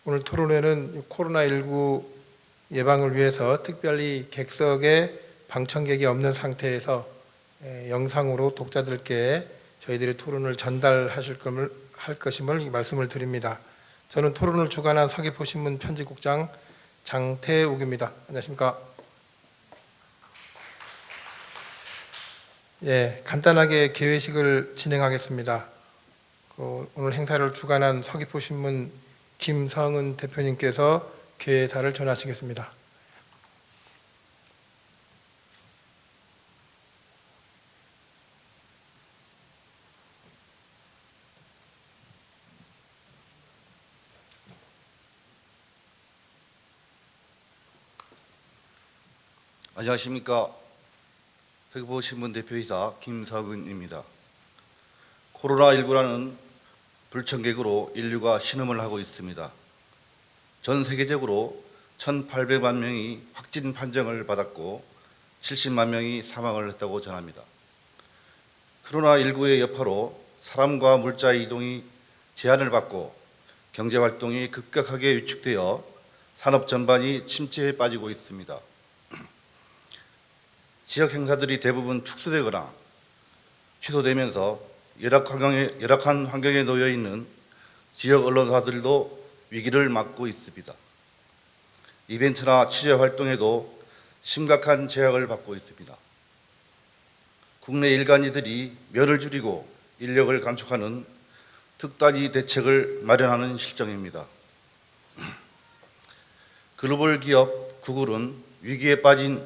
오늘 토론회는 코로나19 예방을 위해서 특별히 객석에 방청객이 없는 상태에서 영상으로 독자들께 저희들의 토론을 전달하실 할 것임을 말씀을 드립니다. 저는 토론을 주관한 서귀포신문 편집국장 장태욱입니다. 안녕하십니까? 간단하게 개회식을 진행하겠습니다. 오늘 행사를 주관한 서귀포신문 김성은 대표님께서 개회사를 전하시겠습니다. 안녕하십니까. 서귀포신문 대표이사 김성은입니다. 코로나19라는 불청객으로 인류가 신음을 하고 있습니다. 전 세계적으로 1,800만 명이 확진 판정을 받았고 70만 명이 사망을 했다고 전합니다. 코로나19의 여파로 사람과 물자 이동이 제한을 받고 경제활동이 급격하게 위축되어 산업 전반이 침체에 빠지고 있습니다. 지역 행사들이 대부분 축소되거나 취소되면서 열악한 환경에 놓여 있는 지역 언론사들도 위기를 맞고 있습니다. 이벤트나 취재 활동에도 심각한 제약을 받고 있습니다. 국내 일간지들이 면을 줄이고 인력을 감축하는 특단위 대책을 마련하는 실정입니다. 글로벌 기업 구글은 위기에 빠진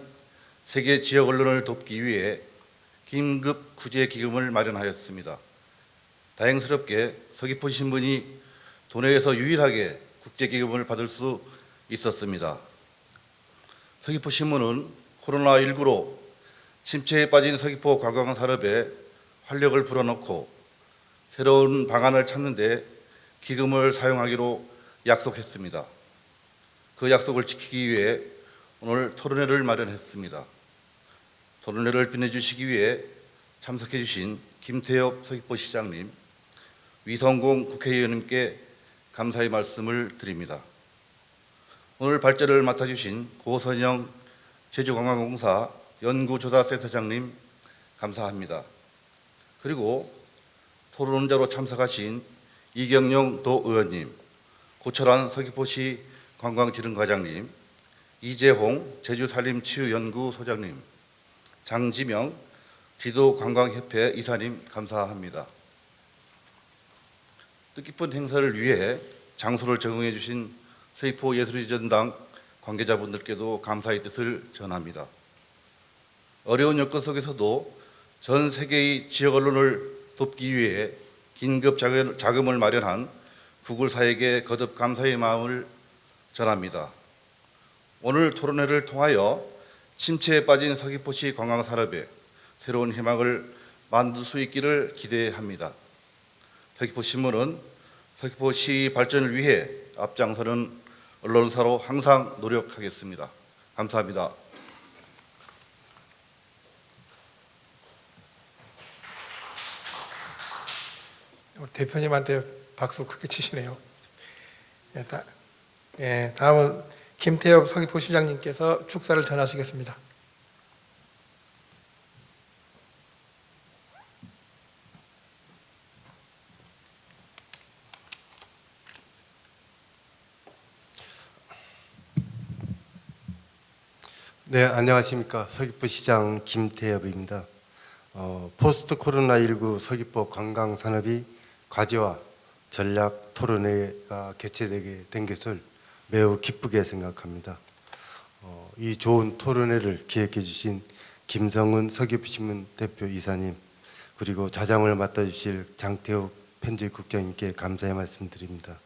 세계 지역 언론을 돕기 위해 긴급 구제 기금을 마련하였습니다. 다행스럽게 서귀포신문이 도내에서 유일하게 국제기금을 받을 수 있었습니다. 서귀포신문은 코로나19로 침체에 빠진 서귀포 관광산업에 활력을 불어넣고 새로운 방안을 찾는 데 기금을 사용하기로 약속했습니다. 그 약속을 지키기 위해 오늘 토론회를 마련했습니다. 토론회를 빛내주시기 위해 참석해 주신 김태엽 서귀포시장님, 위성공 국회의원님께 감사의 말씀을 드립니다. 오늘 발제를 맡아주신 고선영 제주관광공사 연구조사센터장님 감사합니다. 그리고 토론자로 참석하신 이경용 도의원님, 고철환 서귀포시 관광지능과장님, 이재홍 제주산림치유연구소장님, 장지명 지도관광협회 이사님 감사합니다. 뜻깊은 행사를 위해 장소를 제공해 주신 서귀포예술의전당 관계자분들께도 감사의 뜻을 전합니다. 어려운 여건 속에서도 전 세계의 지역 언론을 돕기 위해 긴급 자금을 마련한 구글사에게 거듭 감사의 마음을 전합니다. 오늘 토론회를 통하여 침체에 빠진 서귀포시 관광산업에 새로운 희망을 만들 수 있기를 기대합니다. 서귀포신문은 서귀포시 발전을 위해 앞장서는 언론사로 항상 노력하겠습니다. 감사합니다. 대표님한테 박수 크게 치시네요. 다음은 김태엽 서귀포시장님께서 축사를 전하시겠습니다. 네, 안녕하십니까. 서귀포시장 김태엽입니다. 포스트 코로나19 서귀포 관광산업이 과제와 전략 토론회가 개최되게 된 것을 매우 기쁘게 생각합니다. 이 좋은 토론회를 기획해 주신 김성은 서귀포신문 대표이사님, 그리고 좌장을 맡아주실 장태욱 편집국장님께 감사의 말씀드립니다.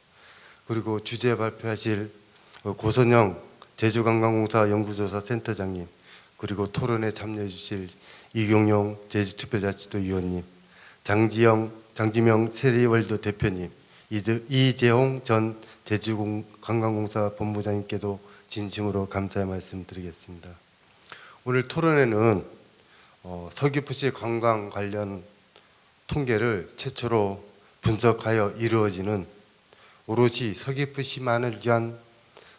그리고 주제 발표하실 고선영 제주관광공사 연구조사센터장님, 그리고 토론에 참여해 주실 이경용 제주특별자치도 위원님, 장지명 세리월드 대표님, 이재홍 전 제주관광공사 본부장님께도 진심으로 감사의 말씀드리겠습니다. 오늘 토론회는 서귀포시 관광 관련 통계를 최초로 분석하여 이루어지는 오로지 서귀포시만을 위한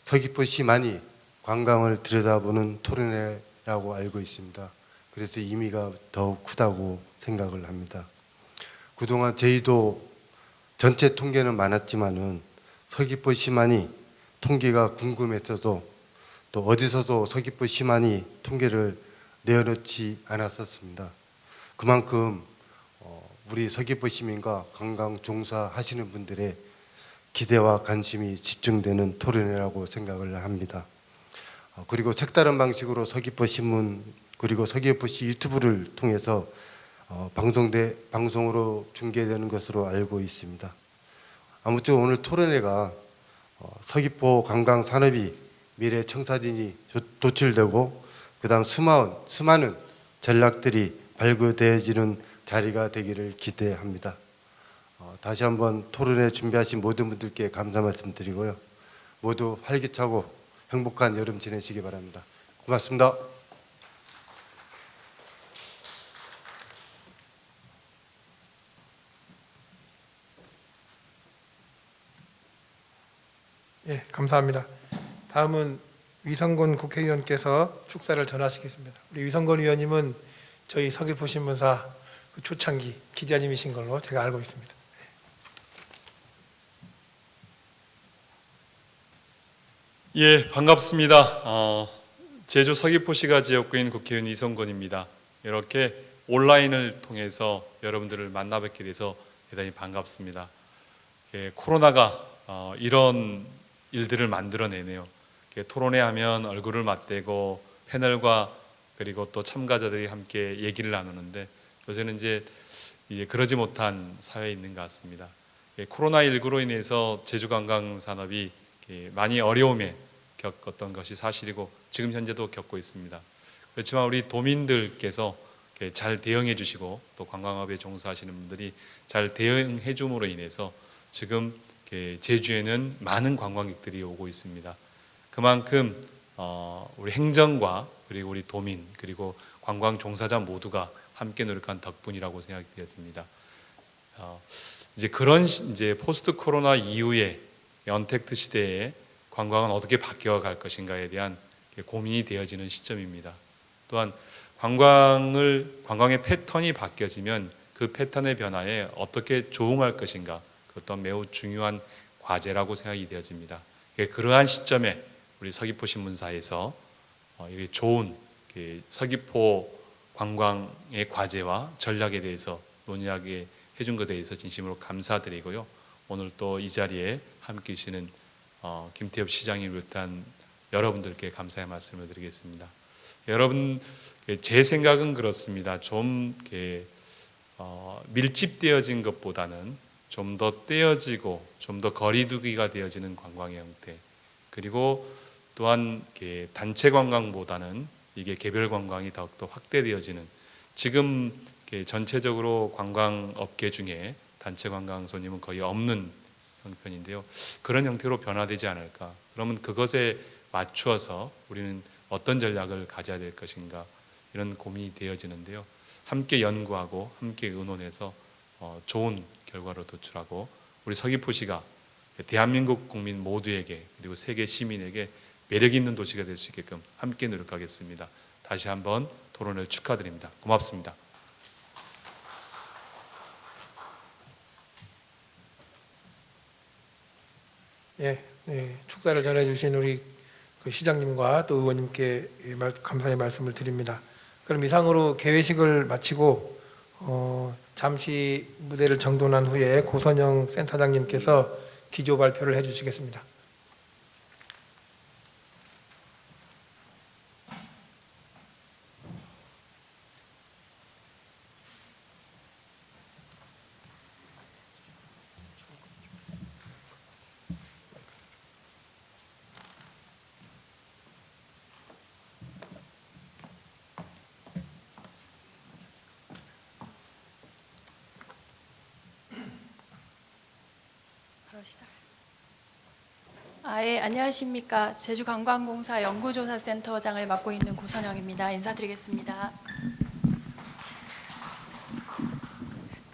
서귀포시만이 관광을 들여다보는 토론회라고 알고 있습니다. 그래서 의미가 더욱 크다고 생각을 합니다. 그동안 저희도 전체 통계는 많았지만은 서귀포시만이 통계가 궁금했어도 또 어디서도 서귀포시만이 통계를 내어놓지 않았었습니다. 그만큼 우리 서귀포 시민과 관광 종사하시는 분들의 기대와 관심이 집중되는 토론회라고 생각을 합니다. 그리고 색다른 방식으로 서귀포 신문 그리고 서귀포시 유튜브를 통해서 방송으로 중계되는 것으로 알고 있습니다. 아무튼 오늘 토론회가 서귀포 관광 산업이 미래 청사진이 도출되고 그다음 수많은 전략들이 발굴되어지는 자리가 되기를 기대합니다. 다시 한번 토론회 준비하신 모든 분들께 감사 말씀드리고요. 모두 활기차고 행복한 여름 지내시기 바랍니다. 고맙습니다. 예, 감사합니다. 다음은 위성곤 국회의원께서 축사를 전하시겠습니다. 우리 위성곤 의원님은 저희 서귀포신문사 그 초창기 기자님이신 걸로 제가 알고 있습니다. 예, 반갑습니다. 제주 서귀포시가 지역구인 국회의원 이성곤입니다. 이렇게 온라인을 통해서 여러분들을 만나 뵙게 돼서 대단히 반갑습니다. 코로나가 이런 일들을 만들어내네요. 토론회 하면 얼굴을 맞대고 패널과 그리고 또 참가자들이 함께 얘기를 나누는데 요새는 이제 그러지 못한 사회에 있는 것 같습니다. 코로나19로 인해서 제주 관광 산업이 많이 어려움에 겪었던 것이 사실이고 지금 현재도 겪고 있습니다. 그렇지만 우리 도민들께서 잘 대응해 주시고 또 관광업에 종사하시는 분들이 잘 대응해 줌으로 인해서 지금 제주에는 많은 관광객들이 오고 있습니다. 그만큼 우리 행정과 그리고 우리 도민 그리고 관광 종사자 모두가 함께 노력한 덕분이라고 생각되었습니다. 이제 그런 이제 포스트 코로나 이후에 언택트 시대에 관광은 어떻게 바뀌어갈 것인가에 대한 고민이 되어지는 시점입니다. 또한 관광의 패턴이 바뀌어지면 그 패턴의 변화에 어떻게 조응할 것인가 그것도 매우 중요한 과제라고 생각이 되어집니다. 그러한 시점에 우리 서귀포 신문사에서 이렇게 좋은 서귀포 관광의 과제와 전략에 대해서 논의하게 해준 것에 대해서 진심으로 감사드리고요. 오늘 또 이 자리에 함께 계시는 김태엽 시장을 비롯한 여러분들께 감사의 말씀을 드리겠습니다. 여러분, 제 생각은 그렇습니다. 좀 밀집되어진 것보다는 좀 더 떼어지고 좀 더 거리두기가 되어지는 관광의 형태, 그리고 또한 단체 관광보다는 이게 개별 관광이 더욱더 확대되어지는, 지금 전체적으로 관광업계 중에 단체 관광 손님은 거의 없는 형편인데요. 그런 형태로 변화되지 않을까. 그러면 그것에 맞추어서 우리는 어떤 전략을 가져야 될 것인가, 이런 고민이 되어지는데요. 함께 연구하고 함께 의논해서 좋은 결과로 도출하고 우리 서귀포시가 대한민국 국민 모두에게 그리고 세계 시민에게 매력 있는 도시가 될 수 있게끔 함께 노력하겠습니다. 다시 한번 토론을 축하드립니다. 고맙습니다. 예, 축사를 전해주신 우리 그 시장님과 또 의원님께 감사의 말씀을 드립니다. 그럼 이상으로 개회식을 마치고 잠시 무대를 정돈한 후에 고선영 센터장님께서 기조 발표를 해주시겠습니다. 예, 안녕하십니까. 제주관광공사 연구조사센터장을 맡고 있는 고선영입니다. 인사드리겠습니다.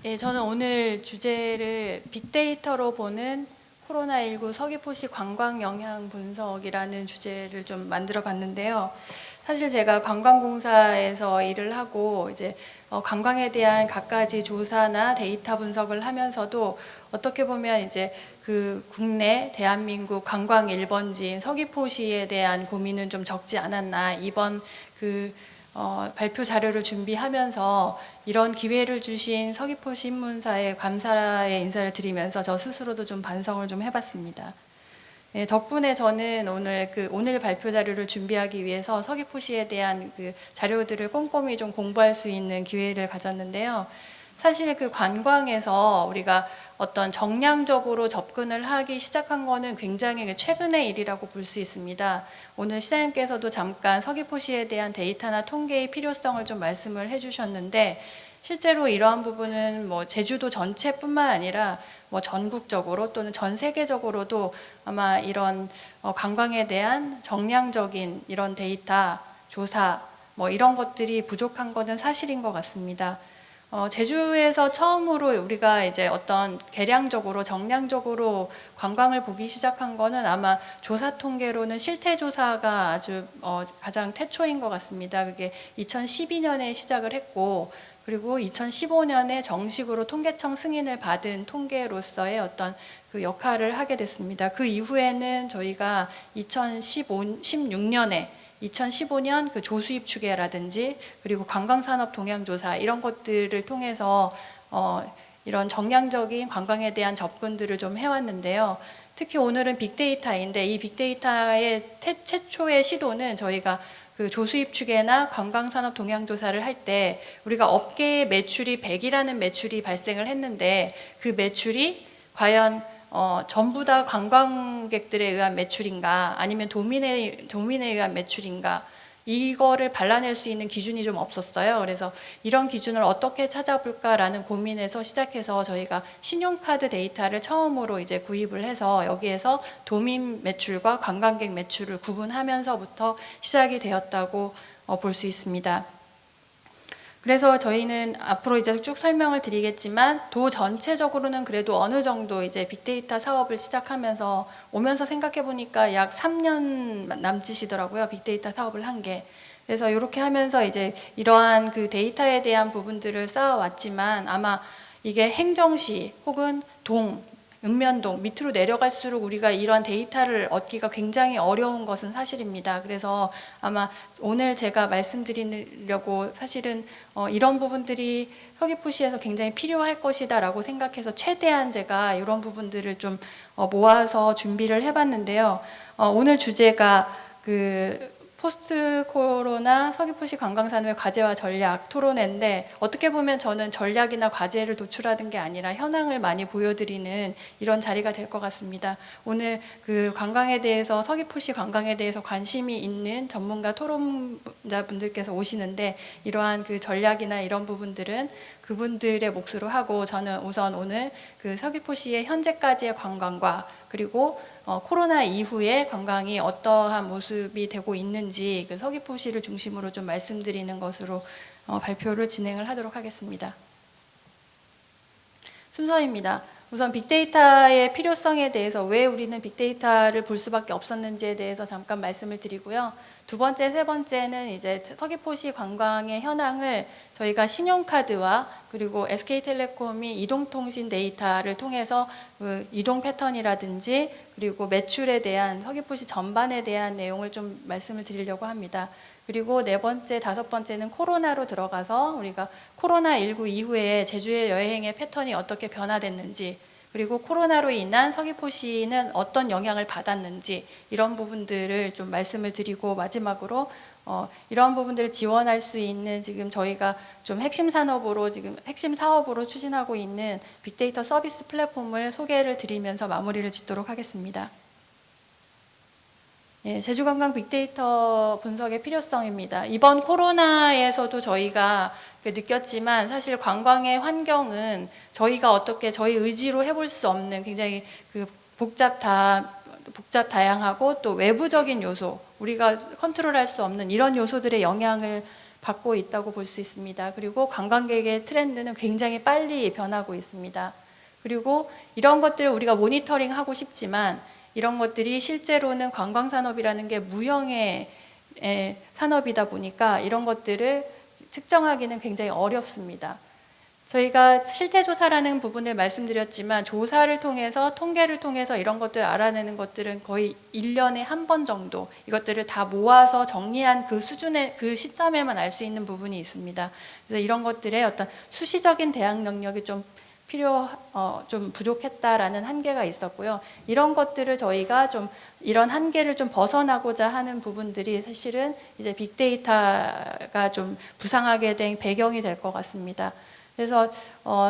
예, 저는 오늘 주제를 빅데이터로 보는 코로나19 서귀포시 관광 영향 분석이라는 주제를 좀 만들어 봤는데요. 사실 제가 관광공사에서 일을 하고 이제 관광에 대한 갖가지 조사나 데이터 분석을 하면서도 어떻게 보면 이제 그 국내 대한민국 관광 1번지인 서귀포시에 대한 고민은 좀 적지 않았나. 이번 그 발표 자료를 준비하면서 이런 기회를 주신 서귀포 신문사에 감사의 인사를 드리면서 저 스스로도 좀 반성을 좀 해봤습니다. 예, 덕분에 저는 오늘 발표 자료를 준비하기 위해서 서귀포시에 대한 그 자료들을 꼼꼼히 좀 공부할 수 있는 기회를 가졌는데요. 사실 그 관광에서 우리가 어떤 정량적으로 접근을 하기 시작한 거는 굉장히 최근의 일이라고 볼 수 있습니다. 오늘 시장님께서도 잠깐 서귀포시에 대한 데이터나 통계의 필요성을 좀 말씀을 해주셨는데 실제로 이러한 부분은 뭐 제주도 전체뿐만 아니라 뭐 전국적으로 또는 전 세계적으로도 아마 이런 관광에 대한 정량적인 이런 데이터, 조사 뭐 이런 것들이 부족한 것은 사실인 것 같습니다. 제주에서 처음으로 우리가 이제 어떤 계량적으로 정량적으로 관광을 보기 시작한 거는 아마 조사 통계로는 실태 조사가 아주 가장 태초인 것 같습니다. 그게 2012년에 시작을 했고 그리고 2015년에 정식으로 통계청 승인을 받은 통계로서의 어떤 그 역할을 하게 됐습니다. 그 이후에는 저희가 2016년에 2015년 그 조수입 추계라든지 그리고 관광산업 동향조사 이런 것들을 통해서 이런 정량적인 관광에 대한 접근들을 좀 해왔는데요. 특히 오늘은 빅데이터인데 이 빅데이터의 최초의 시도는 저희가 그 조수입 추계나 관광산업 동향조사를 할 때 우리가 업계의 매출이 100이라는 매출이 발생을 했는데 그 매출이 과연 전부 다 관광객들에 의한 매출인가 아니면 도민에 의한 매출인가 이거를 발라낼 수 있는 기준이 좀 없었어요. 그래서 이런 기준을 어떻게 찾아볼까라는 고민에서 시작해서 저희가 신용카드 데이터를 처음으로 이제 구입을 해서 여기에서 도민 매출과 관광객 매출을 구분하면서부터 시작이 되었다고 볼 수 있습니다. 그래서 저희는 앞으로 이제 쭉 설명을 드리겠지만 도 전체적으로는 그래도 어느 정도 이제 빅데이터 사업을 시작하면서 오면서 생각해 보니까 약 3년 남짓이더라고요. 빅데이터 사업을 한 게. 그래서 이렇게 하면서 이제 이러한 그 데이터에 대한 부분들을 쌓아왔지만 아마 이게 행정시 혹은 읍면동 밑으로 내려갈수록 우리가 이러한 데이터를 얻기가 굉장히 어려운 것은 사실입니다. 그래서 아마 오늘 제가 말씀드리려고 사실은 이런 부분들이 서귀포시에서 굉장히 필요할 것이다 라고 생각해서 최대한 제가 이런 부분들을 좀 모아서 준비를 해봤는데요. 오늘 주제가 그 포스트 코로나 서귀포시 관광산업의 과제와 전략 토론회인데 어떻게 보면 저는 전략이나 과제를 도출하는 게 아니라 현황을 많이 보여드리는 이런 자리가 될 것 같습니다. 오늘 그 관광에 대해서 서귀포시 관광에 대해서 관심이 있는 전문가 토론자분들께서 오시는데 이러한 그 전략이나 이런 부분들은 그분들의 몫으로 하고 저는 우선 오늘 그 서귀포시의 현재까지의 관광과 그리고 코로나 이후에 관광이 어떠한 모습이 되고 있는지 그 서귀포시를 중심으로 좀 말씀드리는 것으로 발표를 진행을 하도록 하겠습니다. 순서입니다. 우선 빅데이터의 필요성에 대해서 왜 우리는 빅데이터를 볼 수밖에 없었는지에 대해서 잠깐 말씀을 드리고요. 두 번째, 세 번째는 이제 서귀포시 관광의 현황을 저희가 신용카드와 그리고 SK텔레콤이 이동통신 데이터를 통해서 그 이동 패턴이라든지 그리고 매출에 대한 서귀포시 전반에 대한 내용을 좀 말씀을 드리려고 합니다. 그리고 네 번째, 다섯 번째는 코로나로 들어가서 우리가 코로나19 이후에 제주의 여행의 패턴이 어떻게 변화됐는지 그리고 코로나로 인한 서귀포시는 어떤 영향을 받았는지 이런 부분들을 좀 말씀을 드리고 마지막으로 이런 부분들을 지원할 수 있는 지금 저희가 좀 핵심 산업으로 지금 핵심 사업으로 추진하고 있는 빅데이터 서비스 플랫폼을 소개를 드리면서 마무리를 짓도록 하겠습니다. 예, 제주관광 빅데이터 분석의 필요성입니다. 이번 코로나에서도 저희가 느꼈지만 사실 관광의 환경은 저희가 어떻게 저희 의지로 해볼 수 없는 굉장히 그 복잡 다양하고 또 외부적인 요소 우리가 컨트롤할 수 없는 이런 요소들의 영향을 받고 있다고 볼 수 있습니다. 그리고 관광객의 트렌드는 굉장히 빨리 변하고 있습니다. 그리고 이런 것들을 우리가 모니터링 하고 싶지만 이런 것들이 실제로는 관광산업이라는 게 무형의 산업이다 보니까 이런 것들을 측정하기는 굉장히 어렵습니다. 저희가 실태조사라는 부분을 말씀드렸지만 조사를 통해서 통계를 통해서 이런 것들을 알아내는 것들은 거의 1년에 한 번 정도 이것들을 다 모아서 정리한 그 수준의 그 시점에만 알 수 있는 부분이 있습니다. 그래서 이런 것들의 어떤 수시적인 대응 능력이 좀 좀 부족했다라는 한계가 있었고요. 이런 것들을 저희가 좀 이런 한계를 좀 벗어나고자 하는 부분들이 사실은 이제 빅데이터가 좀 부상하게 된 배경이 될 것 같습니다. 그래서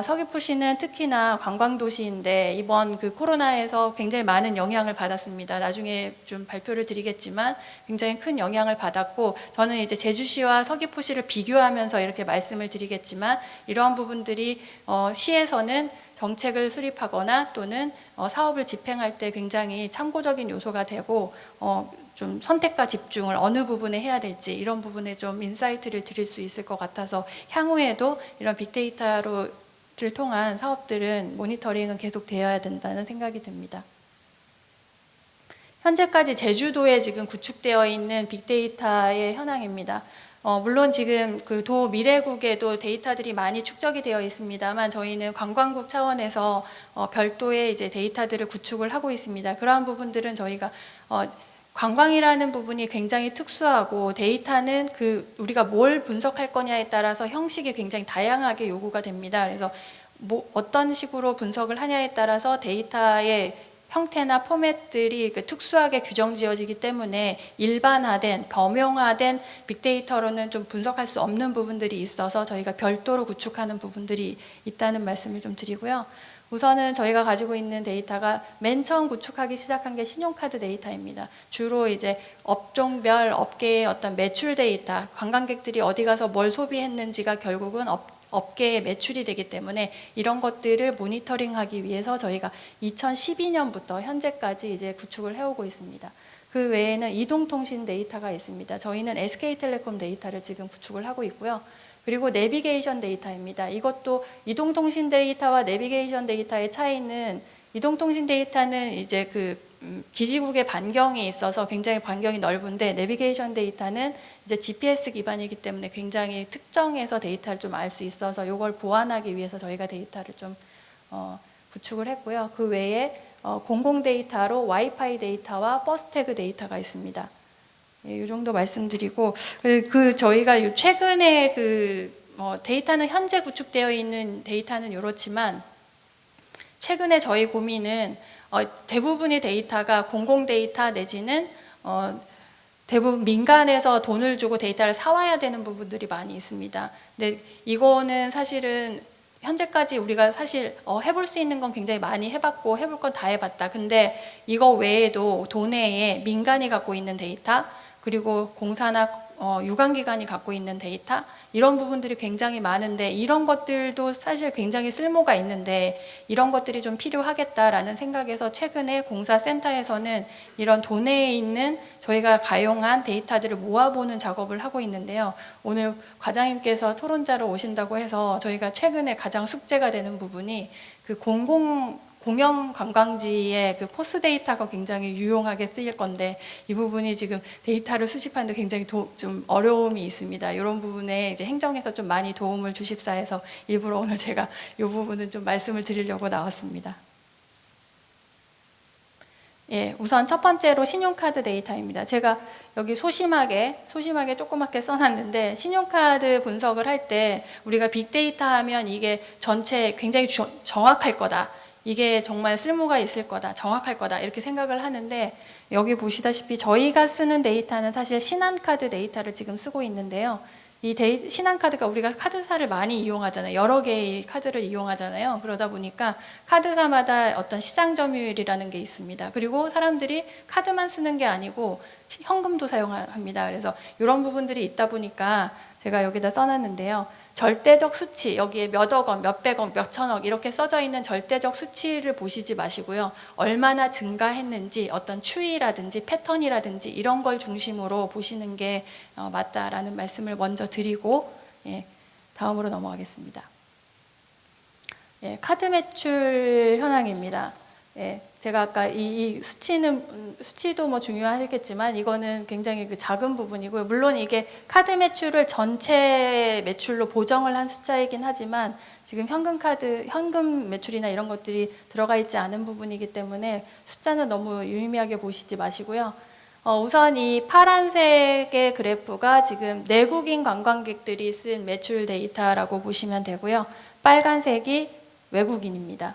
서귀포시는 특히나 관광도시인데 이번 그 코로나에서 굉장히 많은 영향을 받았습니다. 나중에 좀 발표를 드리겠지만 굉장히 큰 영향을 받았고 저는 이제 제주시와 서귀포시를 비교하면서 이렇게 말씀을 드리겠지만 이러한 부분들이 시에서는 정책을 수립하거나 또는 사업을 집행할 때 굉장히 참고적인 요소가 되고 좀 선택과 집중을 어느 부분에 해야 될지 이런 부분에 좀 인사이트를 드릴 수 있을 것 같아서 향후에도 이런 빅데이터를 통한 사업들은 모니터링은 계속 되어야 된다는 생각이 듭니다. 현재까지 제주도에 지금 구축되어 있는 빅데이터의 현황입니다. 물론 지금 그 도 미래국에도 데이터들이 많이 축적이 되어 있습니다만 저희는 관광국 차원에서 별도의 이제 데이터들을 구축을 하고 있습니다. 그러한 부분들은 저희가 관광이라는 부분이 굉장히 특수하고 데이터는 그 우리가 뭘 분석할 거냐에 따라서 형식이 굉장히 다양하게 요구가 됩니다. 그래서 어떤 식으로 분석을 하냐에 따라서 데이터의 형태나 포맷들이 특수하게 규정 지어지기 때문에 일반화된, 범용화된 빅데이터로는 좀 분석할 수 없는 부분들이 있어서 저희가 별도로 구축하는 부분들이 있다는 말씀을 좀 드리고요. 우선은 저희가 가지고 있는 데이터가 맨 처음 구축하기 시작한 게 신용카드 데이터입니다. 주로 이제 업종별 업계의 어떤 매출 데이터, 관광객들이 어디 가서 뭘 소비했는지가 결국은 업계의 매출이 되기 때문에 이런 것들을 모니터링하기 위해서 저희가 2012년부터 현재까지 이제 구축을 해오고 있습니다. 그 외에는 이동통신 데이터가 있습니다. 저희는 SK텔레콤 데이터를 지금 구축을 하고 있고요. 그리고 내비게이션 데이터입니다. 이것도 이동통신 데이터와 내비게이션 데이터의 차이는 이동통신 데이터는 이제 그 기지국의 반경이 있어서 굉장히 반경이 넓은데 내비게이션 데이터는 이제 GPS 기반이기 때문에 굉장히 특정해서 데이터를 좀 알 수 있어서 이걸 보완하기 위해서 저희가 데이터를 좀 구축을 했고요. 그 외에 공공 데이터로 와이파이 데이터와 버스태그 데이터가 있습니다. 이 정도 말씀드리고 저희가 최근에 데이터는 현재 구축되어 있는 데이터는 이렇지만 최근에 저희 고민은 대부분의 데이터가 공공 데이터 내지는 대부분 민간에서 돈을 주고 데이터를 사와야 되는 부분들이 많이 있습니다. 근데 이거는 사실은 현재까지 우리가 사실 해볼 수 있는 건 굉장히 많이 해봤고 해볼 건 다 해봤다. 근데 이거 외에도 도내에 민간이 갖고 있는 데이터 그리고 공사나 유관기관이 갖고 있는 데이터 이런 부분들이 굉장히 많은데 이런 것들도 사실 굉장히 쓸모가 있는데 이런 것들이 좀 필요하겠다라는 생각에서 최근에 공사센터에서는 이런 도내에 있는 저희가 가용한 데이터들을 모아보는 작업을 하고 있는데요. 오늘 과장님께서 토론자로 오신다고 해서 저희가 최근에 가장 숙제가 되는 부분이 그 공영 관광지의 그 포스 데이터가 굉장히 유용하게 쓰일 건데 이 부분이 지금 데이터를 수집하는데 굉장히 좀 어려움이 있습니다. 이런 부분에 이제 행정에서 좀 많이 도움을 주십사 해서 일부러 오늘 제가 이 부분은 좀 말씀을 드리려고 나왔습니다. 예, 우선 첫 번째로 신용카드 데이터입니다. 제가 여기 소심하게 조그맣게 써놨는데 신용카드 분석을 할 때 우리가 빅데이터 하면 이게 전체 굉장히 정확할 거다. 이게 정말 쓸모가 있을 거다, 정확할 거다 이렇게 생각을 하는데 여기 보시다시피 저희가 쓰는 데이터는 사실 신한카드 데이터를 지금 쓰고 있는데요. 이 신한카드가 우리가 카드사를 많이 이용하잖아요. 여러 개의 카드를 이용하잖아요. 그러다 보니까 카드사마다 어떤 시장 점유율이라는 게 있습니다. 그리고 사람들이 카드만 쓰는 게 아니고 현금도 사용합니다. 그래서 이런 부분들이 있다 보니까 제가 여기다 써놨는데요. 절대적 수치, 여기에 몇억 원, 몇백억, 몇천억 이렇게 써져 있는 절대적 수치를 보시지 마시고요. 얼마나 증가했는지 어떤 추이라든지 패턴이라든지 이런 걸 중심으로 보시는 게 맞다라는 말씀을 먼저 드리고 다음으로 넘어가겠습니다. 예, 카드 매출 현황입니다. 예, 제가 아까 이 수치도 뭐 중요하겠지만 이거는 굉장히 그 작은 부분이고요. 물론 이게 카드 매출을 전체 매출로 보정을 한 숫자이긴 하지만 지금 현금 매출이나 이런 것들이 들어가 있지 않은 부분이기 때문에 숫자는 너무 유의미하게 보시지 마시고요. 우선 이 파란색의 그래프가 지금 내국인 관광객들이 쓴 매출 데이터라고 보시면 되고요. 빨간색이 외국인입니다.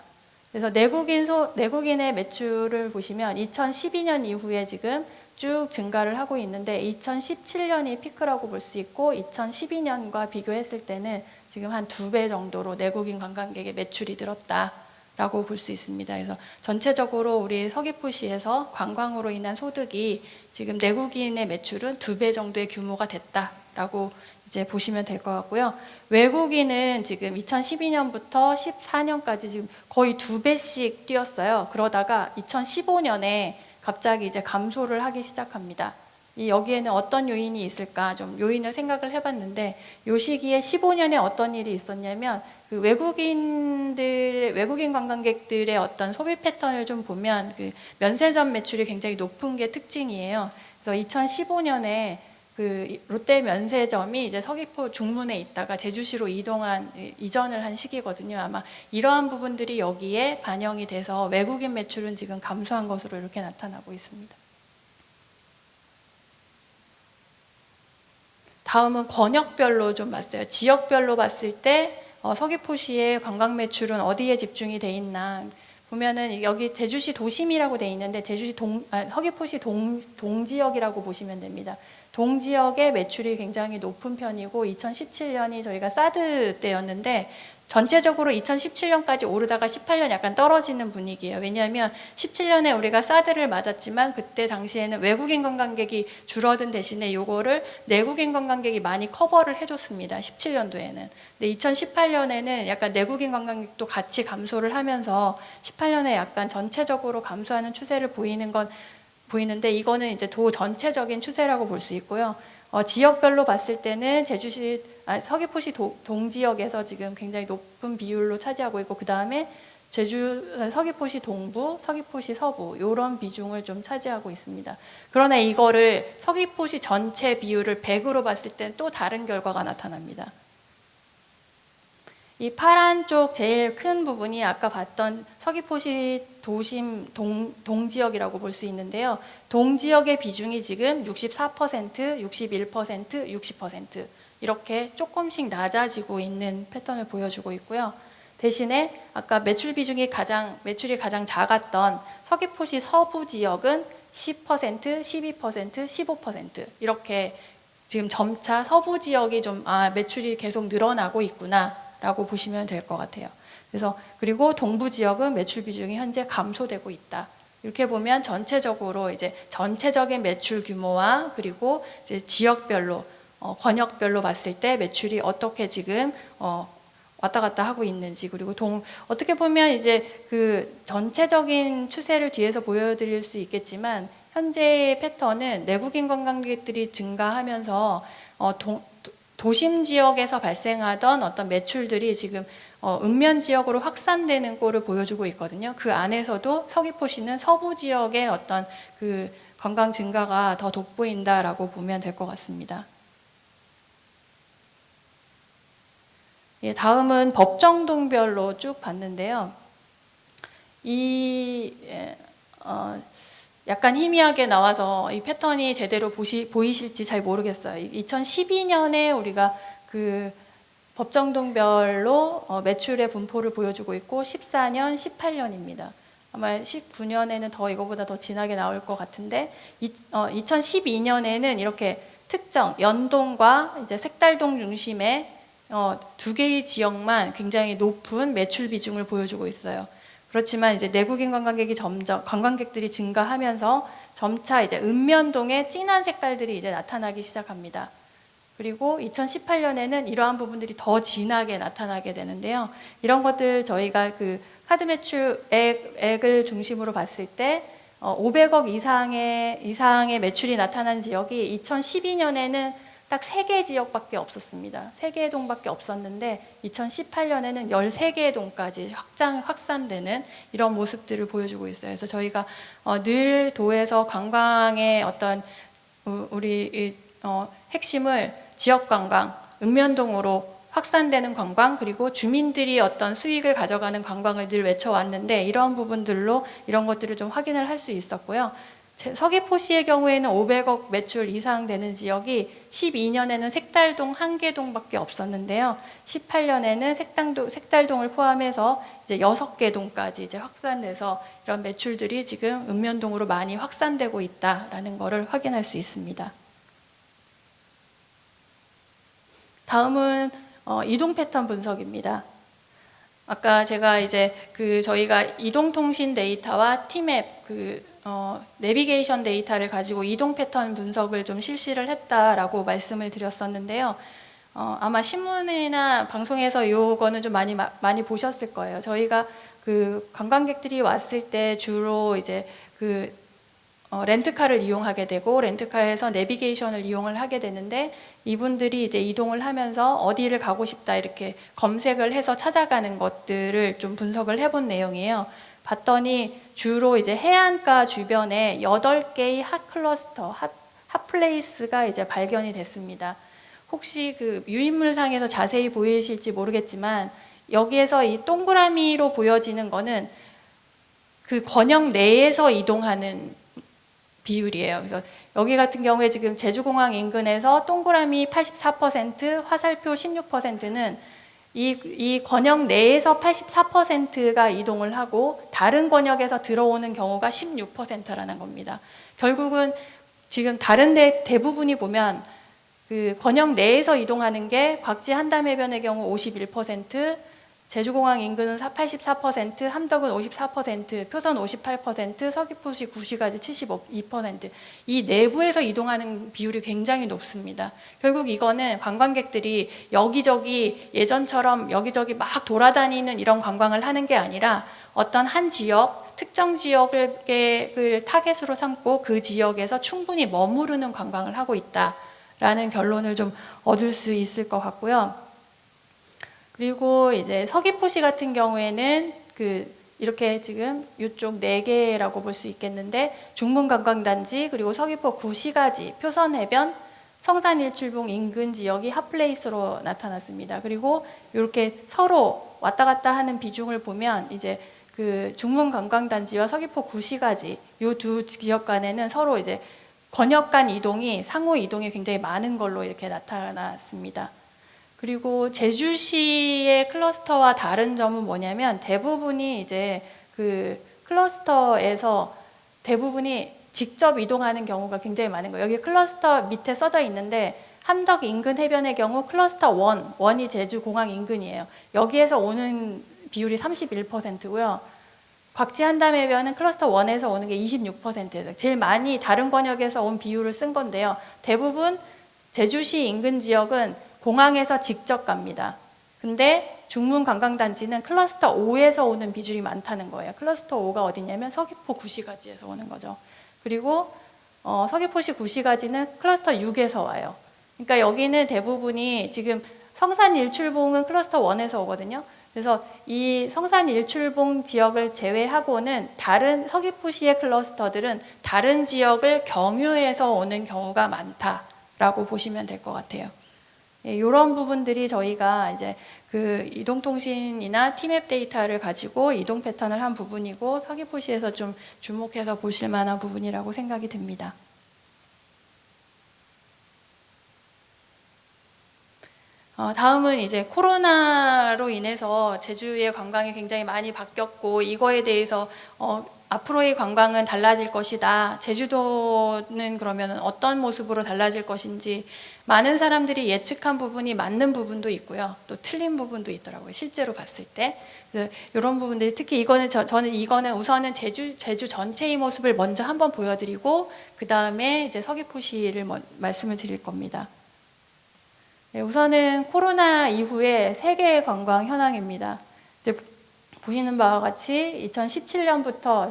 그래서 내국인의 매출을 보시면 2012년 이후에 지금 쭉 증가를 하고 있는데 2017년이 피크라고 볼 수 있고 2012년과 비교했을 때는 지금 한 2배 정도로 내국인 관광객의 매출이 늘었다라고 볼 수 있습니다. 그래서 전체적으로 우리 서귀포시에서 관광으로 인한 소득이 지금 내국인의 매출은 2배 정도의 규모가 됐다라고 이제 보시면 될 것 같고요. 외국인은 지금 2012년부터 14년까지 지금 거의 2배씩 뛰었어요. 그러다가 2015년에 갑자기 이제 감소를 하기 시작합니다. 여기에는 어떤 요인이 있을까 좀 요인을 생각을 해봤는데 이 시기에 15년에 어떤 일이 있었냐면 그 외국인 관광객들의 어떤 소비 패턴을 좀 보면 그 면세점 매출이 굉장히 높은 게 특징이에요. 그래서 2015년에 그 롯데 면세점이 이제 서귀포 중문에 있다가 제주시로 이전을 한 시기거든요. 아마 이러한 부분들이 여기에 반영이 돼서 외국인 매출은 지금 감소한 것으로 이렇게 나타나고 있습니다. 다음은 권역별로 좀 봤어요. 지역별로 봤을 때 서귀포시의 관광 매출은 어디에 집중이 돼 있나 보면은 여기 제주시 도심이라고 돼 있는데 서귀포시 동지역이라고 보시면 됩니다. 동지역의 매출이 굉장히 높은 편이고 2017년이 저희가 사드 때였는데 전체적으로 2017년까지 오르다가 18년 약간 떨어지는 분위기예요. 왜냐하면 17년에 우리가 사드를 맞았지만 그때 당시에는 외국인 관광객이 줄어든 대신에 요거를 내국인 관광객이 많이 커버를 해줬습니다. 17년도에는. 근데 2018년에는 약간 내국인 관광객도 같이 감소를 하면서 18년에 약간 전체적으로 감소하는 추세를 보이는데 이거는 이제 도 전체적인 추세라고 볼 수 있고요. 지역별로 봤을 때는 서귀포시 동지역에서 지금 굉장히 높은 비율로 차지하고 있고 그 다음에 서귀포시 동부, 서귀포시 서부 이런 비중을 좀 차지하고 있습니다. 그러나 이거를 서귀포시 전체 비율을 100으로 봤을 때는 또 다른 결과가 나타납니다. 이 파란 쪽 제일 큰 부분이 아까 봤던 서귀포시 도심 동지역이라고 볼 수 있는데요. 동지역의 비중이 지금 64%, 61%, 60% 이렇게 조금씩 낮아지고 있는 패턴을 보여주고 있고요. 대신에 아까 매출이 가장 작았던 서귀포시 서부 지역은 10%, 12%, 15% 이렇게 지금 점차 서부 지역이 좀 매출이 계속 늘어나고 있구나 라고 보시면 될 것 같아요. 그래서 그리고 동부 지역은 매출 비중이 현재 감소되고 있다. 이렇게 보면 전체적으로 이제 전체적인 매출 규모와 그리고 이제 지역별로 권역별로 봤을 때 매출이 어떻게 지금 왔다 갔다 하고 있는지 그리고 어떻게 보면 이제 그 전체적인 추세를 뒤에서 보여드릴 수 있겠지만 현재의 패턴은 내국인 관광객들이 증가하면서 도심 지역에서 발생하던 어떤 매출들이 지금 읍면 지역으로 확산되는 꼴을 보여주고 있거든요. 그 안에서도 서귀포시는 서부 지역의 어떤 그 관광 증가가 더 돋보인다라고 보면 될 것 같습니다. 예, 다음은 법정동별로 쭉 봤는데요. 약간 희미하게 나와서 이 패턴이 제대로 보이실지 잘 모르겠어요. 2012년에 우리가 그 법정동별로 매출의 분포를 보여주고 있고 14년, 18년입니다. 아마 19년에는 이거보다 더 진하게 나올 것 같은데 2012년에는 이렇게 특정 연동과 이제 색달동 중심의 두 개의 지역만 굉장히 높은 매출 비중을 보여주고 있어요. 그렇지만 이제 내국인 관광객들이 증가하면서 점차 이제 읍면동의 진한 색깔들이 이제 나타나기 시작합니다. 그리고 2018년에는 이러한 부분들이 더 진하게 나타나게 되는데요. 이런 것들 저희가 그 카드 매출액을 중심으로 봤을 때 500억 이상의 매출이 나타난 지역이 2012년에는 딱 딱 3개 지역밖에 없었습니다. 3개의 동밖에 없었는데 2018년에는 13개의 동까지 확산되는 이런 모습들을 보여주고 있어요. 그래서 저희가 늘 도에서 관광의 어떤 우리 핵심을 지역 관광, 읍면동으로 확산되는 관광, 그리고 주민들이 어떤 수익을 가져가는 관광을 늘 외쳐왔는데 이런 부분들로 이런 것들을 좀 확인을 할 수 있었고요. 서귀포시의 경우에는 500억 매출 이상 되는 지역이 12년에는 색달동 1개동밖에 없었는데요. 18년에는 색달동을 포함해서 이제 6개 동까지 이제 확산돼서 이런 매출들이 지금 읍면동으로 많이 확산되고 있다라는 것을 확인할 수 있습니다. 다음은 이동 패턴 분석입니다. 아까 제가 이제 저희가 이동통신 데이터와 티맵 내비게이션 데이터를 가지고 이동 패턴 분석을 좀 실시를 했다라고 말씀을 드렸었는데요. 아마 신문이나 방송에서 요거는 좀 많이 보셨을 거예요. 저희가 관광객들이 왔을 때 주로 이제 렌트카를 이용하게 되고 렌트카에서 내비게이션을 이용을 하게 되는데 이분들이 이제 이동을 하면서 어디를 가고 싶다 이렇게 검색을 해서 찾아가는 것들을 좀 분석을 해본 내용이에요. 봤더니 주로 이제 해안가 주변에 8개의 핫클러스터, 핫플레이스가 이제 발견이 됐습니다. 혹시 유인물상에서 자세히 보이실지 모르겠지만 여기에서 이 동그라미로 보여지는 거는 권역 내에서 이동하는 비율이에요. 그래서 여기 같은 경우에 지금 제주공항 인근에서 동그라미 84%, 화살표 16%는 이 권역 내에서 84%가 이동을 하고 다른 권역에서 들어오는 경우가 16%라는 겁니다. 결국은 지금 다른 대부분이 보면 권역 내에서 이동하는 게 곽지 한담해변의 경우 51%, 제주공항 인근은 84%, 함덕은 54%, 표선 58%, 서귀포시 구시가지 72%. 이 내부에서 이동하는 비율이 굉장히 높습니다. 결국 이거는 관광객들이 여기저기 예전처럼 여기저기 막 돌아다니는 이런 관광을 하는 게 아니라 어떤 한 지역, 특정 지역을 타겟으로 삼고 그 지역에서 충분히 머무르는 관광을 하고 있다라는 결론을 좀 얻을 수 있을 것 같고요. 그리고 이제 서귀포시 같은 경우에는 이렇게 지금 이쪽 4개라고 볼 수 있겠는데 중문관광단지 그리고 서귀포 구시가지, 표선해변, 성산일출봉 인근 지역이 핫플레이스로 나타났습니다. 그리고 이렇게 서로 왔다 갔다 하는 비중을 보면 이제 중문관광단지와 서귀포 구시가지 이 두 지역 간에는 서로 이제 권역 간 이동이 상호 이동이 굉장히 많은 걸로 이렇게 나타났습니다. 그리고 제주시의 클러스터와 다른 점은 뭐냐면 대부분이 이제 클러스터에서 대부분이 직접 이동하는 경우가 굉장히 많은 거예요. 여기 클러스터 밑에 써져 있는데 함덕 인근 해변의 경우 클러스터 1이 제주공항 인근이에요. 여기에서 오는 비율이 31%고요. 곽지 한담해변은 클러스터 1에서 오는 게 26%예요. 제일 많이 다른 권역에서 온 비율을 쓴 건데요. 대부분 제주시 인근 지역은 공항에서 직접 갑니다. 근데 중문관광단지는 클러스터 5에서 오는 비중이 많다는 거예요. 클러스터 5가 어디냐면 서귀포 구시가지에서 오는 거죠. 그리고 서귀포시 구시가지는 클러스터 6에서 와요. 그러니까 여기는 대부분이 지금 성산일출봉은 클러스터 1에서 오거든요. 그래서 이 성산일출봉 지역을 제외하고는 다른 서귀포시의 클러스터들은 다른 지역을 경유해서 오는 경우가 많다라고 보시면 될 것 같아요. 이런 부분들이 저희가 이제 이동통신이나 티맵 데이터를 가지고 이동 패턴을 한 부분이고 서귀포시에서 좀 주목해서 보실 만한 부분이라고 생각이 듭니다. 다음은 이제 코로나로 인해서 제주의 관광이 굉장히 많이 바뀌었고 이거에 대해서 앞으로의 관광은 달라질 것이다. 제주도는 그러면 어떤 모습으로 달라질 것인지 많은 사람들이 예측한 부분이 맞는 부분도 있고요. 또 틀린 부분도 있더라고요. 실제로 봤을 때. 그래서 이런 부분들이 특히 이거는 저는 이거는 우선은 제주 전체의 모습을 먼저 한번 보여드리고 그 다음에 이제 서귀포시를 말씀을 드릴 겁니다. 네, 우선은 코로나 이후에 세계 관광 현황입니다. 보시는 바와 같이 2017년부터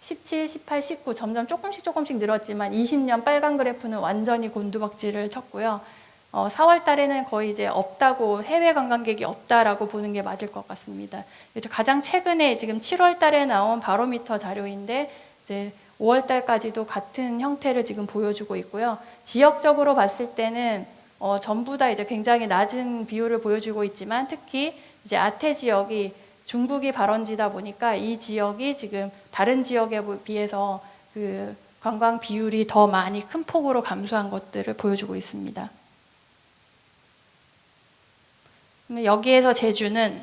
17, 18, 19 점점 조금씩 늘었지만 20년 빨간 그래프는 완전히 곤두박질을 쳤고요. 4월 달에는 거의 이제 없다고, 해외 관광객이 없다라고 보는 게 맞을 것 같습니다. 가장 최근에 지금 7월 달에 나온 바로미터 자료인데 이제 5월 달까지도 같은 형태를 지금 보여주고 있고요. 지역적으로 봤을 때는 전부 다 이제 굉장히 낮은 비율을 보여주고 있지만 특히 이제 아태 지역이 중국이 발원지다 보니까 이 지역이 지금 다른 지역에 비해서 그 관광 비율이 더 많이 큰 폭으로 감소한 것들을 보여주고 있습니다. 여기에서 제주는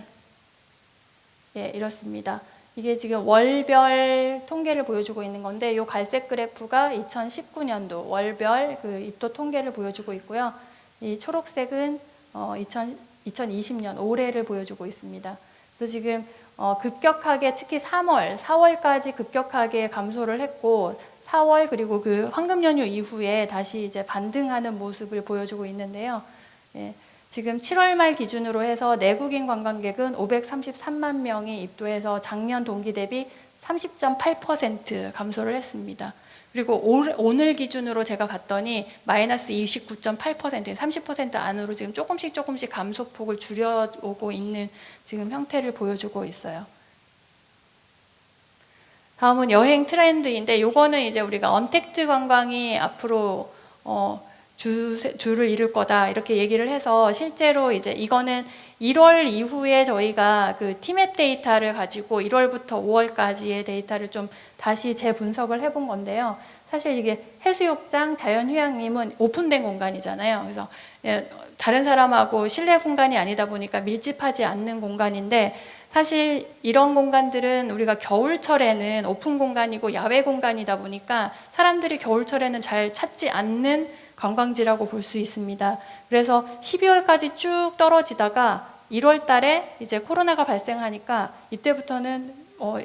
이렇습니다. 이게 지금 월별 통계를 보여주고 있는 건데 이 갈색 그래프가 2019년도 월별 그 입도 통계를 보여주고 있고요. 이 초록색은 2020년 올해를 보여주고 있습니다. 그래서 지금 급격하게 특히 3월, 4월까지 급격하게 감소를 했고 4월 그리고 그 황금 연휴 이후에 다시 이제 반등하는 모습을 보여주고 있는데요. 지금 7월 말 기준으로 해서 내국인 관광객은 533만 명이 입도해서 작년 동기 대비 30.8% 감소를 했습니다. 그리고 오늘 기준으로 제가 봤더니 마이너스 29.8%, 30% 안으로 지금 조금씩 감소폭을 줄여오고 있는 지금 형태를 보여주고 있어요. 다음은 여행 트렌드인데 요거는 이제 우리가 언택트 관광이 앞으로 주를 이룰 거다 이렇게 얘기를 해서 실제로 이제 이거는 1월 이후에 저희가 그 티맵 데이터를 가지고 1월부터 5월까지의 데이터를 좀 다시 재분석을 해본 건데요. 사실 이게 해수욕장, 자연휴양림은 오픈된 공간이잖아요. 그래서 다른 사람하고 실내 공간이 아니다 보니까 밀집하지 않는 공간인데 사실 이런 공간들은 우리가 겨울철에는 오픈 공간이고 야외 공간이다 보니까 사람들이 겨울철에는 잘 찾지 않는 관광지라고 볼 수 있습니다. 그래서 12월까지 쭉 떨어지다가 1월 달에 이제 코로나가 발생하니까 이때부터는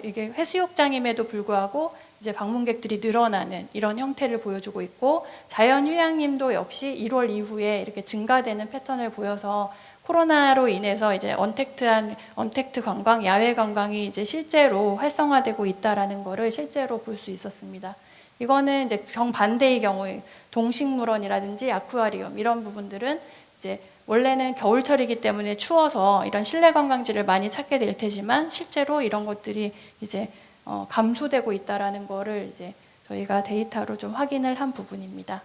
이게 해수욕장임에도 불구하고 이제 방문객들이 늘어나는 이런 형태를 보여주고 있고 자연휴양림도 역시 1월 이후에 이렇게 증가되는 패턴을 보여서 코로나로 인해서 이제 언택트 관광, 야외 관광이 이제 실제로 활성화되고 있다라는 거를 실제로 볼 수 있었습니다. 이거는 이제 정반대의 경우에 동식물원이라든지 아쿠아리움 이런 부분들은 이제 원래는 겨울철이기 때문에 추워서 이런 실내 관광지를 많이 찾게 될 테지만 실제로 이런 것들이 이제 감소되고 있다라는 거를 이제 저희가 데이터로 좀 확인을 한 부분입니다.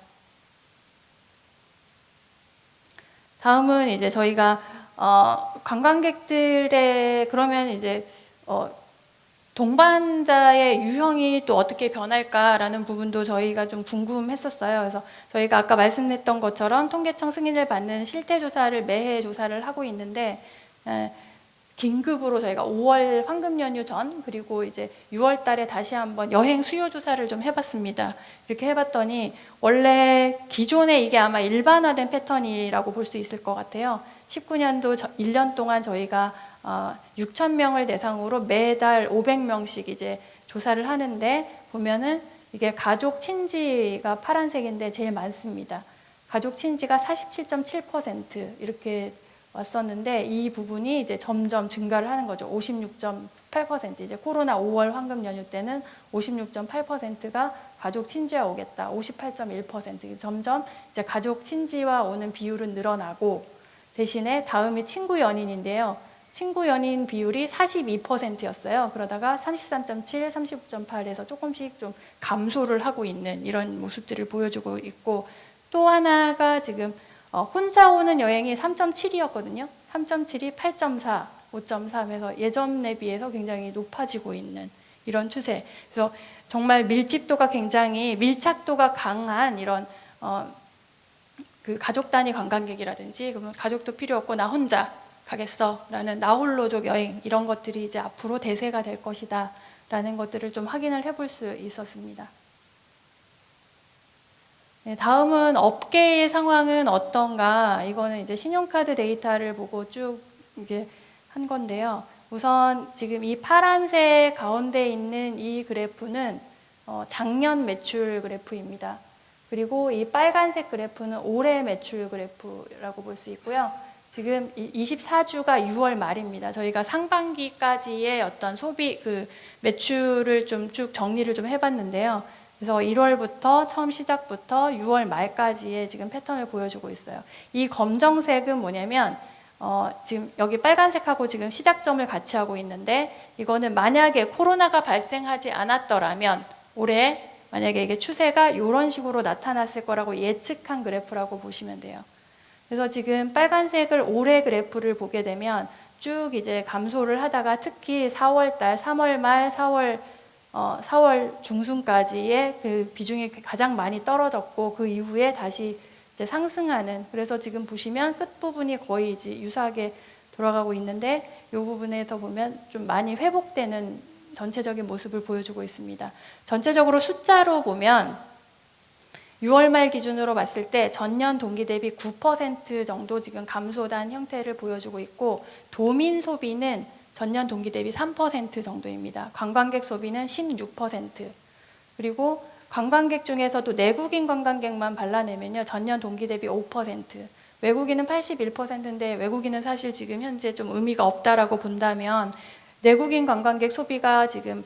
다음은 이제 저희가 관광객들의 그러면 이제 동반자의 유형이 또 어떻게 변할까라는 부분도 저희가 좀 궁금했었어요. 그래서 저희가 아까 말씀했던 것처럼 통계청 승인을 받는 실태조사를 매해 조사를 하고 있는데 긴급으로 저희가 5월 황금 연휴 전 그리고 이제 6월 달에 다시 한번 여행 수요 조사를 좀 해봤습니다. 이렇게 해봤더니 원래 기존에 이게 아마 일반화된 패턴이라고 볼 수 있을 것 같아요. 19년도 1년 동안 저희가 6,000명을 대상으로 매달 500명씩 이제 조사를 하는데 보면은 이게 가족 친지가 파란색인데 제일 많습니다. 가족 친지가 47.7% 이렇게 왔었는데 이 부분이 이제 점점 증가를 하는 거죠. 56.8% 이제 코로나 5월 황금 연휴 때는 56.8%가 가족 친지와 오겠다. 58.1% 점점 이제 가족 친지와 오는 비율은 늘어나고 대신에 다음이 친구 연인인데요. 친구 연인 비율이 42%였어요. 그러다가 33.7, 39.8에서 조금씩 좀 감소를 하고 있는 이런 모습들을 보여주고 있고 또 하나가 지금 혼자 오는 여행이 3.7이었거든요. 3.7이 8.4, 5.3에서 예전에 비해서 굉장히 높아지고 있는 이런 추세. 그래서 정말 밀집도가 굉장히 밀착도가 강한 이런 그 가족 단위 관광객이라든지 그러면 가족도 필요 없고 나 혼자 가겠어 라는 나홀로족 여행 이런 것들이 이제 앞으로 대세가 될 것이다 라는 것들을 좀 확인을 해볼 수 있었습니다. 네, 다음은 업계의 상황은 어떤가 이거는 이제 신용카드 데이터를 보고 쭉 이게 한 건데요. 우선 지금 이 파란색 가운데 있는 이 그래프는 작년 매출 그래프입니다. 그리고 이 빨간색 그래프는 올해 매출 그래프라고 볼 수 있고요. 지금 24주가 6월 말입니다. 저희가 상반기까지의 어떤 소비 매출을 좀 쭉 정리를 좀 해봤는데요. 그래서 1월부터 처음 시작부터 6월 말까지의 지금 패턴을 보여주고 있어요. 이 검정색은 뭐냐면 지금 여기 빨간색하고 지금 시작점을 같이 하고 있는데, 이거는 만약에 코로나가 발생하지 않았더라면 올해 만약에 이게 추세가 이런 식으로 나타났을 거라고 예측한 그래프라고 보시면 돼요. 그래서 지금 빨간색을 올해 그래프를 보게 되면 쭉 이제 감소를 하다가 특히 4월달, 3월 말, 4월 중순까지의 그 비중이 가장 많이 떨어졌고, 그 이후에 다시 이제 상승하는, 그래서 지금 보시면 끝부분이 거의 이제 유사하게 돌아가고 있는데, 이 부분에서 보면 좀 많이 회복되는 전체적인 모습을 보여주고 있습니다. 전체적으로 숫자로 보면 6월 말 기준으로 봤을 때 전년 동기 대비 9% 정도 지금 감소한 형태를 보여주고 있고, 도민 소비는 전년 동기 대비 3% 정도입니다. 관광객 소비는 16%. 그리고 관광객 중에서도 내국인 관광객만 발라내면요, 전년 동기 대비 5%. 외국인은 81%인데 외국인은 사실 지금 현재 좀 의미가 없다라고 본다면, 내국인 관광객 소비가 지금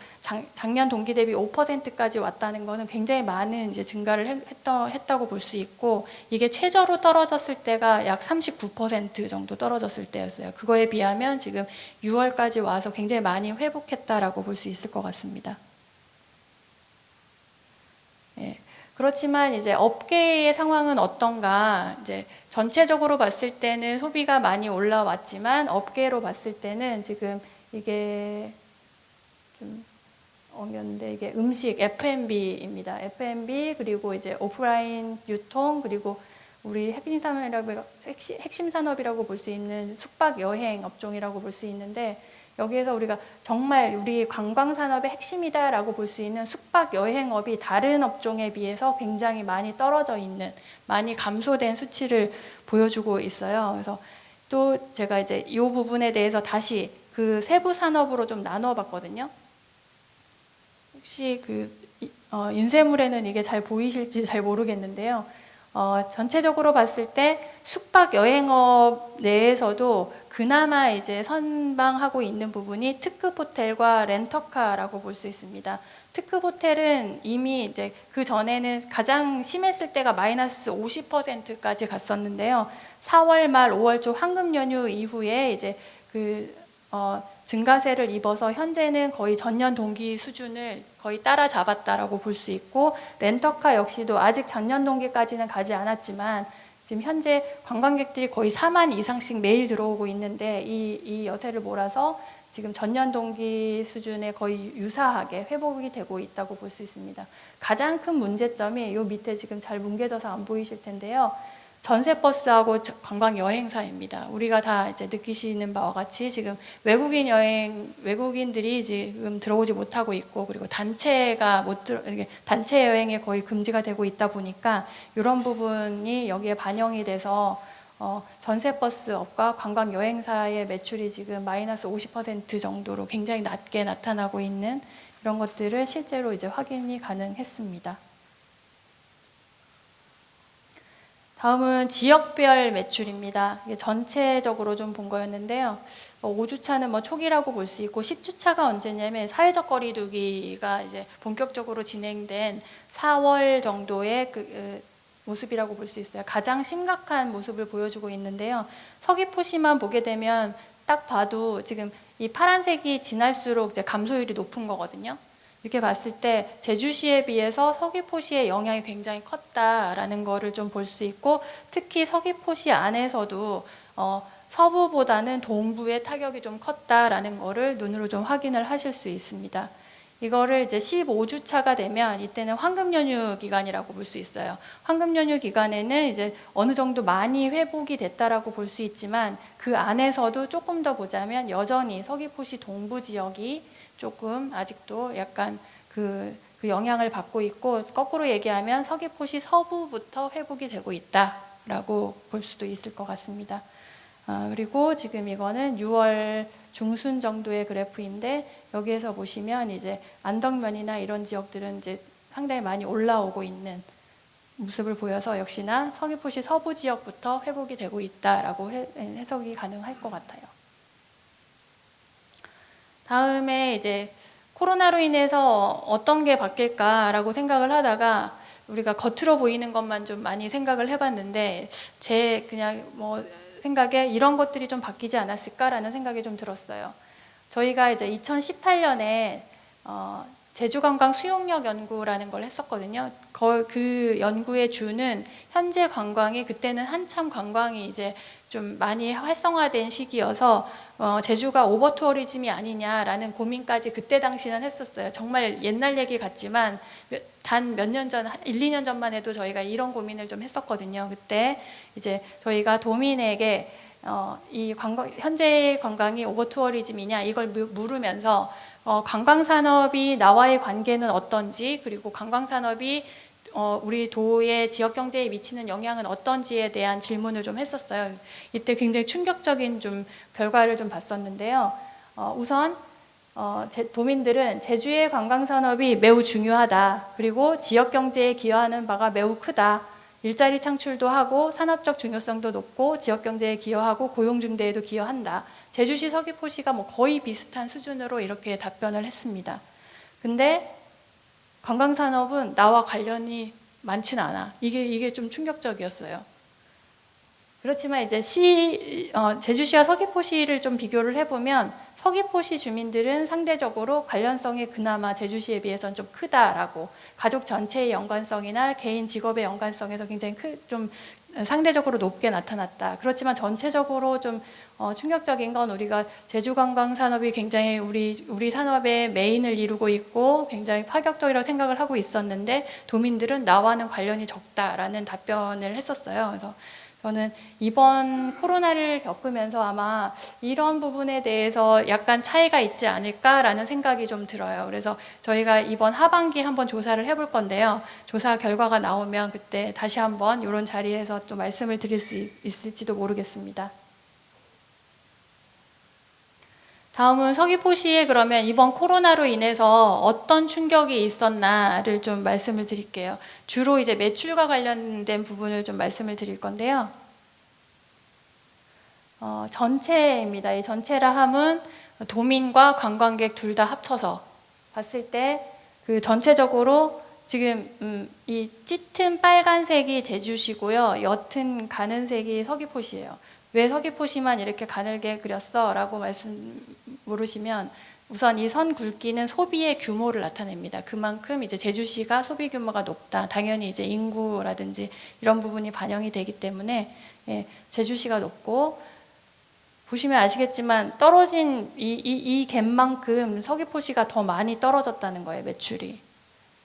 작년 동기 대비 5%까지 왔다는 것은 굉장히 많은 이제 증가를 했다고 볼 수 있고, 이게 최저로 떨어졌을 때가 약 39% 정도 떨어졌을 때였어요. 그거에 비하면 지금 6월까지 와서 굉장히 많이 회복했다라고 볼 수 있을 것 같습니다. 예. 그렇지만 이제 업계의 상황은 어떤가? 이제 전체적으로 봤을 때는 소비가 많이 올라왔지만 업계로 봤을 때는 지금 이게 좀 어려운데, 이게 음식 F&B입니다. F&B, 그리고 이제 오프라인 유통, 그리고 우리 핵심 산업이라고 볼 수 있는 숙박 여행 업종이라고 볼 수 있는데, 여기에서 우리가 정말 우리 관광 산업의 핵심이다라고 볼 수 있는 숙박 여행업이 다른 업종에 비해서 굉장히 많이 떨어져 있는, 많이 감소된 수치를 보여주고 있어요. 그래서 또 제가 이제 이 부분에 대해서 다시 그 세부 산업으로 좀 나눠 봤거든요. 혹시 인쇄물에는 이게 잘 보이실지 잘 모르겠는데요. 전체적으로 봤을 때 숙박 여행업 내에서도 그나마 이제 선방하고 있는 부분이 특급 호텔과 렌터카라고 볼 수 있습니다. 특급 호텔은 이미 이제 그 전에는 가장 심했을 때가 마이너스 50%까지 갔었는데요. 4월 말 5월 초 황금 연휴 이후에 이제 증가세를 입어서 현재는 거의 전년 동기 수준을 거의 따라잡았다라고 볼 수 있고, 렌터카 역시도 아직 전년 동기까지는 가지 않았지만 지금 현재 관광객들이 거의 4만 이상씩 매일 들어오고 있는데, 이 여세를 몰아서 지금 전년 동기 수준에 거의 유사하게 회복이 되고 있다고 볼 수 있습니다. 가장 큰 문제점이 이 밑에 지금 잘 뭉개져서 안 보이실 텐데요. 전세버스하고 관광 여행사입니다. 우리가 다 이제 느끼시는 바와 같이 지금 외국인들이 지금 들어오지 못하고 있고, 그리고 단체 여행이 거의 금지가 되고 있다 보니까 이런 부분이 여기에 반영이 돼서 전세버스업과 관광 여행사의 매출이 지금 마이너스 50% 정도로 굉장히 낮게 나타나고 있는 이런 것들을 실제로 이제 확인이 가능했습니다. 다음은 지역별 매출입니다. 이게 전체적으로 좀 본 거였는데요. 5주차는 뭐 초기라고 볼 수 있고, 10주차가 언제냐면 사회적 거리두기가 이제 본격적으로 진행된 4월 정도의 모습이라고 볼 수 있어요. 가장 심각한 모습을 보여주고 있는데요. 서귀포시만 보게 되면 딱 봐도 지금 이 파란색이 지날수록 이제 감소율이 높은 거거든요. 이렇게 봤을 때 제주시에 비해서 서귀포시의 영향이 굉장히 컸다라는 거를 좀 볼 수 있고, 특히 서귀포시 안에서도 서부보다는 동부의 타격이 좀 컸다라는 거를 눈으로 좀 확인을 하실 수 있습니다. 이거를 이제 15주차가 되면 이때는 황금 연휴 기간이라고 볼 수 있어요. 황금 연휴 기간에는 이제 어느 정도 많이 회복이 됐다라고 볼 수 있지만, 그 안에서도 조금 더 보자면 여전히 서귀포시 동부 지역이 조금 아직도 약간 그 영향을 받고 있고, 거꾸로 얘기하면 서귀포시 서부부터 회복이 되고 있다라고 볼 수도 있을 것 같습니다. 그리고 지금 이거는 6월 중순 정도의 그래프인데, 여기에서 보시면 이제 안덕면이나 이런 지역들은 이제 상당히 많이 올라오고 있는 모습을 보여서 역시나 서귀포시 서부 지역부터 회복이 되고 있다라고 해석이 가능할 것 같아요. 다음에 이제 코로나로 인해서 어떤 게 바뀔까라고 생각을 하다가 우리가 겉으로 보이는 것만 좀 많이 생각을 해봤는데 제 그냥 뭐 생각에 이런 것들이 좀 바뀌지 않았을까라는 생각이 좀 들었어요. 저희가 이제 2018년에 제주관광 수용력 연구라는 걸 했었거든요. 그 연구의 주는 현재 관광이 그때는 한참 관광이 이제 좀 많이 활성화된 시기여서 제주가 오버 투어리즘이 아니냐라는 고민까지 그때 당시는 했었어요. 정말 옛날 얘기 같지만 단 몇 년 전, 1, 2년 전만 해도 저희가 이런 고민을 좀 했었거든요. 그때 이제 저희가 도민에게 이 현재 관광이 오버 투어리즘이냐 이걸 물으면서 관광산업이 나와의 관계는 어떤지, 그리고 관광산업이 우리 도의 지역 경제에 미치는 영향은 어떤지에 대한 질문을 좀 했었어요. 이때 굉장히 충격적인 좀 결과를 좀 봤었는데요. 우선 도민들은 제주의 관광산업이 매우 중요하다. 그리고 지역 경제에 기여하는 바가 매우 크다. 일자리 창출도 하고 산업적 중요성도 높고 지역 경제에 기여하고 고용 증대에도 기여한다. 제주시 서귀포시가 뭐 거의 비슷한 수준으로 이렇게 답변을 했습니다. 근데 관광산업은 나와 관련이 많지는 않아. 이게 좀 충격적이었어요. 그렇지만 이제 제주시와 서귀포시를 좀 비교를 해보면 서귀포시 주민들은 상대적으로 관련성이 그나마 제주시에 비해서는 좀 크다라고, 가족 전체의 연관성이나 개인 직업의 연관성에서 굉장히 좀 상대적으로 높게 나타났다. 그렇지만 전체적으로 좀 충격적인 건 우리가 제주관광산업이 굉장히 우리 산업의 메인을 이루고 있고 굉장히 파격적이라고 생각을 하고 있었는데 도민들은 나와는 관련이 적다라는 답변을 했었어요. 그래서 저는 이번 코로나를 겪으면서 아마 이런 부분에 대해서 약간 차이가 있지 않을까라는 생각이 좀 들어요. 그래서 저희가 이번 하반기에 한번 조사를 해볼 건데요. 조사 결과가 나오면 그때 다시 한번 이런 자리에서 또 말씀을 드릴 수 있을지도 모르겠습니다. 다음은 서귀포시에 그러면 이번 코로나로 인해서 어떤 충격이 있었나를 좀 말씀을 드릴게요. 주로 이제 매출과 관련된 부분을 좀 말씀을 드릴 건데요. 전체입니다. 이 전체라 함은 도민과 관광객 둘 다 합쳐서 봤을 때 그 전체적으로 지금 이 짙은 빨간색이 제주시고요. 옅은 가는 색이 서귀포시예요. 왜 서귀포시만 이렇게 가늘게 그렸어? 라고 물으시면 우선 이 선 굵기는 소비의 규모를 나타냅니다. 그만큼 이제 제주시가 소비 규모가 높다. 당연히 이제 인구라든지 이런 부분이 반영이 되기 때문에 제주시가 높고, 보시면 아시겠지만 떨어진 이 갭만큼 서귀포시가 더 많이 떨어졌다는 거예요, 매출이.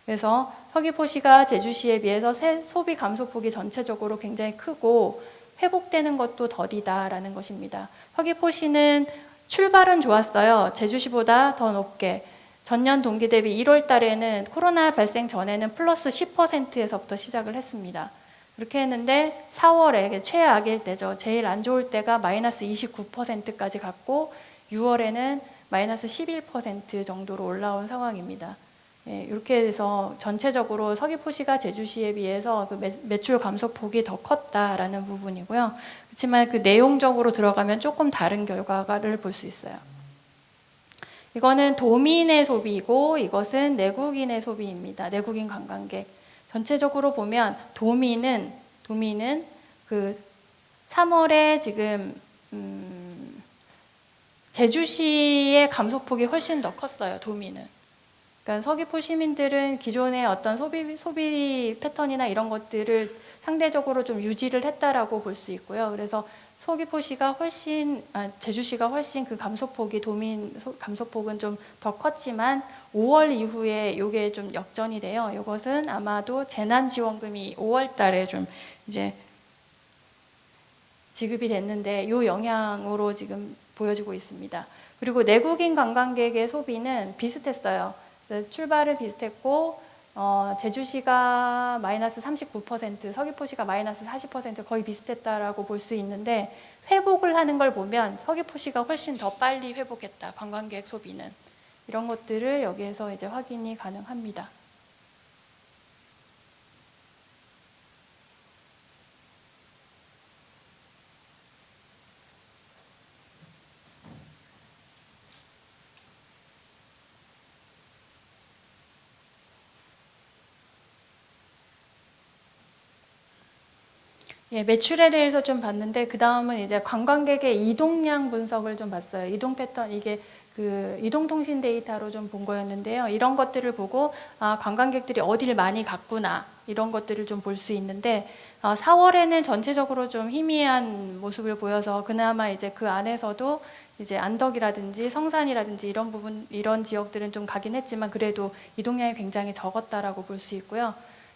그래서 서귀포시가 제주시에 비해서 소비 감소폭이 전체적으로 굉장히 크고 회복되는 것도 더디다라는 것입니다. 서귀포시는 출발은 좋았어요. 제주시보다 더 높게. 전년 동기 대비 1월 달에는 코로나 발생 전에는 플러스 10%에서부터 시작을 했습니다. 그렇게 했는데 4월에 최악일 때죠. 제일 안 좋을 때가 마이너스 29%까지 갔고 6월에는 마이너스 11% 정도로 올라온 상황입니다. 이렇게 해서 전체적으로 서귀포시가 제주시에 비해서 그 매출 감소폭이 더 컸다라는 부분이고요. 그렇지만 그 내용적으로 들어가면 조금 다른 결과를 볼 수 있어요. 이거는 도민의 소비이고 이것은 내국인의 소비입니다. 내국인 관광객. 전체적으로 보면 도민은 그 3월에 지금 제주시의 감소폭이 훨씬 더 컸어요. 도민은. 그러니까 서귀포 시민들은 기존의 어떤 소비 패턴이나 이런 것들을 상대적으로 좀 유지를 했다라고 볼 수 있고요. 그래서 서귀포시가 제주시가 훨씬 그 감소폭이 감소폭은 좀 더 컸지만 5월 이후에 이게 좀 역전이 돼요. 이것은 아마도 재난지원금이 5월 달에 좀 이제 지급이 됐는데 이 영향으로 지금 보여지고 있습니다. 그리고 내국인 관광객의 소비는 비슷했어요. 출발을 비슷했고 제주시가 마이너스 39%, 서귀포시가 마이너스 40% 거의 비슷했다라고 볼 수 있는데 회복을 하는 걸 보면 서귀포시가 훨씬 더 빨리 회복했다. 관광객 소비는. 이런 것들을 여기에서 이제 확인이 가능합니다. 예, 매출에 대해서 좀 봤는데 그 다음은 이제 관광객의 이동량 분석을 좀 봤어요. 이동 패턴 이게 그 이동통신 데이터로 좀 본 거였는데요. 이런 것들을 보고 아, 관광객들이 어디를 많이 갔구나 이런 것들을 좀 볼 수 있는데 4월에는 전체적으로 좀 희미한 모습을 보여서 그나마 이제 그 안에서도 이제 안덕이라든지 성산이라든지 이런 부분 이런 지역들은 좀 가긴 했지만 그래도 이동량이 굉장히 적었다라고 볼 수 있고요.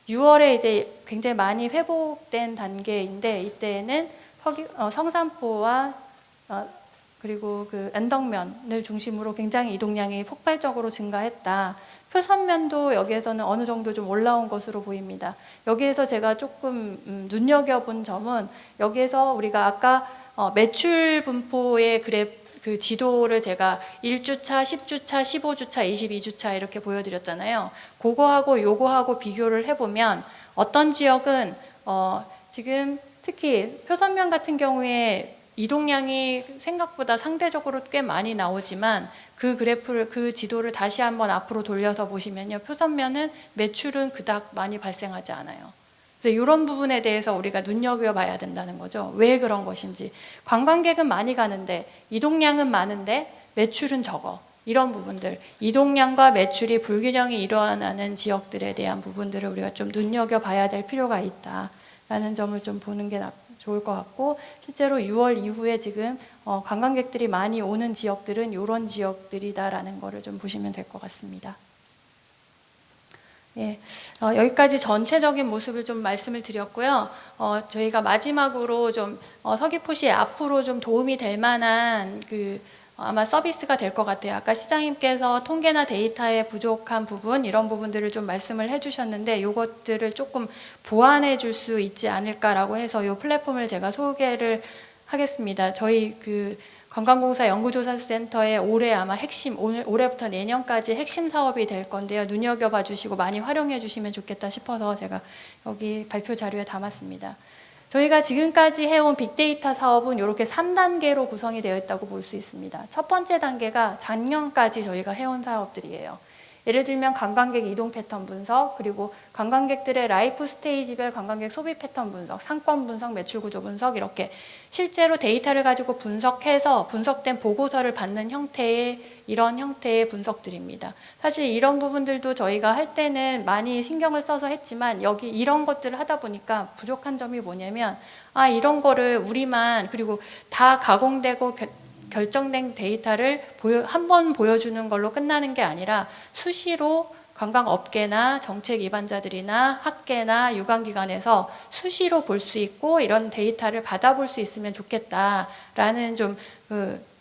6월에 이제 굉장히 많이 회복된 단계인데 이때에는 성산포와 그리고 그 안덕면을 중심으로 굉장히 이동량이 폭발적으로 증가했다. 표선면도 여기에서는 어느 정도 좀 올라온 것으로 보입니다. 여기에서 제가 조금 눈여겨본 점은 여기에서 우리가 아까 매출 분포의 그 지도를 제가 1주차, 10주차, 15주차, 22주차 이렇게 보여드렸잖아요. 그거하고 요거하고 비교를 해보면 어떤 지역은 지금 특히 표선면 같은 경우에 이동량이 생각보다 상대적으로 꽤 많이 나오지만 그 그래프를 그 지도를 다시 한번 앞으로 돌려서 보시면요. 표선면은 매출은 그닥 많이 발생하지 않아요. 그래서 이런 부분에 대해서 우리가 눈여겨봐야 된다는 거죠. 왜 그런 것인지. 관광객은 많이 가는데 이동량은 많은데 매출은 적어. 이런 부분들. 이동량과 매출이 불균형이 일어나는 지역들에 대한 부분들을 우리가 좀 눈여겨봐야 될 필요가 있다라는 점을 좀 보는 게 좋을 것 같고 실제로 6월 이후에 지금 관광객들이 많이 오는 지역들은 이런 지역들이다라는 거를 좀 보시면 될 것 같습니다. 예, 여기까지 전체적인 모습을 좀 말씀을 드렸고요. 저희가 마지막으로 좀 서귀포시에 앞으로 좀 도움이 될 만한 아마 서비스가 될 것 같아요. 아까 시장님께서 통계나 데이터에 부족한 부분 이런 부분들을 좀 말씀을 해주셨는데 이것들을 조금 보완해 줄 수 있지 않을까라고 해서 이 플랫폼을 제가 소개를 하겠습니다. 저희 관광공사 연구조사센터의 올해 아마 올해부터 내년까지 핵심 사업이 될 건데요. 눈여겨봐 주시고 많이 활용해 주시면 좋겠다 싶어서 제가 여기 발표 자료에 담았습니다. 저희가 지금까지 해온 빅데이터 사업은 이렇게 3단계로 구성이 되어 있다고 볼 수 있습니다. 첫 번째 단계가 작년까지 저희가 해온 사업들이에요. 예를 들면 관광객 이동 패턴 분석, 그리고 관광객들의 라이프 스테이지별 관광객 소비 패턴 분석, 상권 분석, 매출 구조 분석 이렇게 실제로 데이터를 가지고 분석해서 분석된 보고서를 받는 이런 형태의 분석들입니다. 사실 이런 부분들도 저희가 할 때는 많이 신경을 써서 했지만 여기 이런 것들을 하다 보니까 부족한 점이 뭐냐면 이런 거를 우리만 그리고 다 가공되고 결정된 데이터를 한 번 보여주는 걸로 끝나는 게 아니라 수시로 관광업계나 정책 위반자들이나 학계나 유관기관에서 수시로 볼 수 있고 이런 데이터를 받아볼 수 있으면 좋겠다라는 좀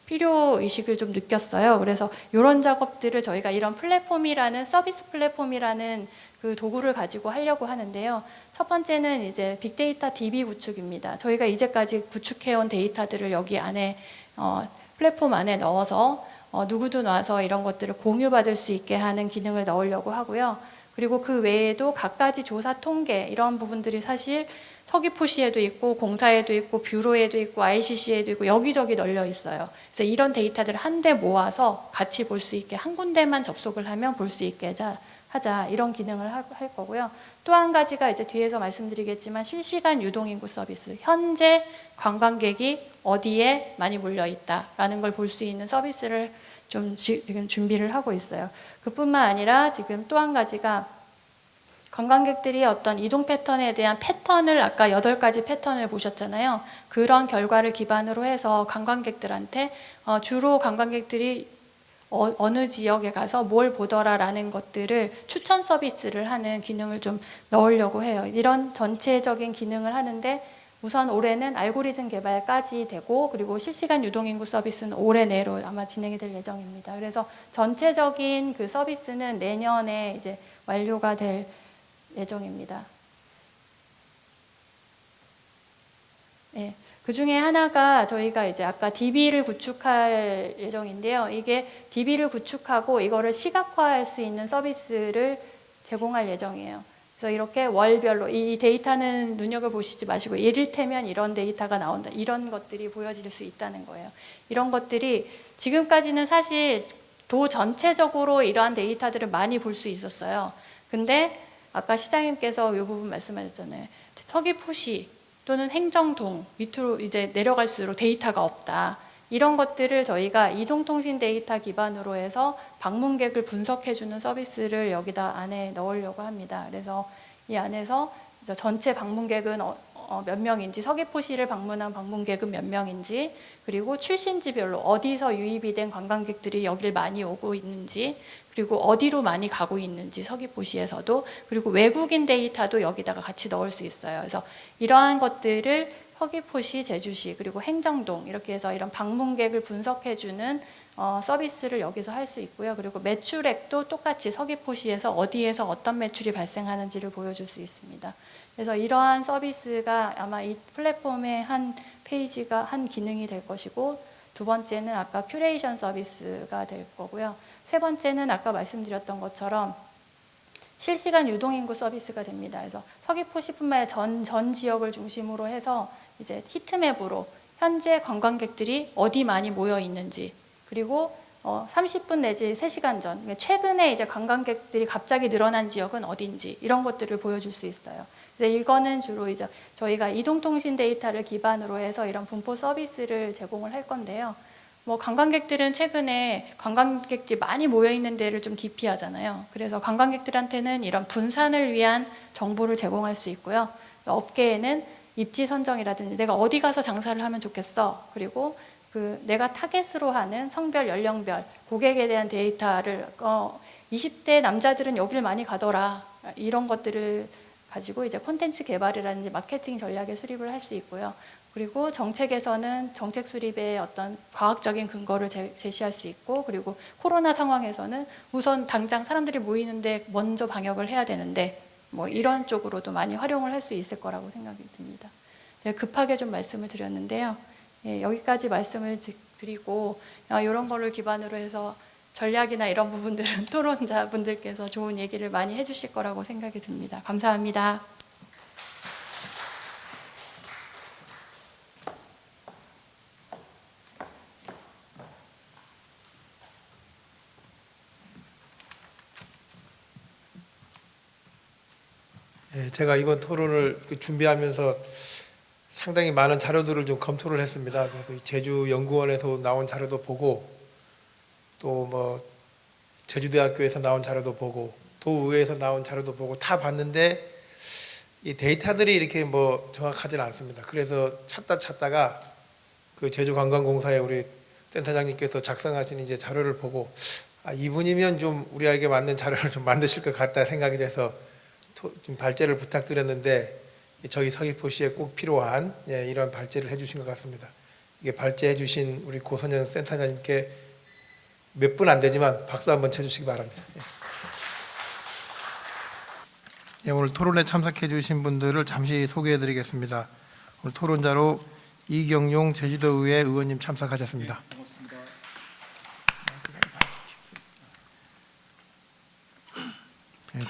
필요의식을 좀 느꼈어요. 그래서 이런 작업들을 저희가 이런 플랫폼이라는 서비스 플랫폼이라는 그 도구를 가지고 하려고 하는데요. 첫 번째는 이제 빅데이터 DB 구축입니다. 저희가 이제까지 구축해온 데이터들을 여기 안에 플랫폼 안에 넣어서 누구든 와서 이런 것들을 공유받을 수 있게 하는 기능을 넣으려고 하고요. 그리고 그 외에도 갖가지 조사 통계 이런 부분들이 사실 서귀포시에도 있고 공사에도 있고 뷰로에도 있고 ICC에도 있고 여기저기 널려 있어요. 그래서 이런 데이터들을 한데 모아서 같이 볼 수 있게 한 군데만 접속을 하면 볼 수 있게 하자 이런 기능을 할 거고요. 또 한 가지가 이제 뒤에서 말씀드리겠지만 실시간 유동인구 서비스. 현재 관광객이 어디에 많이 몰려 있다라는 걸 볼 수 있는 서비스를 좀 지금 준비를 하고 있어요. 그뿐만 아니라 지금 또 한 가지가 관광객들이 어떤 이동 패턴에 대한 패턴을 아까 8가지 패턴을 보셨잖아요. 그런 결과를 기반으로 해서 관광객들한테 주로 관광객들이 어느 지역에 가서 뭘 보더라라는 것들을 추천 서비스를 하는 기능을 좀 넣으려고 해요. 이런 전체적인 기능을 하는데 우선 올해는 알고리즘 개발까지 되고 그리고 실시간 유동인구 서비스는 올해 내로 아마 진행이 될 예정입니다. 그래서 전체적인 그 서비스는 내년에 이제 완료가 될 예정입니다. 네. 그 중에 하나가 저희가 이제 아까 DB를 구축할 예정인데요. 이게 DB를 구축하고 이거를 시각화할 수 있는 서비스를 제공할 예정이에요. 그래서 이렇게 월별로 이 데이터는 눈여겨보시지 마시고 이를테면 이런 데이터가 나온다. 이런 것들이 보여질 수 있다는 거예요. 이런 것들이 지금까지는 사실 도 전체적으로 이러한 데이터들을 많이 볼 수 있었어요. 근데 아까 시장님께서 이 부분 말씀하셨잖아요. 서귀포시 또는 행정동 밑으로 이제 내려갈수록 데이터가 없다. 이런 것들을 저희가 이동통신 데이터 기반으로 해서 방문객을 분석해주는 서비스를 여기다 안에 넣으려고 합니다. 그래서 이 안에서 전체 방문객은 몇 명인지, 서귀포시를 방문한 방문객은 몇 명인지, 그리고 출신지별로 어디서 유입이 된 관광객들이 여길 많이 오고 있는지, 그리고 어디로 많이 가고 있는지 서귀포시에서도, 그리고 외국인 데이터도 여기다가 같이 넣을 수 있어요. 그래서 이러한 것들을 서귀포시, 제주시, 그리고 행정동 이렇게 해서 이런 방문객을 분석해주는 서비스를 여기서 할 수 있고요. 그리고 매출액도 똑같이 서귀포시에서 어디에서 어떤 매출이 발생하는지를 보여줄 수 있습니다. 그래서 이러한 서비스가 아마 이 플랫폼의 한 페이지가 한 기능이 될 것이고, 두 번째는 아까 큐레이션 서비스가 될 거고요. 세 번째는 아까 말씀드렸던 것처럼 실시간 유동인구 서비스가 됩니다. 그래서 서귀포시뿐만 아니라 전 지역을 중심으로 해서 이제 히트맵으로 현재 관광객들이 어디 많이 모여 있는지, 그리고 30분 내지 3시간 전, 최근에 이제 관광객들이 갑자기 늘어난 지역은 어딘지 이런 것들을 보여줄 수 있어요. 근데 이거는 주로 이제 저희가 이동통신 데이터를 기반으로 해서 이런 분포 서비스를 제공을 할 건데요. 뭐 관광객들은 최근에 관광객들이 많이 모여 있는 데를 좀 기피하잖아요. 그래서 관광객들한테는 이런 분산을 위한 정보를 제공할 수 있고요. 업계에는 입지 선정이라든지 내가 어디 가서 장사를 하면 좋겠어. 그리고 내가 타겟으로 하는 성별, 연령별, 고객에 대한 데이터를 20대 남자들은 여기를 많이 가더라. 이런 것들을 가지고 이제 콘텐츠 개발이라든지 마케팅 전략의 수립을 할 수 있고요. 그리고 정책에서는 정책 수립의 어떤 과학적인 근거를 제시할 수 있고, 그리고 코로나 상황에서는 우선 당장 사람들이 모이는데 먼저 방역을 해야 되는데 뭐 이런 쪽으로도 많이 활용을 할 수 있을 거라고 생각이 듭니다. 제가 급하게 좀 말씀을 드렸는데요. 예, 여기까지 말씀을 드리고 이런 거를 기반으로 해서 전략이나 이런 부분들은 토론자분들께서 좋은 얘기를 많이 해주실 거라고 생각이 듭니다. 감사합니다. 예, 제가 이번 토론을 준비하면서 상당히 많은 자료들을 좀 검토를 했습니다. 그래서 제주연구원에서 나온 자료도 보고, 또 뭐 제주대학교에서 나온 자료도 보고, 도의회에서 나온 자료도 보고 다 봤는데 이 데이터들이 이렇게 뭐 정확하지는 않습니다. 그래서 찾다가 그 제주관광공사의 우리 센터장님께서 작성하신 이제 자료를 보고 이분이면 좀 우리에게 맞는 자료를 좀 만드실 것 같다 생각이 돼서 좀 발제를 부탁드렸는데, 저희 서귀포시에 꼭 필요한 이런 발제를 해주신 것 같습니다. 이게 발제해주신 우리 고선영 센터장님께 몇 분 안 되지만 박수 한번 쳐주시기 바랍니다. 오늘 토론에 참석해주신 분들을 잠시 소개해드리겠습니다. 오늘 토론자로 이경용 제주도의회 의원님 참석하셨습니다.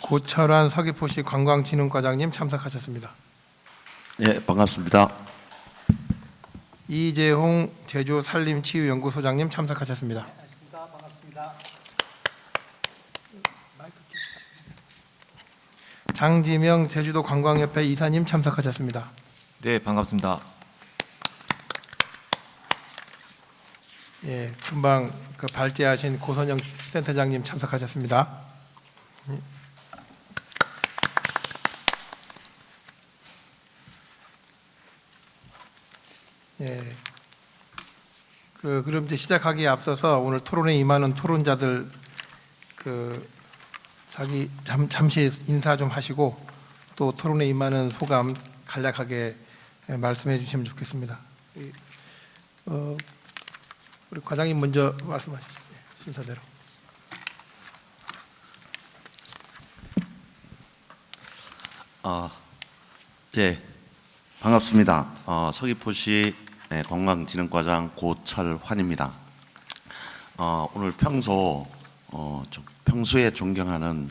고철환 서귀포시 관광진흥과장님 참석하셨습니다. 예, 반갑습니다. 이재홍 제주 산림치유연구소장님 참석하셨습니다. 반갑습니다. 장지명 제주도 관광협회 이사님 참석하셨습니다. 네, 반갑습니다. 예, 금방 그 발제하신 고선영 센터장님 참석하셨습니다. 예. 그럼 이제 시작하기에 앞서서 오늘 토론에 임하는 토론자들 잠시 인사 좀 하시고 또 토론에 임하는 소감 간략하게 말씀해 주시면 좋겠습니다. 우리 과장님 먼저 말씀하시죠. 순서대로. 네, 반갑습니다. 서귀포시 관광진흥과장 고철환입니다. 오늘 평소에 존경하는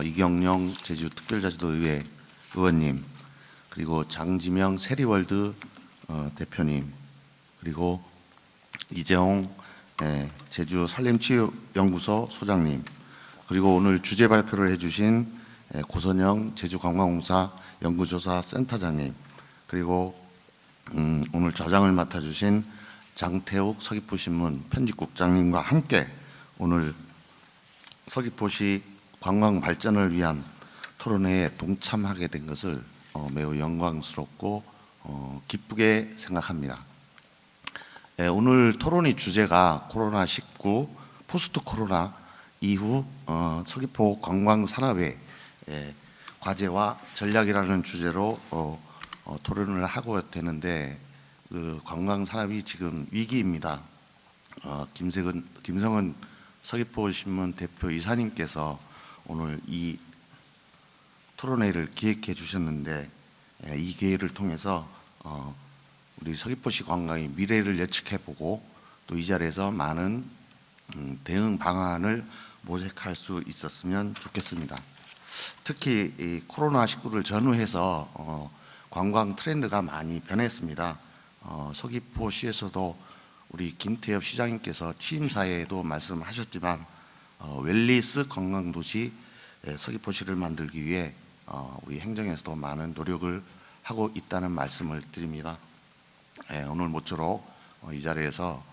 이경영 제주특별자치도의회 의원님, 그리고 장지명 세리월드 대표님, 그리고 이재홍 제주 산림치유연구소 소장님, 그리고 오늘 주제 발표를 해주신 고선영 제주관광공사 연구조사 센터장님, 그리고 오늘 좌장을 맡아주신 장태욱 서귀포신문 편집국장님과 함께 오늘 서귀포시 관광 발전을 위한 토론회에 동참하게 된 것을 매우 영광스럽고 기쁘게 생각합니다. 오늘 토론의 주제가 코로나19 포스트 코로나 이후 서귀포 관광 산업의 과제와 전략이라는 주제로 토론을 하고 되는데, 그 관광 산업이 지금 위기입니다. 김성은 서귀포 신문 대표 이사님께서 오늘 이 토론회를 기획해 주셨는데, 이 기회를 통해서 우리 서귀포시 관광의 미래를 예측해 보고 또 이 자리에서 많은 대응 방안을 모색할 수 있었으면 좋겠습니다. 특히 이 코로나19를 전후해서 관광 트렌드가 많이 변했습니다. 서귀포시에서도 우리 김태엽 시장님께서 취임사에도 말씀하셨지만 웰리스 관광도시 서귀포시를 만들기 위해 우리 행정에서도 많은 노력을 하고 있다는 말씀을 드립니다. 오늘 모쪼록 이 자리에서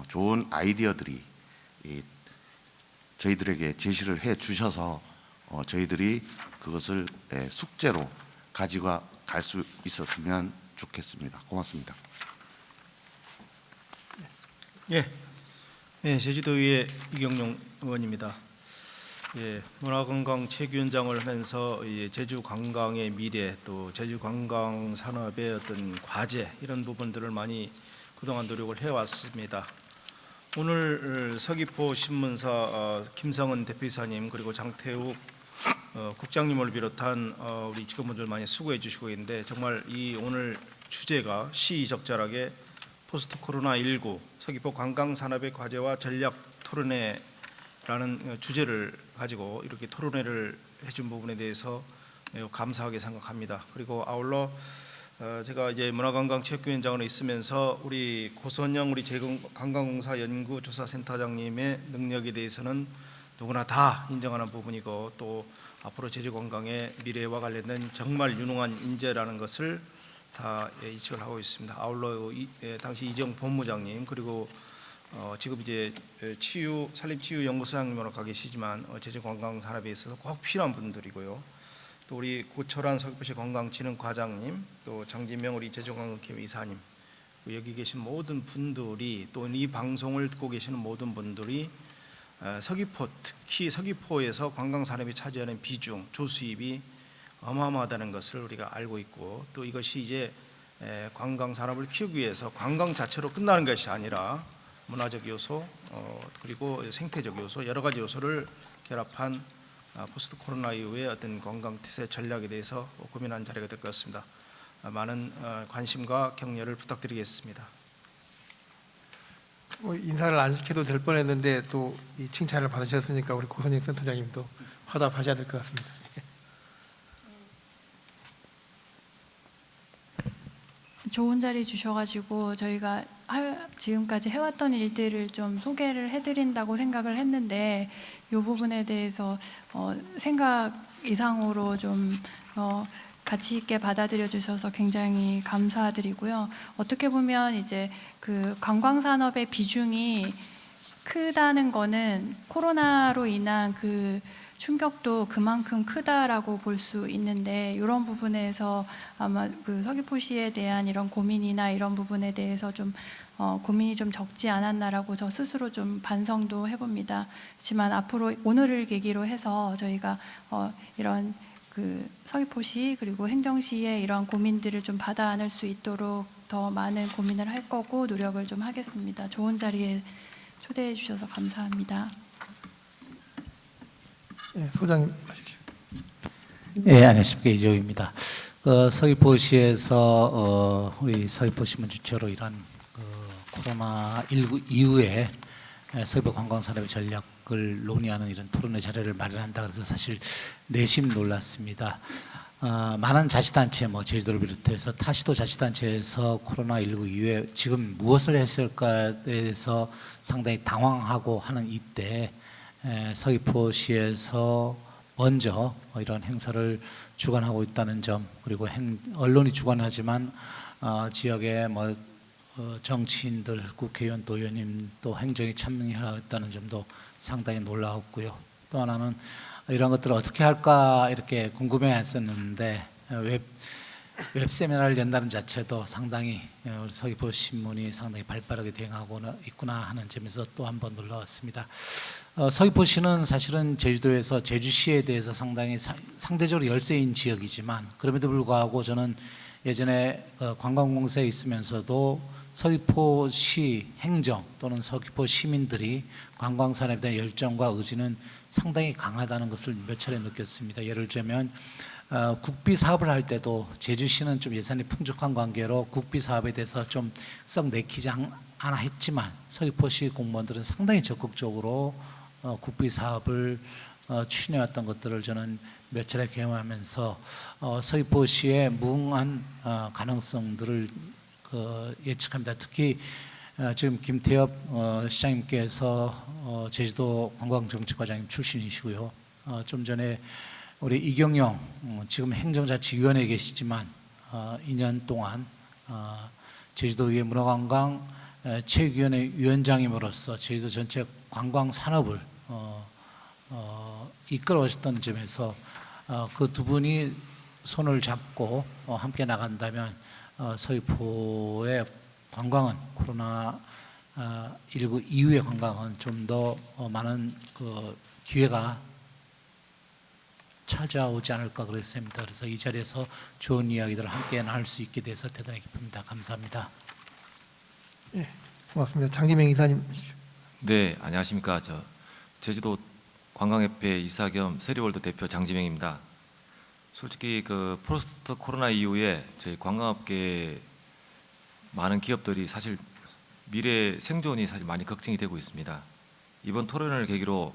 좋은 아이디어들이 저희들에게 제시를 해 주셔서 저희들이 그것을 숙제로 가지고 갈 수 있었으면 좋겠습니다. 고맙습니다. 제주도의회 이경용 의원입니다. 문화관광 최규현장을 하면서 제주 관광의 미래, 또 제주 관광 산업의 어떤 과제, 이런 부분들을 많이 그동안 노력을 해왔습니다. 오늘 서귀포 신문사 김성은 대표이사님, 그리고 장태욱 국장님을 비롯한 우리 직원분들 많이 수고해 주시고 있는데, 정말 이 오늘 주제가 시의적절하게 포스트 코로나19 서귀포 관광 산업의 과제와 전략 토론회라는 주제를 가지고 이렇게 토론회를 해준 부분에 대해서 매우 감사하게 생각합니다. 그리고 아울러 제가 이제 문화관광체육위원장으로 있으면서 우리 고선영 우리 관광공사 연구조사센터장님의 능력에 대해서는 누구나 다 인정하는 부분이고, 또 앞으로 제주관광의 미래와 관련된 정말 유능한 인재라는 것을 다 인식을 하고 있습니다. 아울러 당시 이정 본부장님, 그리고 지금 이제 산림치유연구소장님으로 가 계시지만 제주관광 산업에 있어서 꼭 필요한 분들이고요. 또 우리 고철한 서귀포시 관광진흥과장님, 또 장진명 우리 제주관광協회 이사님, 여기 계신 모든 분들이, 또 이 방송을 듣고 계시는 모든 분들이 서귀포, 특히 서귀포에서 관광 산업이 차지하는 비중, 조수입이 어마어마하다는 것을 우리가 알고 있고, 또 이것이 이제 관광 산업을 키우기 위해서 관광 자체로 끝나는 것이 아니라 문화적 요소, 그리고 생태적 요소, 여러 가지 요소를 결합한 포스트 코로나 이후의 어떤 관광 태세 전략에 대해서 고민한 자리가 될 것 같습니다. 많은 관심과 격려를 부탁드리겠습니다. 인사를 안 시켜도 될 뻔했는데 또 이 칭찬을 받으셨으니까 우리 고선영 센터장님도 화답하셔야 될 것 같습니다. 좋은 자리 주셔가지고 저희가 지금까지 해왔던 일들을 좀 소개를 해드린다고 생각을 했는데, 이 부분에 대해서 생각 이상으로 좀 가치 있게 받아들여 주셔서 굉장히 감사드리고요. 어떻게 보면 이제 그 관광 산업의 비중이 크다는 거는 코로나로 인한 그 충격도 그만큼 크다라고 볼 수 있는데, 이런 부분에서 아마 그 서귀포시에 대한 이런 고민이나 이런 부분에 대해서 좀 고민이 좀 적지 않았나라고 저 스스로 좀 반성도 해봅니다. 하지만 앞으로 오늘을 계기로 해서 저희가 이런 그 서귀포시 그리고 행정시의 이런 고민들을 좀 받아 안을 수 있도록 더 많은 고민을 할 거고 노력을 좀 하겠습니다. 좋은 자리에 초대해 주셔서 감사합니다. 소장님 하십시오. 네, 안녕하십니까, 이재호입니다. 서귀포시에서 우리 서귀포시민 주최로 이런 코로나19 이후에 서귀포 관광산업의 전략을 논의하는 이런 토론회 자리를 마련한다 그래서 사실 내심 놀랐습니다. 많은 자치단체, 제주도를 비롯해서 타시도 자치단체에서 코로나19 이후에 지금 무엇을 했을까에 대해서 상당히 당황하고 하는 이때 서귀포시에서 먼저 이런 행사를 주관하고 있다는 점, 그리고 언론이 주관하지만 지역의 정치인들, 국회의원, 또 의원님, 또 행정이 참여했다는 점도 상당히 놀라웠고요. 또 하나는 이런 것들을 어떻게 할까 이렇게 궁금해했었는데 웹 세미나를 연다는 자체도 상당히 우리 서귀포 신문이 상당히 발빠르게 대응하고 있구나 하는 점에서 또 한 번 놀라웠습니다. 서귀포시는 사실은 제주도에서 제주시에 대해서 상당히 상대적으로 열세인 지역이지만 그럼에도 불구하고 저는 예전에 관광공사에 있으면서도 서귀포시 행정 또는 서귀포 시민들이 관광산업에 대한 열정과 의지는 상당히 강하다는 것을 몇 차례 느꼈습니다. 예를 들면 국비 사업을 할 때도 제주시는 좀 예산이 풍족한 관계로 국비 사업에 대해서 좀 썩 내키지 않아 했지만 서귀포시 공무원들은 상당히 적극적으로 국비 사업을 추진해왔던 것들을 저는 몇 차례 경험하면서 서귀포시의 무궁한 가능성들을 예측합니다. 특히 지금 김태엽 시장님께서 제주도 관광정책과장님 출신이시고요. 좀 전에 우리 이경영 지금 행정자치위원회에 계시지만 2년 동안 제주도의 문화관광 체육위원회 위원장님으로서 제주도 전체 관광 산업을 이끌어오셨던 점에서 그 두 분이 손을 잡고 함께 나간다면 서귀포의 관광은 코로나19 이후의 관광은 좀 더 많은 기회가 찾아오지 않을까 그랬습니다. 그래서 이 자리에서 좋은 이야기들을 함께 나눌 수 있게 돼서 대단히 기쁩니다. 감사합니다. 예, 고맙습니다. 장지명 이사님. 네, 안녕하십니까. 저 제주도 관광협회 이사 겸 세리월드 대표 장지명입니다. 솔직히 그 포스트 코로나 이후에 저희 관광업계 많은 기업들이 사실 미래 생존이 사실 많이 걱정이 되고 있습니다. 이번 토론을 계기로